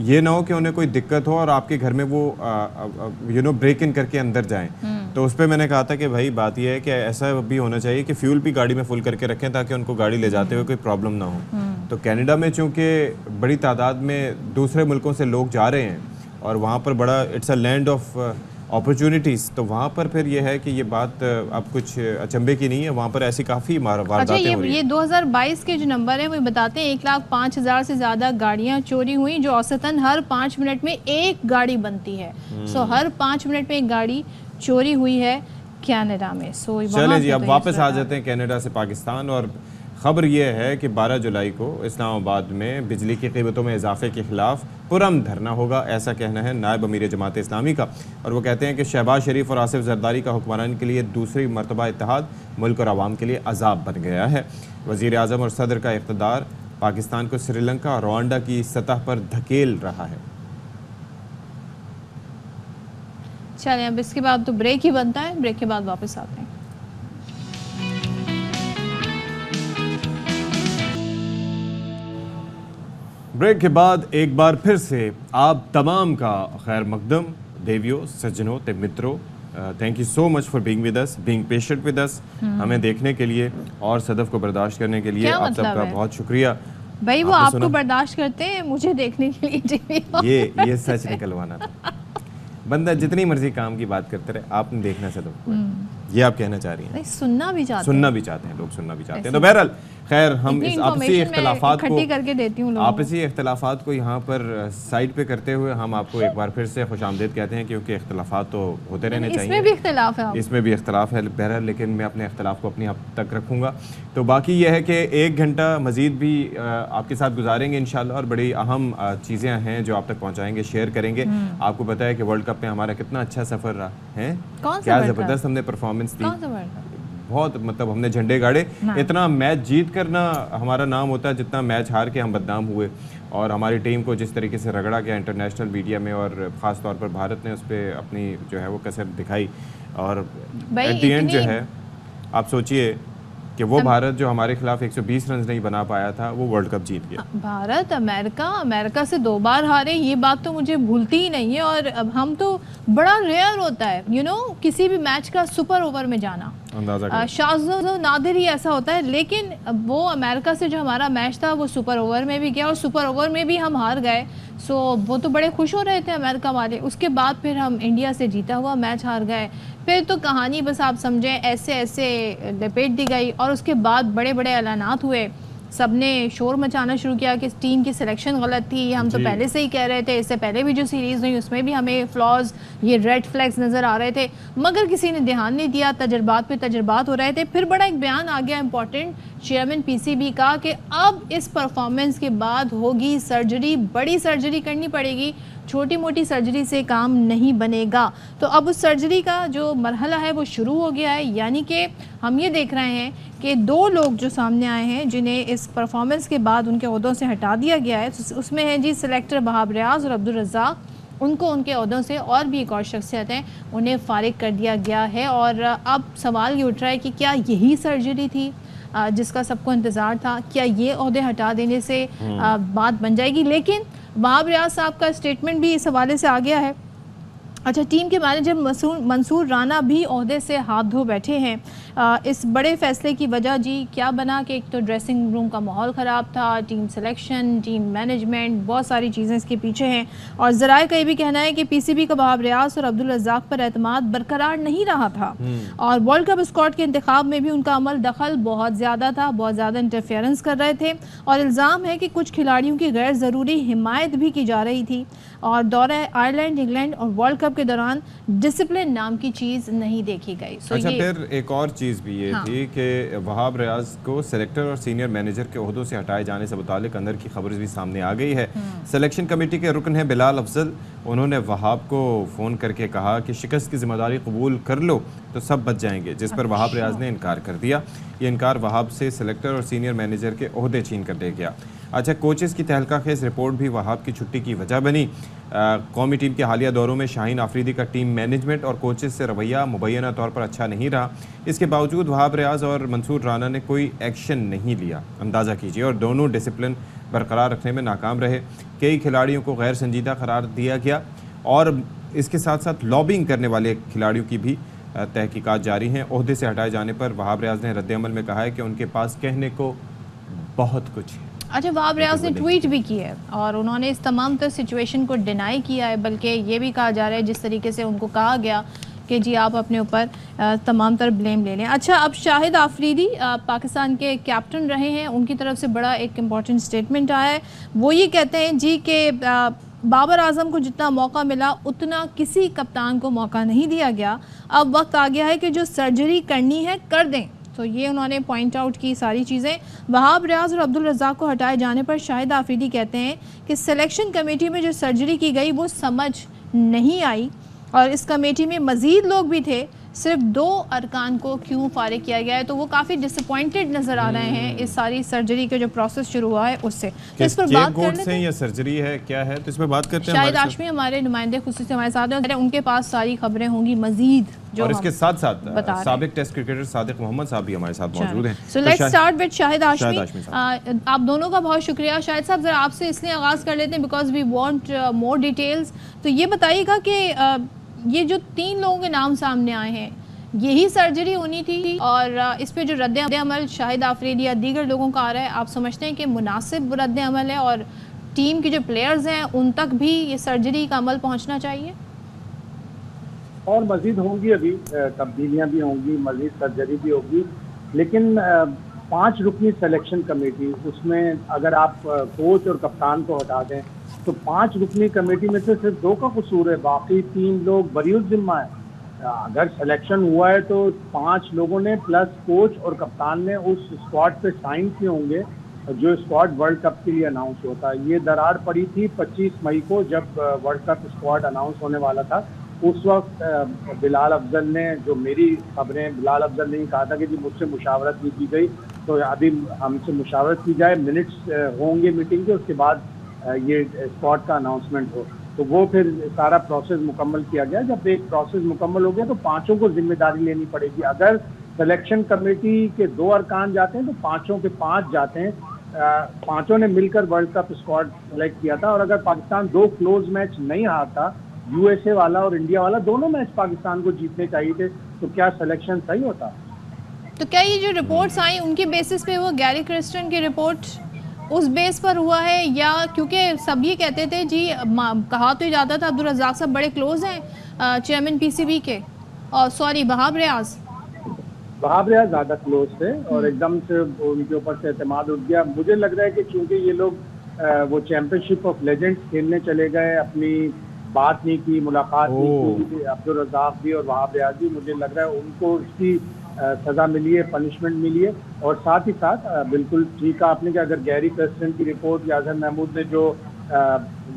ये ना हो कि उन्हें कोई दिक्कत हो और आपके घर में वो ब्रेक इन करके अंदर जाएं। तो उस पर मैंने कहा था कि भाई बात यह है कि ऐसा भी होना चाहिए कि फ्यूल भी गाड़ी में फुल करके रखें ताकि उनको गाड़ी ले जाते हुए कोई प्रॉब्लम ना हो। तो कनाडा में चूँकि बड़ी तादाद में दूसरे मुल्कों से लोग जा रहे हैं और वहाँ पर बड़ा it's a land of opportunities, तो वहाँ पर फिर ये है कि ये बात अब कुछ अचंभे की नहीं है, वहाँ पर ऐसी काफ़ी वारदातें हो रही हैं। ये 2022 के जो नंबर हैं वो बताते हैं 1,05,000 से ज़्यादा गाड़ियाँ चोरी हुई जो औसतन हर 5 मिनट में एक गाड़ी बनती है। सो हर 5 मिनट में एक गाड़ी चोरी हुई है कनाडा में। सो चलें जी, अब वापस आ जाते हैं कनाडा से पाकिस्तान। और ख़बर यह है कि 12 जुलाई को इस्लामाबाद में बिजली की कीमतों में इजाफे के ख़िलाफ़ पुरअमन धरना होगा, ऐसा कहना है नायब अमीर जमात इस्लामी का। और वो कहते हैं कि शहबाज शरीफ और आसिफ जरदारी का हुक्मरान के लिए दूसरी मरतबा इत्तेहाद मुल्क और आवाम के लिए अजाब बन गया है। वज़ीर आज़म और सदर का इक़्तिदार पाकिस्तान को श्रीलंका और रवांडा की सतह पर धकेल रहा है। चलें, अब इसके बाद तो ब्रेक ही बनता है, ब्रेक के बाद वापस आते हैं। ब्रेक के बाद एक बार फिर से आप तमाम का खैर मकदम, देवियों, सज्जनों ते मित्रों, thank you so much for being with us, being patient with us, हमें देखने के लिए और सदफ को बर्दाश्त करने के लिए आप सबका बहुत शुक्रिया। भाई वो आपको बर्दाश्त करते हैं, मुझे देखने के लिए टीवी ये सच निकलवाना था। बंदा जितनी मर्जी काम की बात करते रहे, आपने देखना सदफ को, ये आप कहना चाह रही हैं। सुनना भी चाहते हैं लोग सुनना भी चाहते हैं। तो बहरहाल खैर हम इस आपसी इख्तिलाफात को यहाँ पर साइड पे करते हुए हम आपको एक बार फिर से खुशामदीद कहते हैं, क्योंकि इख्तिलाफात तो होते रहने चाहिए। इसमें भी इख्तिलाफ है, इसमें भी इख्तिलाफ है बहरहाल, लेकिन मैं अपने इख्तिलाफ को अपनी हद तक रखूँगा। तो बाकी यह है कि 1 घंटा मज़ीद भी आपके साथ गुजारेंगे इंशाल्लाह, और बड़ी अहम चीज़ें हैं जो आप तक पहुँचाएंगे, शेयर करेंगे। आपको पता है कि वर्ल्ड कप में हमारा कितना अच्छा सफ़र रहा है, क्या ज़बरदस्त हमने परफॉर्मेंस दी, बहुत मतलब हमने झंडे गाड़े। इतना मैच जीत कर ना हमारा नाम होता है जितना मैच हार के हम बदनाम हुए, और हमारी टीम को जिस तरीके से रगड़ा गया इंटरनेशनल मीडिया में, और ख़ास तौर पर भारत ने उस पर अपनी जो है वो कसर दिखाई। और एट द एंड जो है आप सोचिए कि वो भारत जो हमारे खिलाफ 120 रन नहीं बना पाया था, वो वर्ल्ड कप जीत गया। भारत अमेरिका से 2 बार हारे, ये बात तो मुझे भूलती ही नहीं है। और अब हम तो बड़ा रेयर होता है किसी भी मैच का सुपर ओवर में जाना, शाज़ नादिर ही ऐसा होता है। लेकिन वो अमेरिका से जो हमारा मैच था वो सुपर ओवर में भी गया, और सुपर ओवर में भी हम हार गए। सो वो तो बड़े खुश हो रहे थे अमेरिका वाले। उसके बाद फिर हम इंडिया से जीता हुआ मैच हार गए। फिर तो कहानी बस आप समझें ऐसे लपेट दी गई, और उसके बाद बड़े बड़े ऐलानात हुए, सबने शोर मचाना शुरू किया कि टीम की सिलेक्शन गलत थी। हम तो पहले से ही कह रहे थे, इससे पहले भी जो सीरीज़ हुई उसमें भी हमें फ्लॉज, ये रेड फ्लैग्स नज़र आ रहे थे, मगर किसी ने ध्यान नहीं दिया। तजर्बात पे तजर्बात हो रहे थे। फिर बड़ा एक बयान आ गया इंपॉर्टेंट चेयरमैन पीसीबी का कि अब इस परफॉर्मेंस के बाद होगी सर्जरी, बड़ी सर्जरी करनी पड़ेगी, छोटी मोटी सर्जरी से काम नहीं बनेगा। तो अब उस सर्जरी का जो मरहला है वो शुरू हो गया है। यानी कि हम ये देख रहे हैं कि 2 लोग जो सामने आए हैं जिन्हें इस परफॉर्मेंस के बाद उनके ओहदों से हटा दिया गया है, उसमें है जी सिलेक्टर बहाब रियाज और अब्दुल रज़्ज़ाक। उनको उनके ओहदों से, और भी एक और शख्सियत हैं, उन्हें फ़ारिग कर दिया गया है। और अब सवाल ये उठ रहा है कि क्या यही सर्जरी थी जिसका सबको इंतज़ार था? क्या ये ओहदे हटा देने से बात बन जाएगी? लेकिन बहाब रियाज साहब का स्टेटमेंट भी इस हवाले से आ गया है अच्छा, टीम के मैनेजर मंसूर राना भी ओहदे से हाथ धो बैठे हैं। इस बड़े फैसले की वजह जी क्या बना कि एक तो ड्रेसिंग रूम का माहौल ख़राब था, टीम सिलेक्शन, टीम मैनेजमेंट, बहुत सारी चीज़ें इसके पीछे हैं। और ज़राए का ये भी कहना है कि पीसीबी का वहाब रियाज और अब्दुल रज़ाक पर एतमाद बरकरार नहीं रहा था, और वर्ल्ड कप स्क्वाड के इंतखाब में भी उनका अमल दखल बहुत ज़्यादा था, बहुत ज़्यादा इंटरफेरेंस कर रहे थे। और इल्ज़ाम है कि कुछ खिलाड़ियों की गैर ज़रूरी हिमायत भी की जा रही थी। और दौरे आयरलैंड, इंग्लैंड और वर्ल्ड कप के दौरान डिसिप्लिन नाम की चीज़ नहीं देखी गई। अच्छा, फिर एक और चीज़ भी ये थी कि वहाब रियाज को सेलेक्टर और सीनियर मैनेजर के ओहदों से हटाए जाने से मुतालिक अंदर की खबर भी सामने आ गई है। सिलेक्शन कमेटी के रुकन हैं बिलाल अफजल, उन्होंने वहाब को फ़ोन करके कहा कि शिकस्त की जिम्मेदारी कबूल कर लो तो सब बच जाएंगे, जिस पर वहाब रियाज ने इनकार कर दिया। ये इनकार वहाब से सेलेक्टर और सीनियर मैनेजर के ओहदे छीन कर दे गया। अच्छा, कोचेस की तहलका खेज रिपोर्ट भी वहाब की छुट्टी की वजह बनी। कौमी टीम के हालिया दौरों में शाहीन आफरीदी का टीम मैनेजमेंट और कोचेस से रवैया मुबैना तौर पर अच्छा नहीं रहा। इसके बावजूद वहाब रियाज और मंसूर राना ने कोई एक्शन नहीं लिया, अंदाज़ा कीजिए, और दोनों डिसिप्लिन बरकरार रखने में नाकाम रहे। कई खिलाड़ियों को गैर संजीदा करार दिया गया, और इसके साथ साथ लॉबिंग करने वाले खिलाड़ियों की भी तहकीकात जारी हैं। ओहदे से हटाए जाने पर वहाब रियाज ने रद्द-ए-अमल में कहा है कि उनके पास कहने को बहुत कुछ है। अच्छा, वहाब रियाज ने ट्वीट भी किया है और उन्होंने इस तमाम तर सिचुएशन को डिनाई किया है, बल्कि ये भी कहा जा रहा है जिस तरीके से उनको कहा गया कि जी आप अपने ऊपर तमाम तर ब्लेम ले लें। अच्छा, अब शाहिद आफरीदी पाकिस्तान के कैप्टन रहे हैं, उनकी तरफ से बड़ा एक इम्पॉर्टेंट स्टेटमेंट आया है। वो ये कहते हैं जी कि बाबर आजम को जितना मौका मिला उतना किसी कप्तान को मौका नहीं दिया गया। अब वक्त आ गया है कि जो सर्जरी करनी है कर दें। तो ये उन्होंने पॉइंट आउट की सारी चीज़ें। वहाब रियाज और अब्दुल रज़ाक को हटाए जाने पर शाहिद आफरीदी कहते हैं कि सिलेक्शन कमेटी में जो सर्जरी की गई वो समझ नहीं आई, और इस कमेटी में मज़ीद लोग भी थे, सिर्फ 2 अरकान को क्यों फारिग किया गया है। तो वो काफ़ी डिसअपॉइंटेड नज़र आ रहे हैं इस सारी सर्जरी के जो प्रोसेस शुरू हुआ है उससे। तो इस पर बात कर लेते हैं, या सर्जरी है क्या है, तो इस पर बात करते हैं। शाहिद हाशमी हमारे नुमाइंदे खुसूसी हमारे साथ हैं, उनके पास सारी खबरें होंगी मज़ीद जो, और इसके साथ साथ साबिक टेस्ट क्रिकेटर सादिक मोहम्मद साहब भी हमारे साथ मौजूद हैं। So let's start with Shahid Hashmi. आप दोनों का बहुत शुक्रिया। शाहिद साहब, ज़रा आपसे इसलिए आगाज़ कर लेते हैं because we want more details. तो ये बताइएगा कि ये जो 3 लोगों के नाम सामने आए हैं, यही सर्जरी होनी थी, और इस पे जो रद्द-ए-अमल शाहिद आफरीदी या दीगर लोगों का आ रहा है, आप समझते हैं कि मुनासिब रद्द-ए-अमल है और टीम के जो प्लेयर्स हैं उन तक भी ये सर्जरी का अमल पहुंचना चाहिए? और मज़ीद होंगी, अभी तब्दीलियां भी होंगी, मज़ीद सर्जरी भी होगी, लेकिन 5 रुकनी सिलेक्शन कमेटी, उसमें अगर आप कोच और कप्तान को हटा दें तो 5 रुकनी कमेटी में से सिर्फ 2 का कसूर है, बाकी 3 लोग बरीउल जिम्मा है। अगर सिलेक्शन हुआ है तो 5 लोगों ने प्लस कोच और कप्तान ने उस स्क्वाड पे साइन किए होंगे जो स्क्वाड वर्ल्ड कप के लिए अनाउंस होता है। ये दरार पड़ी थी 25 मई को जब वर्ल्ड कप स्क्वाड अनाउंस होने वाला था। उस वक्त बिलाल अफजल ने, जो मेरी खबरें, बिलाल अफजल ने ही कहा था कि जी मुझसे मुशावरत भी की गई, तो अभी हमसे मुशावरत की जाए, मिनट्स होंगे मीटिंग के, उसके बाद ये स्क्वाड का अनाउंसमेंट हो। तो वो फिर सारा प्रोसेस मुकम्मल किया गया। जब एक प्रोसेस मुकम्मल हो गया तो 5 को जिम्मेदारी लेनी पड़ेगी। अगर सिलेक्शन कमेटी के 2 अरकान जाते हैं तो 5 के 5 जाते हैं। 5 ने मिलकर वर्ल्ड कप स्क्वाड सेलेक्ट किया था, और अगर पाकिस्तान 2 क्लोज मैच नहीं हारता, यूएसए वाला और इंडिया वाला दोनों मैच पाकिस्तान को जीतने चाहिए थे, तो क्या सिलेक्शन सही होता? तो क्या ये जो रिपोर्ट्स आई उनके बेसिस पे, वो गैरी क्रिस्टन की रिपोर्ट उस बेस पर हुआ है, या क्योंकि सब ये कहते थे जी, कहा तो ही जाता था अब्दुल रज़ाक साहब बड़े क्लोज हैं चेयरमैन पीसीबी के, और सॉरी वहाब रियाज ज़्यादा क्लोज थे, और एकदम से उनके ऊपर से एतमाद उठ गया। मुझे लग रहा है कि क्योंकि ये लोग वो चैंपियनशिप ऑफ लेजेंड्स खेलने चले गए, अपनी बात नहीं की, मुलाकात नहीं की, अब्दुल रज़ाक भी और वहाब रियाज भी, मुझे लग रहा है उनको उसकी सज़ा मिली है, पनिशमेंट मिली है। और साथ ही साथ बिल्कुल ठीक आपने कि अगर गैरी क्रिस्टन की रिपोर्ट या अजहर महमूद ने जो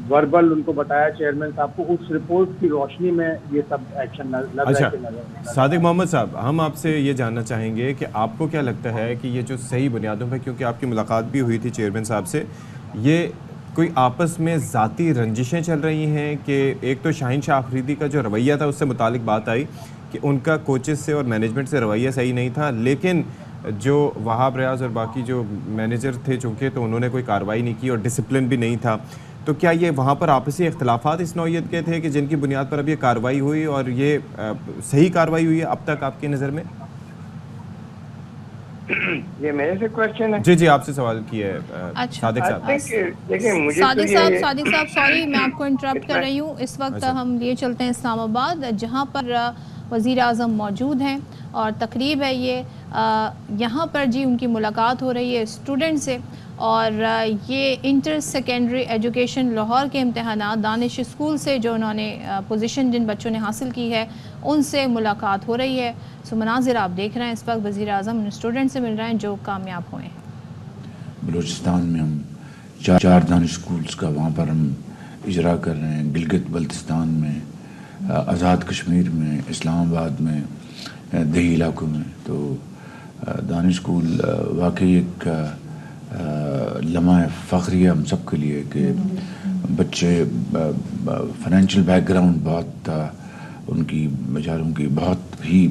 वर्बल उनको बताया चेयरमैन साहब को, उस रिपोर्ट की रोशनी में ये सब एक्शन लग रहा है। सादिक मोहम्मद साहब, हम आपसे ये जानना चाहेंगे कि आपको क्या लगता है कि ये जो सही बुनियादों पर, क्योंकि आपकी मुलाकात भी हुई थी चेयरमैन साहब से, ये कोई आपस में ज़ाती रंजिशें चल रही हैं कि एक तो शाहीन शाह आफरीदी का जो रवैया था उससे मुतालिक बात आई कि उनका कोचेस से और मैनेजमेंट से रवैया सही नहीं था, लेकिन जो वहाब रियाज और बाकी जो मैनेजर थे चूँकि, तो उन्होंने कोई कार्रवाई नहीं की और डिसिप्लिन भी नहीं था, تو کیا یہ وہاں پر آپسی اختلافات اس نوعیت کے تھے کہ جن کی بنیاد پر اب یہ کارروائی ہوئی اور یہ صحیح کارروائی ہوئی ہے اب تک آپ کی نظر میں؟ یہ میرے سے کوشچن ہے؟ جی آپ سے سوال کیا ہے صادق صاحب. صادق صاحب سوری میں آپ کو انٹرپٹ کر رہی ہوں. اس وقت ہم لیے چلتے ہیں اسلام آباد جہاں پر وزیر اعظم موجود ہیں اور تقریب ہے یہاں پر جی ان کی ملاقات ہو رہی ہے اسٹوڈنٹ سے اور یہ انٹر سیکنڈری ایجوکیشن لاہور کے امتحانات دانش اسکول سے جو انہوں نے پوزیشن جن بچوں نے حاصل کی ہے ان سے ملاقات ہو رہی ہے. سو مناظر آپ دیکھ رہے ہیں اس وقت وزیر اعظم ان اسٹوڈنٹ سے مل رہے ہیں جو کامیاب ہوئے ہیں. بلوچستان میں ہم 4 دانش اسکولس کا وہاں پر ہم اجرا کر رہے ہیں. گلگت بلتستان میں, آزاد کشمیر میں, اسلام آباد میں, دیہی علاقوں میں. تو دانش اسکول واقعی ایک لمحہ فخری ہے ہم سب کے لیے کہ بچے فائنینشیل بیک گراؤنڈ بہت ان کی بیچاروں کی بہت ہی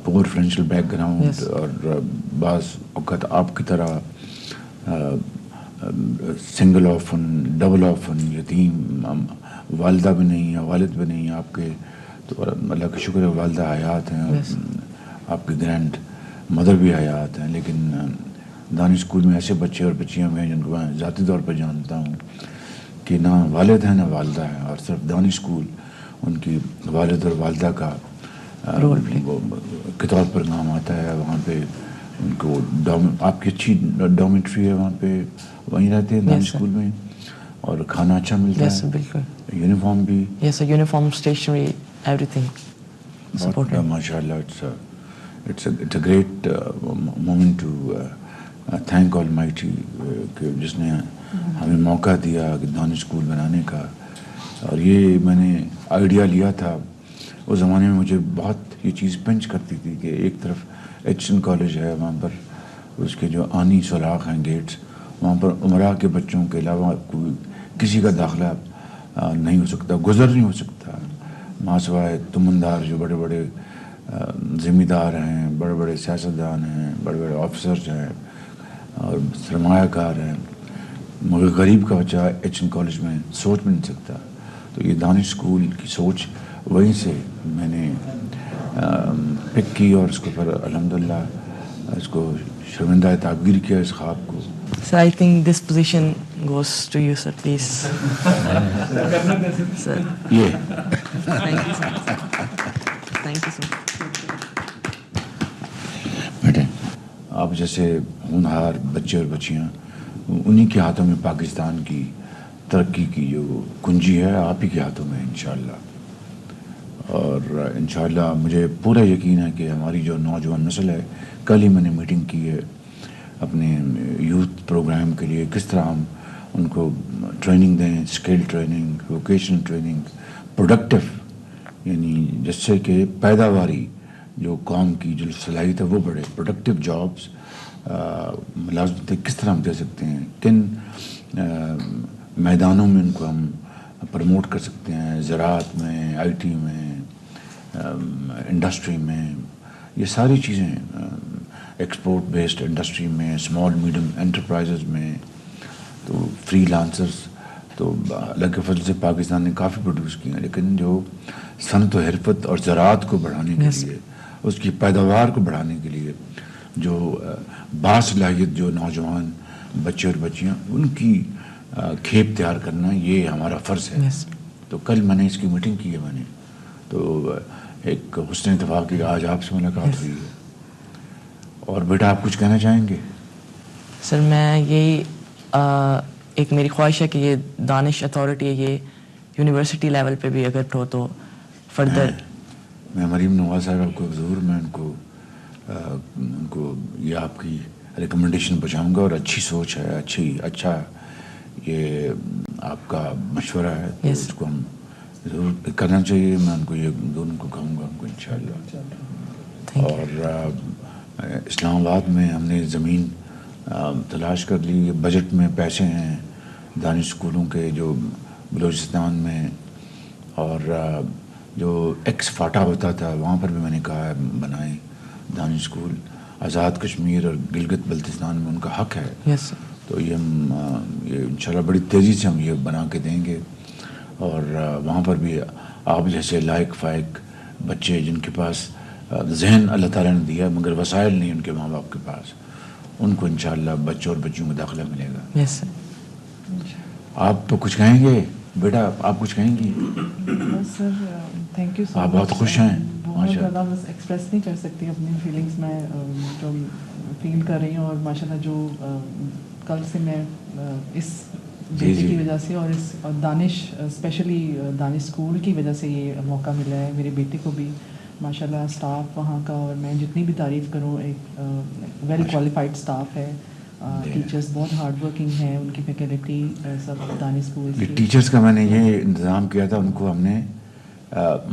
پور فائنینشیل بیک گراؤنڈ اور بعض اوقات آپ کی طرح سنگل آفن ڈبل آفن یتیم والدہ بھی نہیں ہے والد بھی نہیں ہے آپ کے. تو اللہ کا شکر ہے والدہ حیات ہیں اور آپ کے گرینڈ مدر بھی حیات ہیں. لیکن دانش اسکول میں ایسے بچے اور بچیاں ہیں جن کو میں ذاتی طور پر جانتا ہوں کہ نہ والد ہیں نہ والدہ ہیں اور صرف دانش اسکول ان کی والد اور والدہ کا کے طور پر نام آتا ہے. وہاں پہ ان کو آپ کی اچھی ڈومیٹری ہے, وہاں پہ وہیں رہتے ہیں دانش اسکول میں اور کھانا اچھا ملتا ہے, یونیفارم بھی یونیفارم اسٹیشنری ایوری تھنگ ماشاء اللہ. It's a great moment to thank almighty کہ جس نے ہمیں موقع دیا کہ دانش اسکول بنانے کا. اور یہ میں نے آئیڈیا لیا تھا اس زمانے میں, مجھے بہت یہ چیز پنچ کرتی تھی کہ ایک طرف ایچ این کالج ہے, وہاں پر اس کے جو آنی سوراخ ہیں گیٹس, وہاں پر عمرہ کے بچوں کے علاوہ کوئی کسی کا داخلہ نہیں ہو سکتا, گزر نہیں ہو سکتا ماسوائے تمندار جو بڑے بڑے ذمہ دار ہیں, بڑے بڑے سیاستدان ہیں, بڑے بڑے آفیسرز ہیں اور سرمایہ کار ہیں. مگر غریب کا بچہ ایچ این کالج میں سوچ بھی نہیں سکتا. تو یہ دانش اسکول کی سوچ وہیں سے میں نے پک کی اور اس کو پھر الحمدللہ اس کو شرمندہ تعبیر کیا اس خواب کو. Sir, I think this position goes to you, sir, please. Sir. Yeah. Thank you, sir. Thank you, sir. بیٹے آپ جیسے ہونہار بچے اور بچیاں, انہی کے ہاتھوں میں پاکستان کی ترقی کی جو کنجی ہے آپ ہی کے ہاتھوں میں انشاءاللہ. اور انشاءاللہ مجھے پورا یقین ہے کہ ہماری جو نوجوان نسل ہے, کل ہی میں نے میٹنگ کی ہے اپنے یوتھ پروگرام کے لیے, کس طرح ہم ان کو ٹریننگ دیں, skill training, vocational training, productive, یعنی جس سے کہ پیداواری جو قوم کی جو صلاحیت ہے وہ بڑھے, پروڈکٹیو جابس ملازمتیں کس طرح ہم دے سکتے ہیں, کن میدانوں میں ان کو ہم پروموٹ کر سکتے ہیں, زراعت میں, آئی ٹی میں, انڈسٹری میں, یہ ساری چیزیں, ایکسپورٹ بیسڈ انڈسٹری میں, اسمال میڈیم انٹرپرائزز میں, تو فری لانسرز. تو اللہ کے فضل سے پاکستان نے کافی پروڈیوس کیے ہیں, لیکن جو صنعت و حرفت اور زراعت کو بڑھانے کے لیے, اس کی پیداوار کو بڑھانے کے لیے جو باصلاحیت جو نوجوان بچے اور بچیاں, ان کی کھیپ تیار کرنا یہ ہمارا فرض ہے. تو کل میں نے اس کی میٹنگ کی ہے میں نے, تو ایک حسن اتفاق کہ آج آپ سے ملاقات ہوئی ہے. اور بیٹا آپ کچھ کہنا چاہیں گے؟ سر میں یہی ایک میری خواہش ہے کہ یہ دانش اتھارٹی ہے یہ یونیورسٹی لیول پہ بھی اگر ہو تو فردر. میں مریم نواز صاحب کو ضرور میں ان کو یہ آپ کی ریکمنڈیشن پہنچاؤں گا, اور اچھی سوچ ہے, اچھا یہ آپ کا مشورہ ہے, تو اس کو ہم ضرور کرنا چاہیے. میں ان کو یہ دونوں کو کہوں گا ان کو انشاءاللہ. اور اسلام آباد میں ہم نے زمین تلاش کر لی, بجٹ میں پیسے ہیں دانش اسکولوں کے جو بلوچستان میں, اور جو ایکس فاٹا ہوتا تھا وہاں پر بھی میں نے کہا ہے بنائیں دانش اسکول. آزاد کشمیر اور گلگت بلتستان میں ان کا حق ہے. تو یہ ہم یہ انشاءاللہ بڑی تیزی سے ہم یہ بنا کے دیں گے، اور وہاں پر بھی آپ جیسے لائق فائق بچے جن کے پاس ذہن اللہ تعالیٰ نے دیا مگر وسائل نہیں ان کے ماں باپ کے پاس، ان کو انشاءاللہ بچوں اور بچیوں میں داخلہ ملے گا۔ یس سر۔ آپ تو کچھ کہیں گے بیٹا؟ آپ کچھ کہیں گی؟ سر تھینک یو سو مچ، آپ بہت خوش ہیں؟ بہت زیادہ، بس ایکسپریس نہیں کر سکتی اپنی فیلنگس میں جو فیل کر رہی ہوں، اور ماشاءاللہ جو کل سے میں اس بیٹے کی وجہ سے اور دانش اسپیشلی دانش اسکول کی وجہ سے یہ موقع ملا ہے میرے بیٹے کو بھی، ماشاءاللہ اسٹاف وہاں کا، اور میں جتنی بھی تعریف کروں ایک ویل کوالیفائڈ اسٹاف ہے، ٹیچرز بہت ہارڈ ورکنگ ہیں، ان کی فیکلٹی سب دانش اسکول کی۔ ٹیچرز کا میں نے یہ انتظام کیا تھا، ان کو ہم نے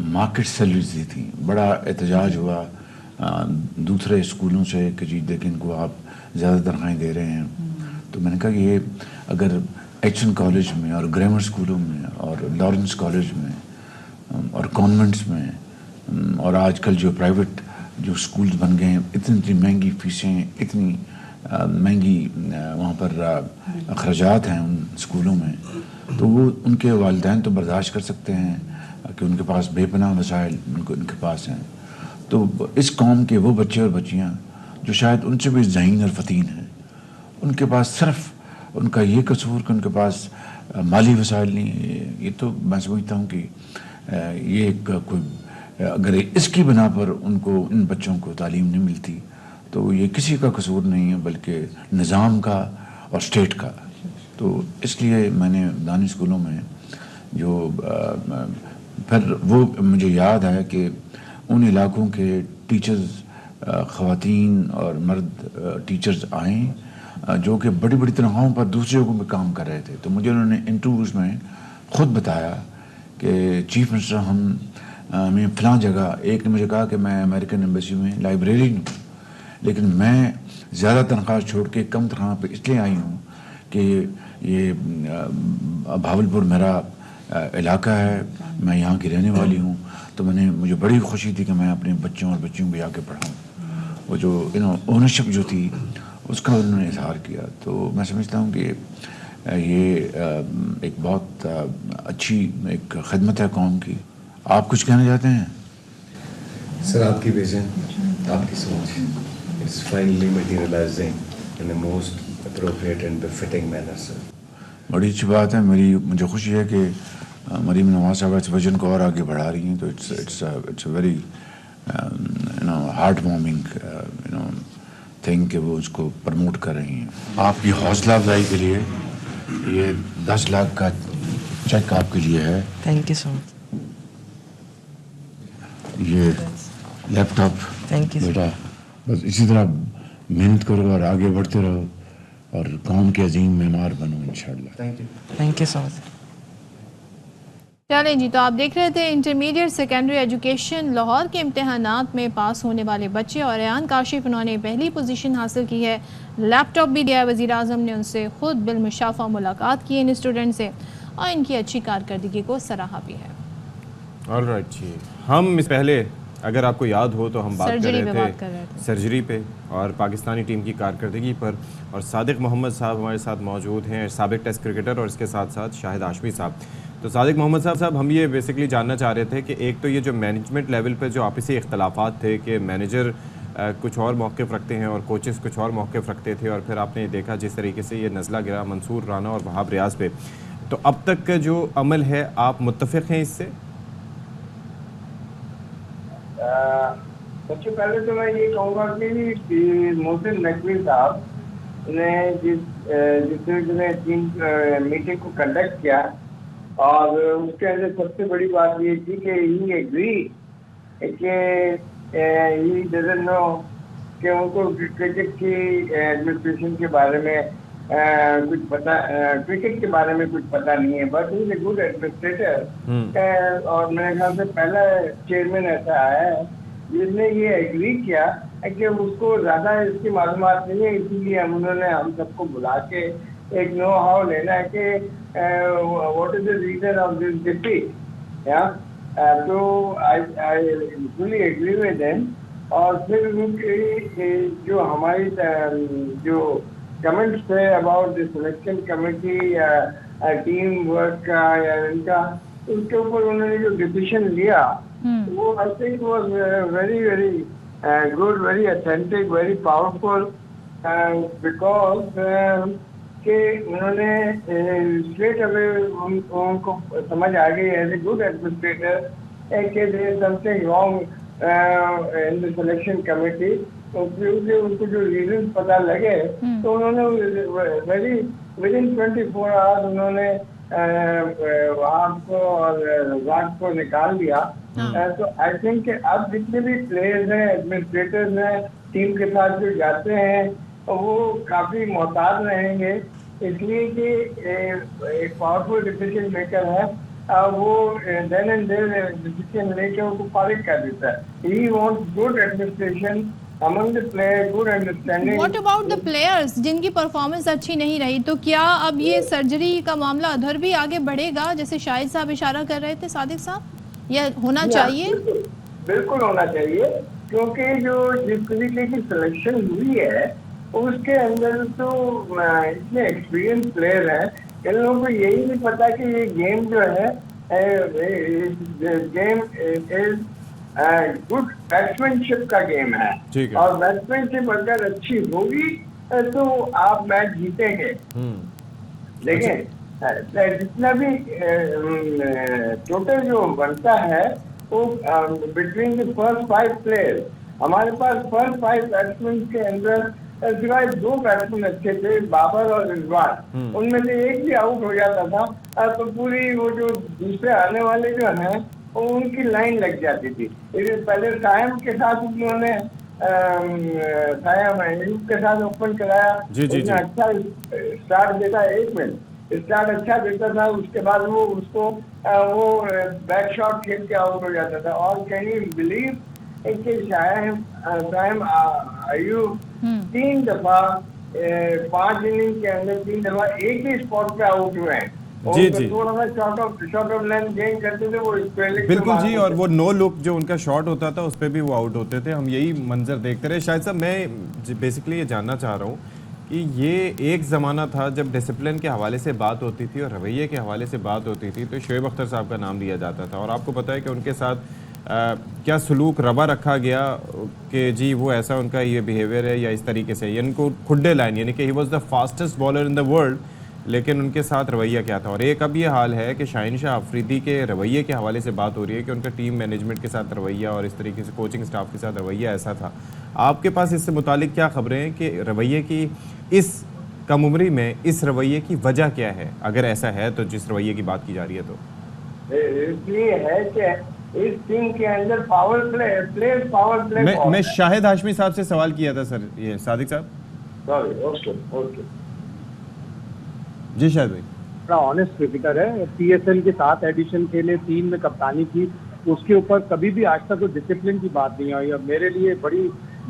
مارکیٹ سیلریز دی تھی، بڑا احتجاج ہوا دوسرے اسکولوں سے کہ جی دیکھیں ان کو آپ زیادہ تنخواہیں دے رہے ہیں، تو میں نے کہا کہ یہ اگر ایچ این کالج میں اور گرامر اسکولوں میں اور لارنس کالج میں اور کانوینٹس میں اور آج کل جو پرائیویٹ جو اسکولز بن گئے ہیں، اتنی مہنگی فیسیں، اتنی مہنگی وہاں پر اخراجات ہیں ان اسکولوں میں، تو وہ ان کے والدین تو برداشت کر سکتے ہیں کہ ان کے پاس بے پناہ وسائل ان کے پاس ہیں، تو اس قوم کے وہ بچے اور بچیاں جو شاید ان سے بھی ذہین اور فتین ہیں، ان کے پاس صرف ان کا یہ قصور کہ ان کے پاس مالی وسائل نہیں، یہ تو میں سمجھتا ہوں کہ یہ ایک کوئی اگر اس کی بنا پر ان کو ان بچوں کو تعلیم نہیں ملتی تو یہ کسی کا قصور نہیں ہے بلکہ نظام کا اور اسٹیٹ کا۔ تو اس لیے میں نے دانش اسکولوں میں جو پھر وہ مجھے یاد ہے کہ ان علاقوں کے ٹیچرز، خواتین اور مرد ٹیچرز آئیں جو کہ بڑی بڑی تنخواہوں پر دوسرے جگہوں پہ کام کر رہے تھے، تو مجھے انہوں نے انٹرویوز میں خود بتایا کہ چیف منسٹر ہمیں فلاں جگہ، ایک نے مجھے کہا کہ میں امریکن ایمبیسی میں لائبریرین ہوں لیکن میں زیادہ تنخواہ چھوڑ کے کم تنخواہ پہ اس لیے آئی ہوں کہ یہ بھاولپور میرا علاقہ ہے، میں یہاں کی رہنے والی ہوں، تو مجھے بڑی خوشی تھی کہ میں اپنے بچوں اور بچیوں کو جا کے پڑھاؤں۔ وہ جو اونرشپ جو تھی اس کا انہوں نے اظہار کیا، تو میں سمجھتا ہوں کہ یہ ایک بہت اچھی ایک خدمت ہے قوم کی۔ آپ کچھ کہنا چاہتے ہیں؟ سر آپ کی ویژن، آپ کی سوچ it's finally materializing in the most appropriate and befitting manner sir. بڑی اچھی بات ہے، مجھے خوشی ہے کہ مریم نواز صاحب اس ویژن کو اور آگے بڑھا رہی ہیں، تو it's a very heart warming thing کہ وہ اس کو پروموٹ کر رہی ہیں۔ آپ کی حوصلہ افزائی کے لیے یہ 10 لاکھ کا چیک آپ کے لیے ہے۔ تھینک یو سو مچ۔ یہ لیپ ٹاپ بیٹا بس اسی طرح محنت کرو اور آگے بڑھتے رہو اور قوم کے عظیم معمار بنو انشاءاللہ۔ تھینک یو سو مچ۔ چلیں جی، تو آپ دیکھ رہے تھے انٹرمیڈیٹ سیکنڈری ایجوکیشن لاہور کے امتحانات میں پاس ہونے والے بچے، اور ریان کاشف انہوں نے پہلی پوزیشن حاصل کی ہے، لیپ ٹاپ بھی دیا ہے۔ وزیر اعظم نے ان سے خود بالمشافہ ملاقات کی ان اسٹوڈنٹ سے اور ان کی اچھی کارکردگی کو سراہا بھی ہے۔ آلرائٹ جی، ہم اس پہلے اگر آپ کو یاد ہو تو ہم بات کر رہے تھے سرجری پہ اور پاکستانی ٹیم کی کارکردگی پر، اور صادق محمد صاحب ہمارے ساتھ موجود ہیں، سابق ٹیسٹ کرکٹر، اور اس کے ساتھ ساتھ شاہد ہاشمی صاحب۔ تو صادق محمد صاحب ہم یہ بیسکلی جاننا چاہ رہے تھے کہ ایک تو یہ جو مینجمنٹ لیول پہ جو آپسی اختلافات تھے کہ مینیجر کچھ اور موقف رکھتے ہیں اور کوچز کچھ اور موقف رکھتے تھے، اور پھر آپ نے دیکھا جس طریقے سے یہ نزلہ گرا منصور رانا اور وہاب ریاض پہ، تو اب تک کا جو عمل ہے آپ متفق ہیں اس سے؟ سب سے پہلے تو میں یہ کہوں گا کہ محسن نقوی صاحب نے جس نے ٹیم میٹنگ کو کنڈکٹ کیا، اور اس کے اندر سب سے بڑی بات یہ تھی کہ ہی ایگری کہ ہی ڈزنٹ نو کہ ان کو کرکٹ کی ایڈمنسٹریشن کے بارے میں کچھ پتا، کرکٹ کے بارے میں کچھ پتا نہیں ہے، but he is a good administrator, اور میرے خیال سے پہلا چیئرمین ایسا ہے جس نے یہ ایگری کیا کہ اس کو زیادہ اس کی معلومات نہیں ہے، اسی لیے انہوں نے ہم سب کو بلا کے ایک نو ہاؤ لینا ہے کہ what is the reason of this defeat, تو آئی فلی ایگری ود دیم۔ اور پھر جو ہماری جو कमेंट्स थे अबाउट द सिलेक्शन कमेटी या टीम वर्क का या इनका, उसके ऊपर उन्होंने जो डिसीजन लिया वो I think was very very good, very authentic, very powerful, because कि उन्होंने स्ट्रेट अवे उनको समझ आ गई एज ए गुड एडमिनिस्ट्रेटर कि there is something wrong in the selection committee. तो क्योंकि उनको जो रीजन पता लगे तो उन्होंने वेरी विद इन 24 आवर्स उन्होंने वहाँ को और रजाक को निकाल दिया। तो आई थिंक अब जितने भी प्लेयर्स हैं, एडमिनिस्ट्रेटर्स हैं, टीम के साथ जो जाते हैं वो काफ़ी मोहतात रहेंगे, इसलिए कि एक पावरफुल डिसीजन मेकर है, वो देन एंड देयर डिसीजन लेके उनको फारिग कर देता है। He wants good administration among the players, good understanding. What about the players जिनकी परफॉर्मेंस अच्छी नहीं रही, तो क्या अब ये सर्जरी का मामला उधर भी आगे बढ़ेगा जैसे शाहिद साहब इशारा कर रहे थे, सादिक साहब, या होना चाहिए? बिल्कुल होना चाहिए, क्योंकि जो जिस तरीके की सिलेक्शन हुई है उसके अंदर तो इतने एक्सपीरियंस प्लेयर हैं, इन लोगों को यही नहीं पता कि ये गेम जो है गेम इज गुड बैट्समैनशिप का गेम है, और बैट्समैनशिप अगर अच्छी होगी तो आप मैच जीतेंगे। देखिए जितना भी टोटल जो बनता है वो बिटवीन द फर्स्ट 5 प्लेयर्स, हमारे पास फर्स्ट 5 बैट्समैन के अंदर सिवाय 2 बैट्समैन अच्छे थे, बाबर और रिजवान, उनमें से एक भी आउट हो जाता था तो पूरी वो जो दूसरे आने वाले जो हैं उनकी लाइन लग जाती थी। पहले सायम के साथ उन्होंने सायम के साथ ओपन कराया, उसने अच्छा स्टार्ट देता, 1 मिनट स्टार्ट अच्छा देता था, उसके बाद वो उसको वो बैक शॉट खेल के आउट हो जाता था। और कैन यू बिलीव कि सायम आयुब 3 दफा 5 इनिंग के अंदर 3 दफा एक ही स्पॉट पे आउट हुए हैं। जी जी शॉर्ट ऑफ लेंथ गेन करते थे वो बिल्कुल जी, और वो नो लुक जो उनका शॉट होता था उस पर भी वो आउट होते थे, हम यही मंजर देखते रहे। शायद साहब मैं बेसिकली ये जानना चाह रहा हूँ कि ये एक ज़माना था जब डिसिप्लिन के हवाले से बात होती थी और रवैये के हवाले से बात होती थी तो शोएब अख्तर साहब का नाम लिया जाता था, और आपको पता है कि उनके साथ क्या सलूक रवा रखा गया कि जी वो ऐसा उनका ये बिहेवियर है या इस तरीके से, यानी को खुड्डे लाइन, यानी कि he was the fastest bowler in the world, लेकिन उनके साथ रवैया क्या था। और एक अब ये हाल है कि शाहीन शाह अफरीदी के रवैये के हवाले से बात हो रही है कि उनका टीम मैनेजमेंट के साथ रवैया और इस तरीके से कोचिंग स्टाफ के साथ रवैया ऐसा था। आपके पास इससे मुतालिक क्या खबरें हैं कि रवैये की इस कम उम्री में इस रवैये की वजह क्या है, अगर ऐसा है तो, जिस रवैये की बात की जा रही है तो? इसलिए है कि इस टीम के अंदर पावर प्ले मैं शाहिद हाशमी साहब से सवाल किया था सर, ये सादिक साहब। सॉरी, ओके जी शायद भाई, बड़ा ऑनेस्ट क्रिकेटर है, पीएसएल के 7 एडिशन खेले, 3 में कप्तानी की, उसके ऊपर कभी भी आज तक कोई डिसिप्लिन की बात नहीं आई। और मेरे लिए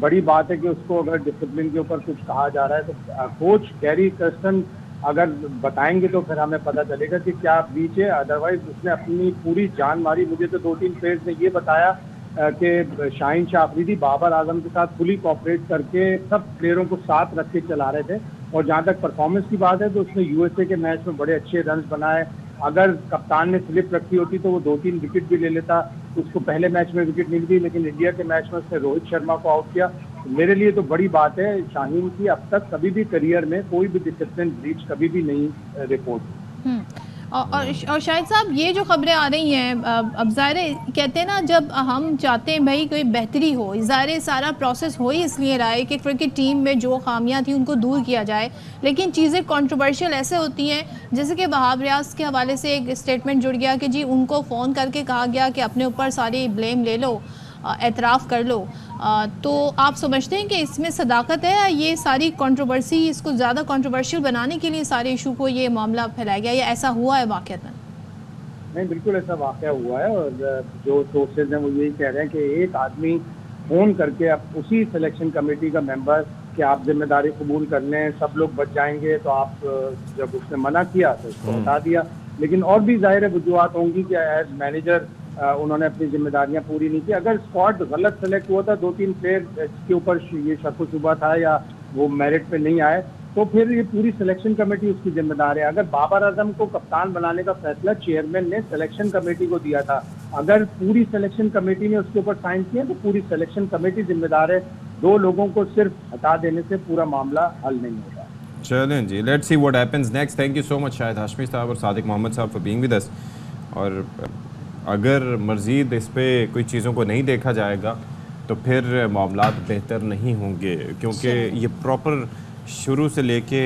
बड़ी बात है कि उसको अगर डिसिप्लिन के ऊपर कुछ कहा जा रहा है तो कोच गैरी कर्स्टन अगर बताएंगे तो फिर हमें पता चलेगा कि क्या बीच है, अदरवाइज उसने अपनी पूरी जान मारी। मुझे तो 2-3 प्लेयर्स ने ये बताया कि शाहीन शाह अफरीदी बाबर आजम के साथ फुली कोऑपरेट करके सब प्लेयरों को साथ रख के चला रहे थे। और जहाँ तक परफॉर्मेंस की बात है तो उसने यूएसए के मैच में बड़े अच्छे रन बनाए, अगर कप्तान ने स्लिप रखी होती तो वो 2-3 विकेट भी ले लेता। उसको पहले मैच में विकेट नहीं दी, लेकिन इंडिया के मैच में उसने रोहित शर्मा को आउट किया। मेरे लिए तो बड़ी बात है शाहीन की, अब तक कभी भी करियर में कोई भी डिसिप्लिन ब्रीच कभी भी नहीं रिपोर्ट। और शाहिद साहब ये जो खबरें आ रही हैं, अब ज़ाहिर कहते हैं ना जब हम चाहते हैं भाई कोई बेहतरी हो, ज़ाहिर सारा प्रोसेस हो ही इसलिए रहा है कि क्रिकेट टीम में जो खामियां थी उनको दूर किया जाए, लेकिन चीज़ें कंट्रोवर्शियल ऐसे होती हैं जैसे कि वहाब रियाज के हवाले से एक स्टेटमेंट जुड़ गया कि जी उनको फ़ोन करके कहा गया कि अपने ऊपर सारी ब्लेम ले लो, एतराफ़ कर लो। तो आप समझते हैं कि इसमें सदाकत है, ये सारी कंट्रोवर्सी इसको ज़्यादा कंट्रोवर्शियल बनाने के लिए सारे इशू को ये मामला फैलाया गया, या ऐसा हुआ है वाक़तन? नहीं, बिल्कुल ऐसा वाक़या हुआ है। और जो सोर्सेज हैं वो यही कह रहे हैं कि एक आदमी फ़ोन करके अब उसी सिलेक्शन कमेटी का मेंबर कि आप जिम्मेदारी कबूल कर लें, सब लोग बच जाएंगे, तो आप जब उसने मना किया तो उसको हटा दिया। लेकिन और भी ज़ाहिर है वजूहत होंगी कि एज मैनेजर उन्होंने अपनी जिम्मेदारियां पूरी नहीं की। अगर स्क्वाड गलत सेलेक्ट हुआ था, 2-3 प्लेयर के ऊपर ये शक व शुबा था या वो मेरिट पे नहीं आए, تو پھر یہ پوری سلیکشن کمیٹی اس کی ذمہ دار ہے. اگر بابر اعظم کو کپتان بنانے کا فیصلہ چیئرمین نے سلیکشن کمیٹی کو دیا تھا, اگر پوری سلیکشن کمیٹی نے اس کے اوپر سائن کیا تو پوری سلیکشن کمیٹی ذمہ دار ہے. 2 لوگوں کو صرف ہٹا دینے سے پورا معاملہ حل نہیں ہوگا. چلیں جی, let's see what happens next. Thank you so much Shahid Hashmi sahib اور صادق محمد صاحب فار بینگ ود اس. اور اگر مزید اس پہ کوئی چیزوں کو نہیں دیکھا جائے گا تو پھر معاملات بہتر نہیں ہوں گے, کیونکہ یہ پراپر شروع سے لے کے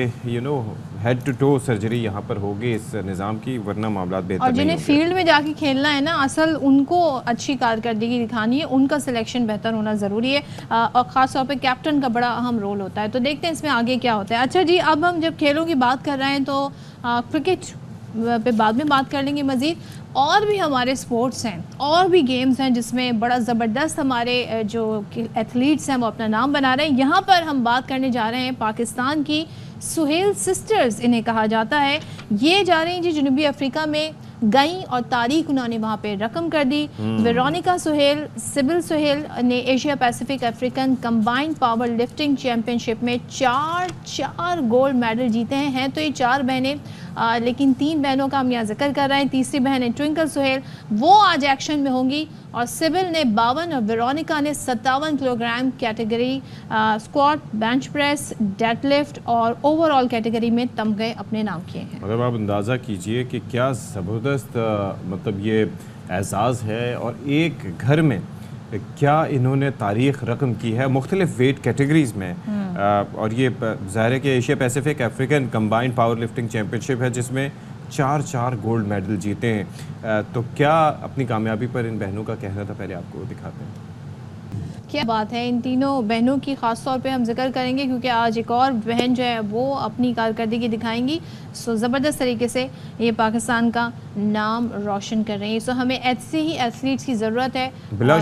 ہیڈ ٹو ٹو سرجری یہاں پر ہوگی اس نظام کی, ورنہ معاملات بہتر نہیں ہوں گے. اور جنہیں فیلڈ میں جا کے کھیلنا ہے نا, اصل ان کو اچھی کارکردگی دکھانی ہے, ان کا سلیکشن بہتر ہونا ضروری ہے, اور خاص طور پہ کیپٹن کا بڑا اہم رول ہوتا ہے. تو دیکھتے ہیں اس میں آگے کیا ہوتا ہے. اچھا جی, اب ہم جب کھیلوں کی بات کر رہے ہیں تو کرکٹ پہ بعد میں بات کر لیں گے مزید. اور بھی ہمارے سپورٹس ہیں, اور بھی گیمز ہیں جس میں بڑا زبردست ہمارے جو ایتھلیٹس ہیں وہ اپنا نام بنا رہے ہیں. یہاں پر ہم بات کرنے جا رہے ہیں پاکستان کی سہیل سسٹرز انہیں کہا جاتا ہے. یہ جا رہی ہیں جی جنوبی افریقہ میں, گئیں اور تاریخ انہوں نے وہاں پہ رقم کر دی. ویرونیکا سہیل, سبل سہیل نے Asia Pacific African combined powerlifting championship میں 4 گولڈ میڈل جیتے ہیں. تو یہ 4 بہنیں, لیکن 3 بہنوں کا ہم یہاں ذکر کر رہے ہیں. تیسری بہن ہے ٹوئنکل سہیل, وہ آج ایکشن میں ہوں گی. اور سبل نے 52 اور ویرونیکا نے 57 kilogram category squat, bench press, deadlift اور اوور آل کیٹیگری میں تمغے اپنے نام کیے ہیں. مطلب آپ اندازہ کیجئے کہ کیا زبردست مطلب یہ اعزاز ہے, اور ایک گھر میں کیا انہوں نے تاریخ رقم کی ہے مختلف ویٹ کیٹیگریز میں. اور یہ ظاہر ہے کہ Asia Pacific African combined powerlifting championship ہے جس میں 4 گولڈ میڈل جیتے ہیں. تو کیا اپنی کامیابی پر ان بہنوں کا کہنا تھا, پہلے آپ کو دکھاتے ہیں. کیا بات ہے, ان تینوں بہنوں کی خاص طور پہ ہم ذکر کریں گے کیونکہ آج ایک اور بہن جو ہے وہ اپنی کارکردگی دکھائیں گی. سو زبردست طریقے سے یہ پاکستان کا نام روشن کر رہی ہیں. سو ہمیں ایسے ہی ایتھلیٹس کی ضرورت ہے بلا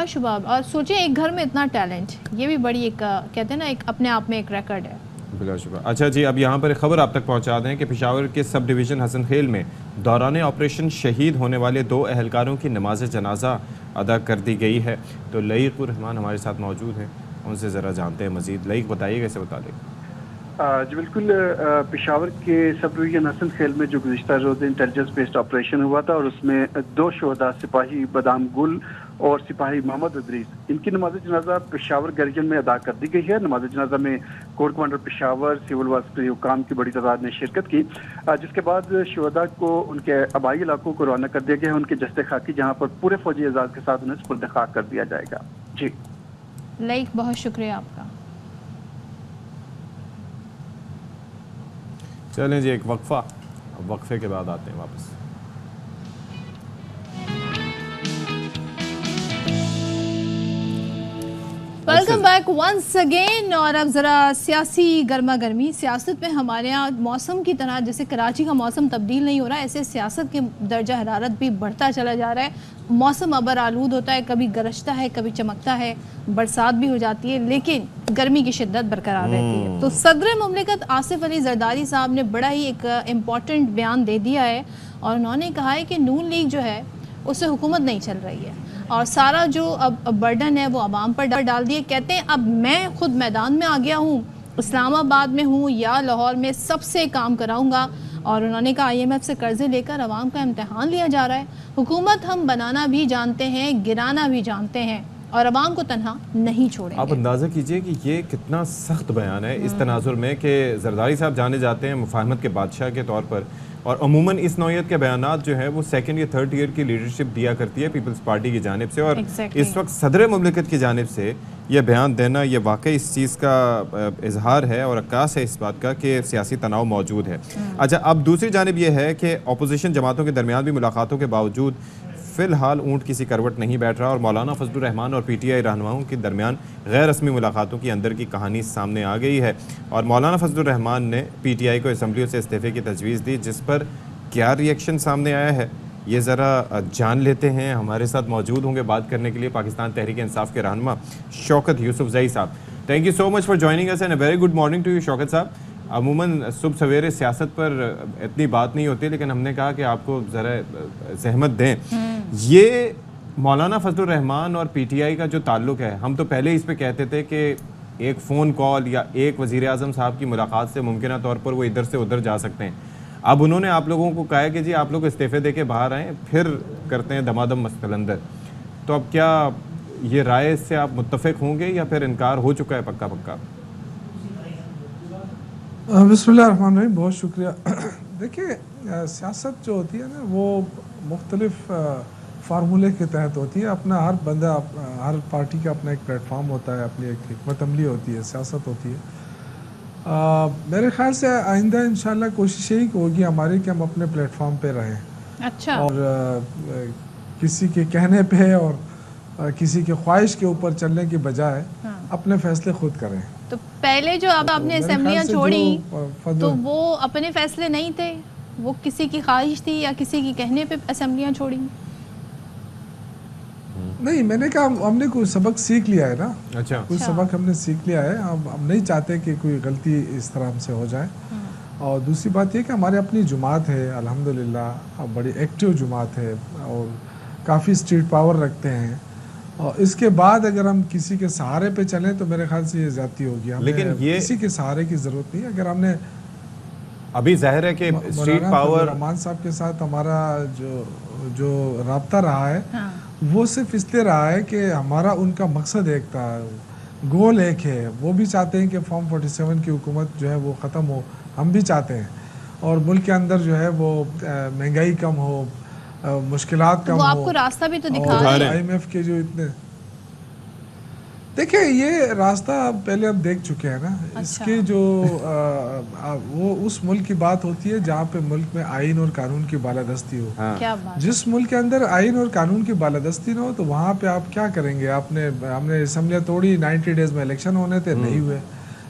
شبہ. اور سوچیں ایک گھر میں اتنا ٹیلنٹ, یہ بھی بڑی ایک کہتے ہیں نا ایک اپنے آپ میں ایک ریکارڈ ہے. بلا شبہ. اچھا جی, اب یہاں پر ایک خبر آپ تک پہنچا دیں کہ پشاور کے سب ڈویژن حسن خیل میں دوران آپریشن شہید ہونے والے 2 اہلکاروں کی نماز جنازہ ادا کر دی گئی ہے. تو لئیق الرحمان ہمارے ساتھ موجود ہیں, ان سے ذرا جانتے ہیں مزید. لئیق بتائیے کیسے بتا دیں. جی بالکل, پشاور کے سب ڈویژن حسن خیل میں جو گزشتہ روز انٹیلیجنس بیسڈ آپریشن ہوا تھا, اور اس میں 2 شہداء سپاہی بادام گل اور سپاہی محمد ادریس, ان کی نماز جنازہ پشاور گریجن میں ادا کر دی گئی ہے. نماز جنازہ میں کور کمانڈر پشاور, سول واسطے حکام کی بڑی تعداد نے شرکت کی, جس کے بعد شہداء کو ان کے آبائی علاقوں کو روانہ کر دیا گیا ہے, ان کے جسد خاکی, جہاں پر پورے فوجی اعزاز کے ساتھ انہیں سپرد خاک کر دیا جائے گا. جی لائک بہت شکریہ آپ کا. چلیں جی, ایک وقفہ, وقفے کے بعد آتے ہیں واپس. Welcome back once again. اور اب ذرا سیاسی گرما گرمی. سیاست میں ہمارے یہاں موسم کی طرح جیسے کراچی کا موسم تبدیل نہیں ہو رہا, ایسے سیاست کے درجہ حرارت بھی بڑھتا چلا جا رہا ہے. موسم ابر آلود ہوتا ہے, کبھی گرجتا ہے, کبھی چمکتا ہے, برسات بھی ہو جاتی ہے, لیکن گرمی کی شدت برقرار رہتی ہے. تو صدر مملکت آصف علی زرداری صاحب نے بڑا ہی ایک امپورٹنٹ بیان دے دیا ہے, اور انہوں نے کہا ہے کہ نون لیگ جو ہے اس سے حکومت نہیں چل رہی ہے, اور سارا جو اب برڈن ہے وہ عوام پر ڈال دیے. کہتے ہیں اب میں خود میدان میں آ گیا ہوں, اسلام آباد میں ہوں یا لاہور میں, سب سے کام کراؤں گا. اور انہوں نے کہا IMF سے قرضے لے کر عوام کا امتحان لیا جا رہا ہے. حکومت ہم بنانا بھی جانتے ہیں, گرانا بھی جانتے ہیں, اور عوام کو تنہا نہیں چھوڑیں گے. آپ اندازہ کیجئے کہ یہ کتنا سخت بیان ہے اس تناظر میں کہ زرداری صاحب جانے جاتے ہیں مفاہمت کے بادشاہ کے طور پر, اور عموماً اس نوعیت کے بیانات جو ہیں وہ 2nd یا 3rd ایئر کی لیڈرشپ دیا کرتی ہے پیپلز پارٹی کی جانب سے. اور اس وقت صدر مملکت کی جانب سے یہ بیان دینا یہ واقعی اس چیز کا اظہار ہے اور عکاس ہے اس بات کا کہ سیاسی تناؤ موجود ہے. اچھا, اب دوسری جانب یہ ہے کہ اپوزیشن جماعتوں کے درمیان بھی ملاقاتوں کے باوجود فی الحال اونٹ کسی کروٹ نہیں بیٹھ رہا, اور مولانا فضل الرحمان اور PTI رہنماؤں کے درمیان غیر رسمی ملاقاتوں کی اندر کی کہانی سامنے آ گئی ہے. اور مولانا فضل الرحمان نے PTI کو اسمبلیوں سے استعفے کی تجویز دی, جس پر کیا ری ایکشن سامنے آیا ہے یہ ذرا جان لیتے ہیں. ہمارے ساتھ موجود ہوں گے بات کرنے کے لیے پاکستان تحریک انصاف کے رہنما شوکت Yousafzai sahib. Thank you so much for joining us and a very good morning to you Shaukat sahib. عموماً صبح سویرے سیاست پر اتنی بات نہیں ہوتی, لیکن ہم نے کہا کہ آپ کو ذرا زحمت دیں. یہ مولانا فضل الرحمان اور PTI کا جو تعلق ہے, ہم تو پہلے اس پہ کہتے تھے کہ ایک فون کال یا ایک وزیر اعظم صاحب کی ملاقات سے ممکنہ طور پر وہ ادھر سے ادھر جا سکتے ہیں. اب انہوں نے آپ لوگوں کو کہا ہے کہ جی آپ لوگ استعفے دے کے باہر آئیں, پھر کرتے ہیں دمادم مستقل. تو اب کیا یہ رائے سے آپ متفق ہوں گے یا پھر انکار ہو چکا ہے پکا پکا؟ بسم اللہ الرحمن الرحیم, بہت شکریہ. دیکھیں سیاست جو ہوتی ہے نا وہ مختلف فارمولے کے تحت ہوتی ہے. اپنا ہر بندہ, ہر پارٹی کا اپنا ایک پلیٹ فارم ہوتا ہے, اپنی ایک حکمت عملی ہوتی ہے, سیاست ہوتی ہے. میرے خیال سے آئندہ انشاءاللہ کوشش یہی ہوگی ہماری کہ ہم اپنے پلیٹ فارم پہ رہیں. اچھا. اور کسی کے کہنے پہ اور کسی کے خواہش کے اوپر چلنے کی بجائے اپنے فیصلے خود کریں. تو پہلے جو اب آپ نے اسمبلیاں چھوڑی تو وہ اپنے فیصلے نہیں تھے, وہ کسی کی خواہش تھی یا کسی کی کہنے پہ اسمبلیاں چھوڑی؟ نہیں, میں نے کہا ہم نے کوئی سبق سیکھ لیا ہے نا. اچھا. کوئی سبق ہم نے سیکھ لیا ہے. ہم نہیں چاہتے کہ کوئی غلطی اس طرح ہم سے ہو جائے. اور دوسری بات یہ کہ ہمارے اپنی جماعت ہے الحمدللہ, بڑی ایکٹیو جماعت ہے اور کافی اسٹریٹ پاور رکھتے ہیں. اور اس کے بعد اگر ہم کسی کے سہارے پہ چلیں تو میرے خیال سے یہ زیادتی ہوگی. لیکن یہ کسی کے سہارے کی ضرورت نہیں. اگر ہم نے ابھی ظاہر ہے کہ اسٹریٹ پاور رحمان صاحب کے ساتھ ہمارا جو رابطہ رہا ہے وہ صرف اس لیے رہا ہے کہ ہمارا ان کا مقصد ایک تھا, گول ایک ہے. وہ بھی چاہتے ہیں کہ فارم 47 کی حکومت جو ہے وہ ختم ہو, ہم بھی چاہتے ہیں, اور ملک کے اندر جو ہے وہ مہنگائی کم ہو, مشکلات کم ہو. وہ آپ کو راستہ بھی تو دکھا رہے ہیں. IMF کے جو اتنے دیکھیں یہ راستہ پہلے ہم دیکھ چکے ہیں نا. اس کے جو وہ اس ملک کی بات ہوتی ہے جہاں پہ ملک میں آئین اور قانون کی بالادستی ہو. جس ملک کے اندر آئین اور قانون کی بالادستی نہ ہو تو وہاں پہ آپ کیا کریں گے؟ ہم نے اسمبلیاں توڑی, 90 ڈیز میں الیکشن ہونے تھے, نہیں ہوئے.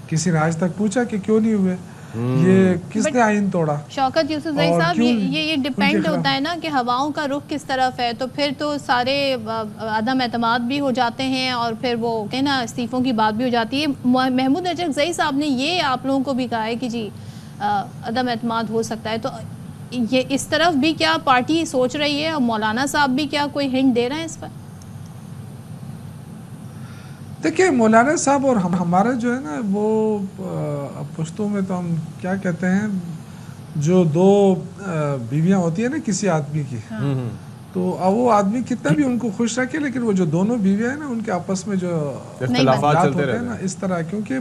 کسی نے آج تک پوچھا کہ کیوں نہیں ہوئے؟ یہ کس نے آئین توڑا؟ شوکت یوسف زئی صاحب, یہ ڈیپینڈ ہوتا ہے نا کہ ہواؤں کا رخ کس طرف ہے. تو پھر تو سارے عدم اعتماد بھی ہو جاتے ہیں اور پھر وہ کہنا استعفوں کی بات بھی ہو جاتی ہے. محمود ارجک زئی صاحب نے یہ آپ لوگوں کو بھی کہا ہے کہ جی عدم اعتماد ہو سکتا ہے. تو یہ اس طرف بھی کیا پارٹی سوچ رہی ہے اور مولانا صاحب بھی کیا کوئی ہنٹ دے رہے ہیں اس پر؟ دیکھیں مولانا صاحب اور ہمارا جو ہے نا وہ پشتوں میں تو ہم کیا کہتے ہیں, جو دو بیویاں ہوتی ہیں نا کسی آدمی کی, تو وہ آدمی کتنا بھی ان کو خوش رکھے لیکن وہ جو دونوں بیویاں ہیں نا ان کے آپس میں جو اختلافات ہوتے ہیں نا اس طرح, کیونکہ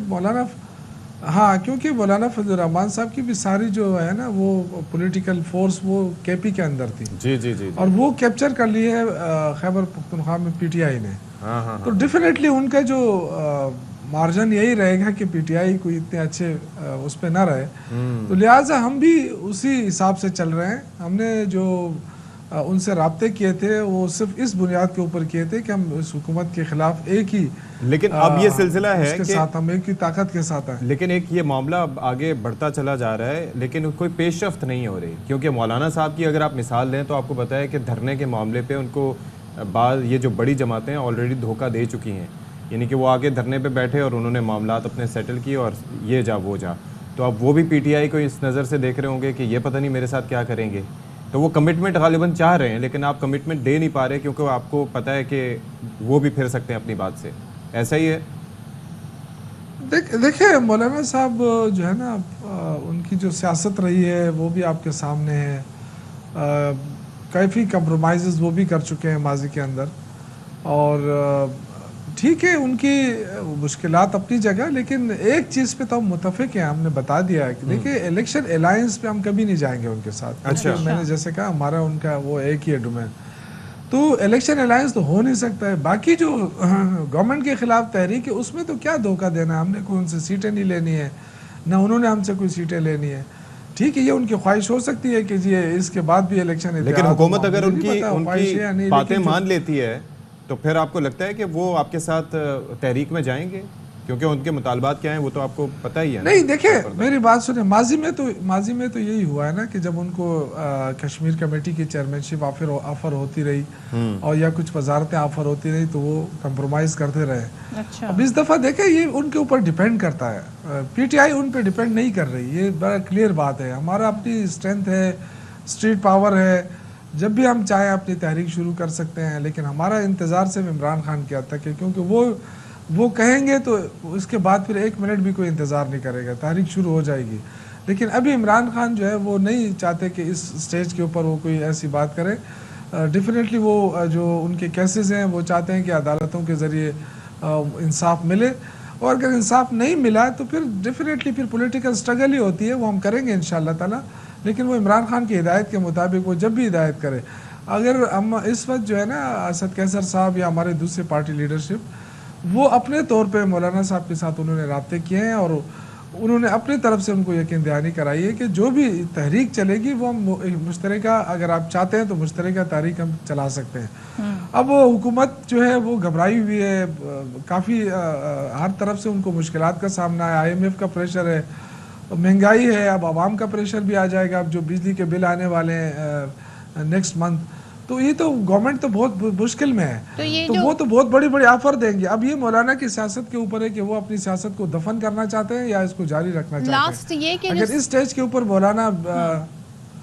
مولانا فضل الرحمان صاحب کی بھی ساری جو ہے نا وہ پولیٹیکل فورس وہ کے پی کے اندر تھی. جی. اور وہ کیپچر کر لی ہے خیبر پختونخوا میں پی ٹی آئی نے. تو ڈیفینیٹلی ان کا جو مارجن یہی رہے گا کہ پی ٹی آئی کوئی اتنے اچھے اس پہ نہ رہے. تو لہٰذا ہم بھی اسی حساب سے چل رہے ہیں. ہم نے جو ان سے رابطے کیے تھے وہ صرف اس بنیاد کے اوپر کیے تھے کہ ہم اس حکومت کے خلاف ایک ہی, لیکن اب یہ سلسلہ ہے اس کے ساتھ ہم ایک ہی طاقت کے ساتھ ہیں. لیکن ایک یہ معاملہ اب آگے بڑھتا چلا جا رہا ہے لیکن کوئی پیش رفت نہیں ہو رہی. کیونکہ مولانا صاحب کی اگر آپ مثال لیں تو آپ کو پتہ ہے کہ دھرنے کے معاملے پہ ان کو بعض یہ جو بڑی جماعتیں آلریڈی دھوکہ دے چکی ہیں. یعنی کہ وہ آگے دھرنے پہ بیٹھے اور انہوں نے معاملات اپنے سیٹل کیے اور یہ جا وہ جا. تو اب وہ بھی پی ٹی آئی کو اس نظر سے دیکھ رہے ہوں گے کہ یہ پتہ نہیں میرے ساتھ کیا کریں گے. تو وہ کمٹمنٹ غالباً چاہ رہے ہیں لیکن آپ کمٹمنٹ دے نہیں پا رہے کیونکہ آپ کو پتہ ہے کہ وہ بھی پھر سکتے ہیں اپنی بات سے. ایسا ہی ہے. دیکھیں مولانا صاحب جو ہے نا ان کی جو سیاست رہی ہے وہ بھی آپ کے سامنے ہے. کافی کمپرومائزز وہ بھی کر چکے ہیں ماضی کے اندر. اور ٹھیک ہے ان کی مشکلات اپنی جگہ, لیکن ایک چیز پہ تو ہم متفق ہیں. ہم نے بتا دیا ہے کہ دیکھیں الیکشن الائنس پہ ہم کبھی نہیں جائیں گے ان کے ساتھ. میں نے جیسے کہا ہمارا ان کا وہ ایک ہی ہے ڈومین. تو الیکشن الائنس تو ہو نہیں سکتا ہے. باقی جو گورنمنٹ کے خلاف تحریک ہے اس میں تو کیا دھوکہ دینا ہے. ہم نے کوئی ان سے سیٹیں نہیں لینی ہے, نہ انہوں نے ہم سے کوئی سیٹیں لینی ہے. ٹھیک ہے یہ ان کی خواہش ہو سکتی ہے کہ جی اس کے بعد بھی الیکشن, لیکن حکومت اگر ان کی باتیں مان لیتی ہے تو پھر آپ کو لگتا ہے کہ وہ آپ کے ساتھ تحریک میں جائیں گے کیونکہ ان کے مطالبات کیا ہیں وہ تو آپ کو پتہ ہی ہے. نہیں دیکھیں میری بات سنیں, ماضی میں تو یہی ہوا ہے نا کہ جب ان کو کشمیر کمیٹی کی چیئرمین شپ آفر ہوتی رہی اور یا کچھ وزارتیں آفر ہوتی رہی تو وہ کمپرومائز کرتے رہے. اب اس دفعہ دیکھیں یہ ان کے اوپر ڈیپینڈ کرتا ہے. پی ٹی آئی ان پہ ڈیپینڈ نہیں کر رہی, یہ بڑا کلیئر بات ہے. ہمارا اپنی اسٹرینتھ ہے, اسٹریٹ پاور ہے, جب بھی ہم چاہیں اپنی تحریک شروع کر سکتے ہیں. لیکن ہمارا انتظار صرف عمران خان کیا تھا کہ کیونکہ وہ وہ کہیں گے تو اس کے بعد پھر 1 منٹ بھی کوئی انتظار نہیں کرے گا, تحریک شروع ہو جائے گی. لیکن ابھی عمران خان جو ہے وہ نہیں چاہتے کہ اس سٹیج کے اوپر وہ کوئی ایسی بات کرے. ڈیفینیٹلی وہ جو ان کے کیسز ہیں وہ چاہتے ہیں کہ عدالتوں کے ذریعے انصاف ملے, اور اگر انصاف نہیں ملا تو پھر ڈیفینیٹلی پھر پولیٹیکل سٹرگل ہی ہوتی ہے, وہ ہم کریں گے انشاءاللہ تعالیٰ. لیکن وہ عمران خان کی ہدایت کے مطابق وہ جب بھی ہدایت کرے. اگر ہم اس وقت جو ہے نا اسد کیسر صاحب یا ہمارے دوسرے پارٹی لیڈرشپ وہ اپنے طور پہ مولانا صاحب کے ساتھ انہوں نے رابطے کیے ہیں, اور انہوں نے اپنی طرف سے ان کو یقین دہانی کرائی ہے کہ جو بھی تحریک چلے گی وہ ہم مشترکہ, اگر آپ چاہتے ہیں تو مشترکہ تحریک ہم چلا سکتے ہیں. اب حکومت جو ہے وہ گھبرائی ہوئی ہے, کافی ہر طرف سے ان کو مشکلات کا سامنا ہے. IMF کا پریشر ہے, مہنگائی ہے, اب عوام کا پریشر بھی آ جائے گا, اب جو بجلی کے بل آنے والے ہیں نیکسٹ منتھ, تو یہ تو گورنمنٹ تو بہت مشکل میں ہے. تو وہ تو بہت بڑی آفر دیں گے. اب یہ مولانا کی سیاست کے اوپر ہے کہ وہ اپنی سیاست کو دفن کرنا چاہتے ہیں یا اس کو جاری رکھنا چاہتے ہیں. اگر اس سٹیج کے اوپر مولانا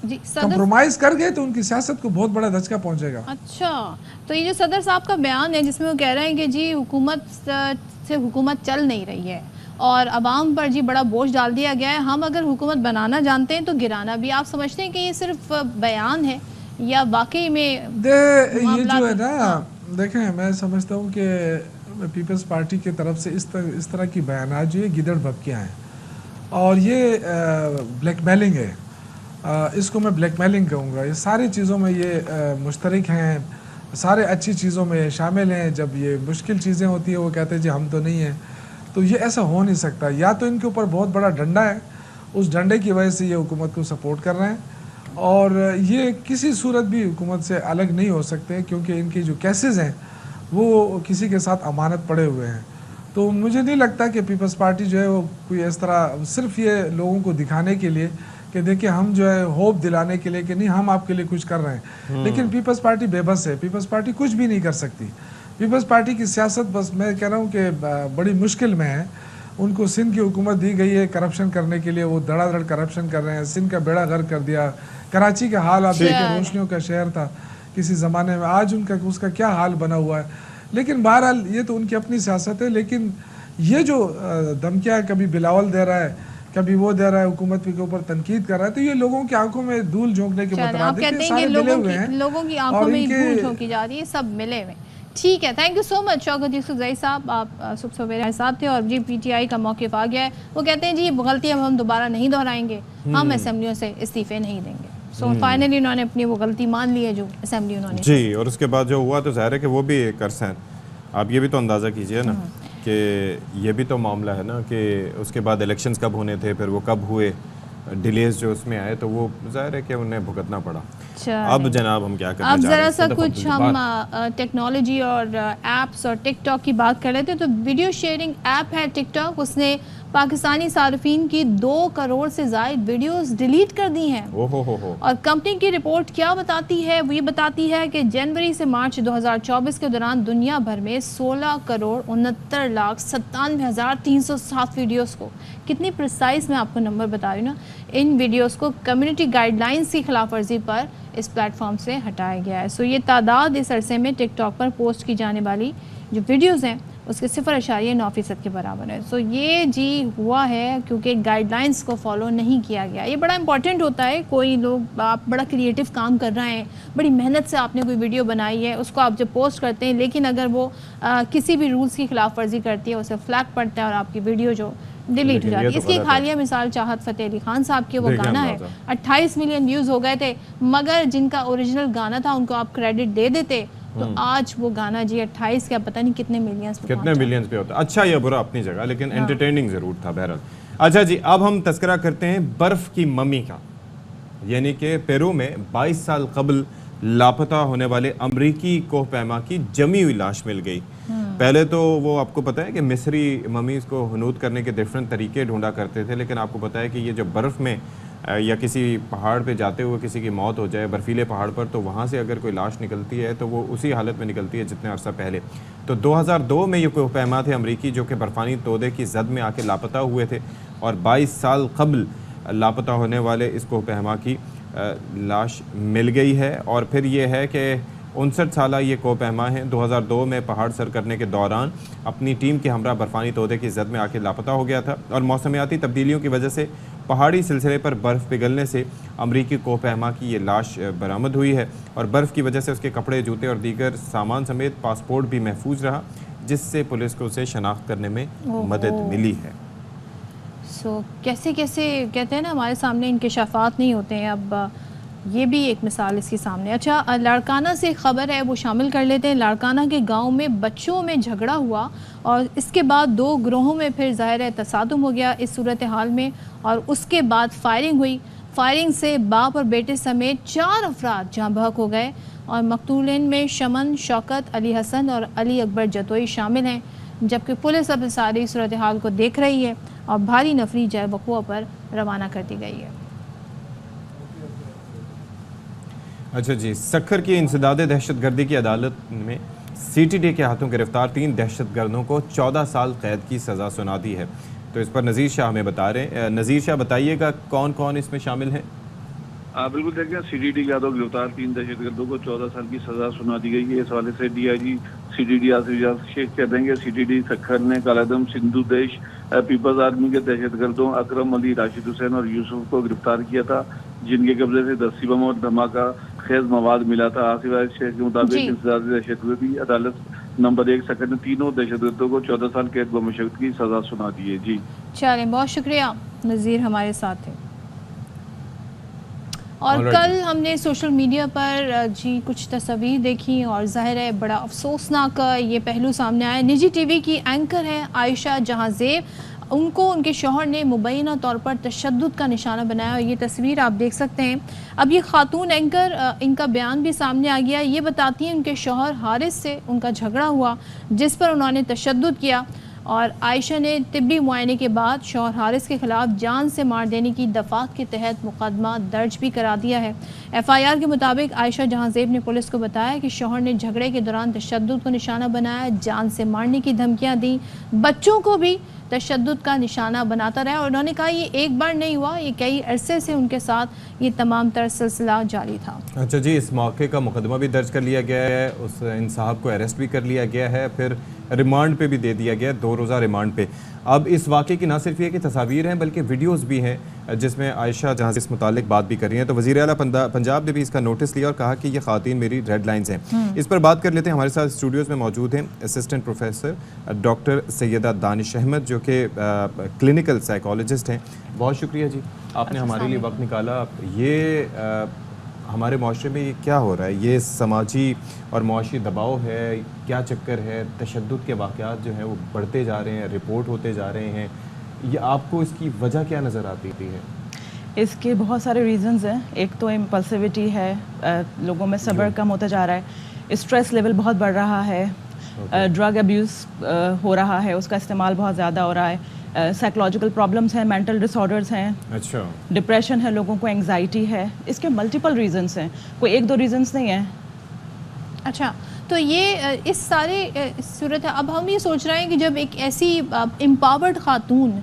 کمپرومائز کر گئے تو ان کی سیاست کو بہت بڑا دھچکا پہنچے گا. اچھا, تو یہ جو صدر صاحب کا بیان ہے جس میں وہ کہہ رہے ہیں کہ جی حکومت سے حکومت چل نہیں رہی ہے اور عوام پر جی بڑا بوجھ ڈال دیا گیا ہے, ہم اگر حکومت بنانا جانتے ہیں تو گرانا بھی. آپ سمجھتے ہیں کہ یہ صرف بیان ہے یا واقعی میں یہ جو ہے نا, دیکھیں میں سمجھتا ہوں کہ پیپلز پارٹی کی طرف سے اس طرح کی بیانات جو یہ گدڑ بھبکیاں ہیں, اور یہ بلیک میلنگ ہے. اس کو میں بلیک میلنگ کہوں گا. یہ ساری چیزوں میں یہ مشترک ہیں, سارے اچھی چیزوں میں شامل ہیں. جب یہ مشکل چیزیں ہوتی ہیں وہ کہتے ہیں جی ہم تو نہیں ہیں. تو یہ ایسا ہو نہیں سکتا. یا تو ان کے اوپر بہت بڑا ڈنڈا ہے, اس ڈنڈے کی وجہ سے یہ حکومت کو سپورٹ کر رہے ہیں, اور یہ کسی صورت بھی حکومت سے الگ نہیں ہو سکتے کیونکہ ان کی جو کیسز ہیں وہ کسی کے ساتھ امانت پڑے ہوئے ہیں. تو مجھے نہیں لگتا کہ پیپلز پارٹی جو ہے وہ کوئی اس طرح صرف یہ لوگوں کو دکھانے کے لیے کہ دیکھیں ہم جو ہے ہوپ دلانے کے لیے کہ نہیں ہم آپ کے لیے کچھ کر رہے ہیں. لیکن پیپلز پارٹی بے بس ہے. پیپلز پارٹی کچھ بھی نہیں کر سکتی. پیپلز پارٹی کی سیاست بس میں کہہ رہا ہوں کہ بڑی مشکل میں ہے. ان کو سندھ کی حکومت دی گئی ہے کرپشن کرنے کے لیے, وہ دھڑا دھڑ کرپشن کر رہے ہیں. سندھ کا بیڑا غرق کر دیا. کراچی کا حال آپ دیکھیں, روشنیوں کا شہر تھا کسی زمانے میں, آج اس کا کیا حال بنا ہوا ہے. لیکن بہرحال یہ تو ان کی اپنی سیاست ہے. لیکن یہ جو دھمکیاں کبھی بلاول دے رہا ہے, کبھی وہ دے رہا ہے, حکومت کے اوپر تنقید کر رہا ہے, تو یہ لوگوں کی آنکھوں میں دھول جھونکنے کے مترادف ہے. سارے ملے ہوئے ہیں, لوگوں کی آنکھوں میں دھول جھونکی جا رہی ہے, سب ملے ہوئے. ٹھیک ہے, thank you so much Shaukat Yousafzai صاحب. آپ صبح سویرے صاحب تھے اور جی PTI کا موقف آ گیا ہے. وہ کہتے ہیں جی یہ غلطی اب ہم دوبارہ نہیں دہرائیں گے, ہم اسمبلیوں سے استعفے نہیں دیں گے. سو فائنلی انہوں نے اپنی وہ غلطی مان لی ہے جو اسمبلی انہوں نے. جی, اور اس کے بعد جو ہوا تو ظاہر ہے کہ وہ بھی ایک عرصہ ہے. آپ یہ بھی تو اندازہ کیجئے نا کہ یہ بھی تو معاملہ ہے نا کہ اس کے بعد الیکشنز کب ہونے تھے, پھر وہ کب ہوئے, ڈیلیز جو اس میں آئے تو وہ ظاہر ہے کہ انہیں بھگتنا پڑا. اب جناب ہم کیا کرنا اب چاہ رہے ہیں, ذرا سا کچھ ہم ٹیکنالوجی اور ایپس اور ٹک ٹاک کی بات کر رہے تھے. تو ویڈیو شیئرنگ ایپ ہے ٹک ٹاک, اس نے پاکستانی صارفین کی 2 کروڑ سے زائد ویڈیوز ڈیلیٹ کر دی ہیں. اور کمپنی کی رپورٹ کیا بتاتی ہے, وہ یہ بتاتی ہے کہ جنوری سے مارچ 2024 کے دوران دنیا بھر میں 16 کروڑ 69,97,307 ویڈیوز کو, کتنی پریسائز میں آپ کو نمبر بتا رہی ہوں نا, ان ویڈیوز کو کمیونٹی گائیڈ لائنز کی خلاف ورزی پر اس پلیٹ فارم سے ہٹایا گیا ہے. سو یہ تعداد اس عرصے میں ٹک ٹاک پر پوسٹ کی جانے والی جو ویڈیوز ہیں اس کے 0.9% کے برابر ہے. سو یہ جی ہوا ہے کیونکہ گائیڈ لائنز کو فالو نہیں کیا گیا. یہ بڑا امپورٹنٹ ہوتا ہے. کوئی لوگ, آپ بڑا کریٹیو کام کر رہے ہیں, بڑی محنت سے آپ نے کوئی ویڈیو بنائی ہے, اس کو آپ جب پوسٹ کرتے ہیں, لیکن اگر وہ کسی بھی رولز کی خلاف ورزی کرتی ہے, اسے فلیگ پڑتا ہے اور آپ کی ویڈیو جو ڈیلیٹ ہو جاتی ہے. اس کی ایک حالیہ مثال چاہت فتح علی خان صاحب کے وہ گانا ہے, 28 ملین ویوز ہو گئے تھے, مگر جن کا اوریجنل گانا تھا ان کو آپ کریڈٹ دے دیتے تو آج وہ گانا جی 28 کا پتہ نہیں کتنے ملینز پہ ہوتا. اچھا یا برا اپنی جگہ, لیکن انٹرٹیننگ ضرور تھا بہرحال. اچھا جی, اب ہم تذکرہ کرتے ہیں برف کی ممی کا. یعنی کہ پیرو میں 22 سال قبل لاپتہ ہونے والے امریکی کوہ پیما کی جمی ہوئی لاش مل گئی. پہلے تو وہ آپ کو پتہ ہے کہ مصری ممیز کو ہنود کرنے کے ڈفرینٹ طریقے ڈھونڈا کرتے تھے, لیکن آپ کو پتہ ہے کہ یہ جو برف میں یا کسی پہاڑ پہ جاتے ہوئے کسی کی موت ہو جائے برفیلے پہاڑ پر, تو وہاں سے اگر کوئی لاش نکلتی ہے تو وہ اسی حالت میں نکلتی ہے جتنے عرصہ پہلے. تو 2002 میں یہ کوہ پیما تھے امریکی جو کہ برفانی تودے کی زد میں آ کے لاپتہ ہوئے تھے, اور 22 سال قبل لاپتہ ہونے والے اس کوہ پیما کی لاش مل گئی ہے. اور پھر یہ ہے کہ 59 साला ये कोपहमा हैं। 2002 में पहाड़ सर करने के दौरान अपनी टीम के हमरा बर्फ़ानी तोदे की जद में आके लापता हो गया था और मौसमियाती तब्दीलियों की वजह से पहाड़ी सिलसिले पर बर्फ़ पिघलने से अमरीकी कोपहमा की ये लाश बरामद हुई है और बर्फ़ की वजह से उसके कपड़े, जूते और दीगर सामान समेत पासपोर्ट भी महफूज रहा, जिससे पुलिस को उसे शनाख्त करने में मदद मिली है। कैसे कैसे कहते हैं ना, हमारे सामने इंकशाफात नहीं होते हैं, अब ये भी एक मिसाल इसके सामने। अच्छा, लाड़काना से एक ख़बर है, वो शामिल कर लेते हैं। लाड़काना के गांव में बच्चों में झगड़ा हुआ और इसके बाद 2 ग्रोहों में फिर ज़ाहिर है तसादुम हो गया इस सूरत हाल में, और उसके बाद फायरिंग हुई। फायरिंग से बाप और बेटे समेत 4 अफराद जाँ बहक हो गए और मकतूलिन में शमन, शौकत, अली हसन और अली अकबर जतोई शामिल हैं, जबकि पुलिस अब सारी सूरत हाल को देख रही है और भारी नफरी जय वक़ुआ पर रवाना कर दी गई है। अच्छा जी, सक्खर की इंसदाद दहशतगर्दी की अदालत में CTD के हाथों गिरफ्तार 3 दहशतगर्दों को 14 साल कैद की सज़ा सुना दी है। तो इस पर नज़ीर शाह हमें बता रहे हैं। नज़ीर शाह, बताइएगा कौन कौन इसमें शामिल हैं? बिल्कुल देखिए, CTD के हाथों गिरफ्तार 3 दहशतगर्दों को 14 साल की सज़ा सुना दी गई है। इस हवाले से DIG CTD आसिफ शेख कह देंगे CTD सक्खर ने कालादम, सिंधु देश, पीपल्स आर्मी के दहशतगर्दों अकरम अली, राशिद हुसैन और यूसुफ को गिरफ्तार किया था, जिनके कब्जे से 10 बम और धमाका खेज मवाद मिला था। आसिफ शेख के मुताबिक इंसदाद दहशतगर्दी अदालत नंबर 1 सक्खर ने तीनों दहशतगर्दों को 14 साल कैद व मशक्कत की सज़ा सुना दी है। जी चलें, बहुत शुक्रिया नज़ीर हमारे साथ थे। और कल हमने सोशल मीडिया पर जी कुछ तस्वीर देखी और ज़ाहिर है बड़ा अफसोसनाक ये पहलू सामने आया। निजी TV की एंकर है आयशा जहां ज़ेब, उनको उनके शौहर ने मुबैना तौर पर तशद्दुद का निशाना बनाया और ये तस्वीर आप देख सकते हैं। अब ये खातून एंकर, इनका बयान भी सामने आ गया। ये बताती हैं उनके शौहर हारिस से उनका झगड़ा हुआ जिस पर उन्होंने तशद्दुद किया और आयशा ने तिब्बी मुआयने के बाद शौहर हारिस के खिलाफ जान से मार देने की दफ़ात के तहत मुकदमा दर्ज भी करा दिया है। FIR के मुताबिक आयशा जहांज़ेब ने पुलिस को बताया कि शौहर ने झगड़े के दौरान तशद्दुद को निशाना बनाया, जान से मारने की धमकियां दी, बच्चों को भी तशद्दुद का निशाना बनाता रहा और उन्होंने कहा ये एक बार नहीं हुआ, ये कई अरसे से उनके साथ ये तमाम तर सिलसिला जारी था। अच्छा जी, इस मौके का मुकदमा भी दर्ज कर लिया गया है, उस इन साहब को अरेस्ट भी कर लिया गया है, फिर रिमांड पे भी दे दिया गया है, 2 रोज़ा रिमांड पे। अब इस वाक़े की ना सिर्फ ये कि तस्वीर हैं बल्कि वीडियोस भी हैं जिसमें आयशा जहाँ इस मुतालिक बात भी कर रही हैं। तो वज़ीर आला पंजाब ने भी इसका नोटिस लिया और कहा कि ये ख़ातीन मेरी रेड लाइन्स हैं। इस पर बात कर लेते हैं। हमारे साथ स्टूडियोज़ में मौजूद हैं assistant professor doctor Syeda Danish Ahmed, जो कि क्लिनिकल साइकोलॉजिस्ट हैं। बहुत शुक्रिया जी, आपने हमारे लिए वक्त निकाला। ये हमारे माशरे में ये क्या हो रहा है? ये समाजी और मुआशी दबाव है, क्या चक्कर है? तशद्दुद के वाक़यात जो हैं वो बढ़ते जा रहे हैं, रिपोर्ट होते जा रहे हैं, ये आपको इसकी वजह क्या नज़र आती है? इसके बहुत सारे रीज़न्स हैं। एक तो इम्पल्सिविटी है, लोगों में सब्र कम होता जा रहा है, स्ट्रेस लेवल बहुत बढ़ रहा है, ड्रग अब्यूज़ हो रहा है, उसका इस्तेमाल बहुत ज़्यादा हो रहा है, साइकोलॉजिकल प्रॉब्लम्स हैं, मेंटल डिसऑर्डर्स हैं, अच्छा, डिप्रेशन है, लोगों को एंग्जाइटी है। इसके मल्टीपल रीजंस हैं, कोई 1-2 रीजंस नहीं हैं। अच्छा, तो ये इस सारे सूरत है। अब हम ये सोच रहे हैं कि जब एक ऐसी एम्पावर्ड खातून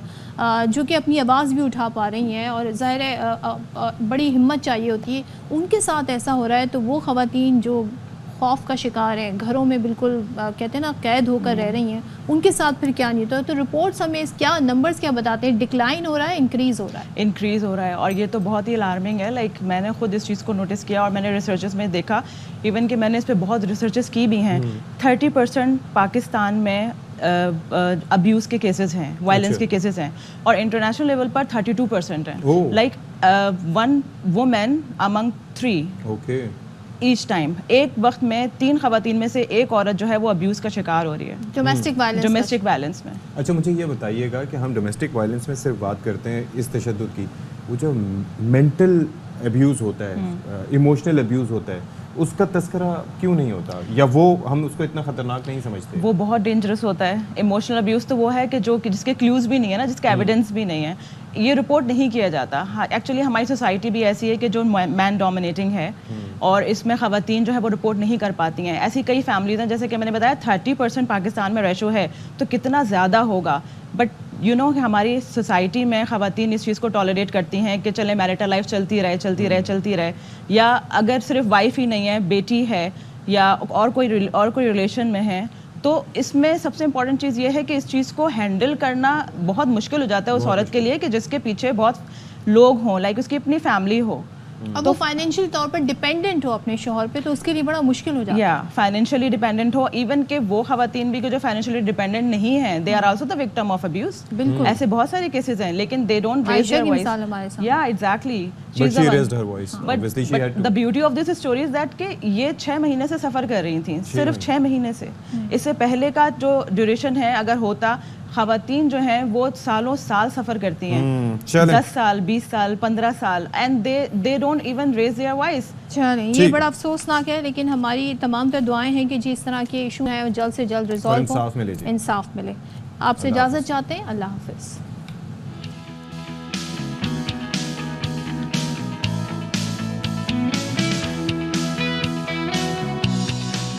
जो कि अपनी आवाज़ भी उठा पा रही हैं और ज़ाहिर है बड़ी हिम्मत चाहिए होती है, उनके साथ ऐसा हो रहा है, तो वो ख़वातीन जो खौफ का शिकार हैं, घरों में बिल्कुल कहते हैं ना कैद होकर रह रही हैं, उनके साथ फिर क्या नहीं होता? तो रिपोर्ट्स हमें क्या नंबर्स क्या बताते हैं? डिक्लाइन हो रहा है, इंक्रीज़ हो रहा है? इंक्रीज़ हो रहा है, और ये तो बहुत ही अलार्मिंग है। लाइक मैंने खुद इस चीज़ को नोटिस किया और मैंने रिसर्चेस में देखा, इवन कि मैंने इस पर बहुत रिसर्चेस की भी हैं। 30% पाकिस्तान में अब्यूज़ के केसेस हैं, वायलेंस के केसेस हैं, और इंटरनेशनल लेवल पर 32% हैं। Like 1 women among 3 each time. एक वक्त में 3 खवातीन में से एक औरत जो है वो अब्यूज़ का शिकार हो रही है डोमेस्टिक वायलेंस में। अच्छा, मुझे ये बताइएगा कि हम डोमेस्टिक वायलेंस में सिर्फ बात करते हैं इस तशद्दुद की, वो जो मेंटल अब्यूज़ होता है, इमोशनल अब्यूज़ होता है, उसका तस्करा क्यों नहीं होता, या वो हम उसको इतना ख़तरनाक नहीं समझते? वो बहुत डेंजरस होता है। इमोशनल अब्यूज़ तो वो है कि जो जिसके क्लूज़ भी नहीं है ना, जिसके एविडेंस भी नहीं है, ये रिपोर्ट नहीं किया जाता। हाँ, एक्चुअली हमारी सोसाइटी भी ऐसी है कि जो मैन डोमिनेटिंग है और इसमें ख़वातीन जो है वो रिपोर्ट नहीं कर पाती हैं। ऐसी कई फैमिलीज़ हैं, जैसे कि मैंने बताया 30% पाकिस्तान में रेशो है, तो कितना ज़्यादा होगा। बट यू नो कि हमारी सोसाइटी में ख़वातीन इस चीज़ को टॉलरेट करती हैं कि चले मैरिटल लाइफ चलती रहे, या अगर सिर्फ वाइफ ही नहीं है, बेटी है یا اور کوئی ریلیشن میں ہیں, تو اس میں سب سے امپورٹنٹ چیز یہ ہے کہ اس چیز کو ہینڈل کرنا بہت مشکل ہو جاتا ہے اس عورت کے لیے کہ جس کے پیچھے بہت لوگ ہوں, لائک اس کی اپنی فیملی ہو. اب وہ فائنینشیل طور پر ڈیپینڈنٹ ہو اپنے شوہر پہ, تو اس کے لیے بڑا مشکل ہو جاتا ہے. یا فائنینشیلی ڈیپینڈنٹ ہو, ایون کہ وہ خواتین بھی جو فائنینشیلی ڈیپینڈنٹ نہیں ہیں, they are also the victim of abuse. بالکل ایسے بہت سارے کیسز ہیں, لیکن they don't raise their voice. Yeah exactly, but the beauty of this story is that کہ یہ 6 مہینے سے سفر کر رہی تھیں, صرف 6 مہینے سے. اس سے پہلے کا جو ڈیوریشن ہے اگر ہوتا, خواتین جو ہیں وہ سالوں سال سفر کرتی ہیں, 10 سال 20 سال 15 سال, and they don't even raise their voice. چلیں, یہ بڑا افسوسناک ہے, لیکن ہماری تمام تر دعائیں ہیں کہ جس طرح کے ایشو ہیں جلد سے جلد ریزالو ہو, انصاف ملے. آپ سے اجازت چاہتے ہیں, اللہ حافظ.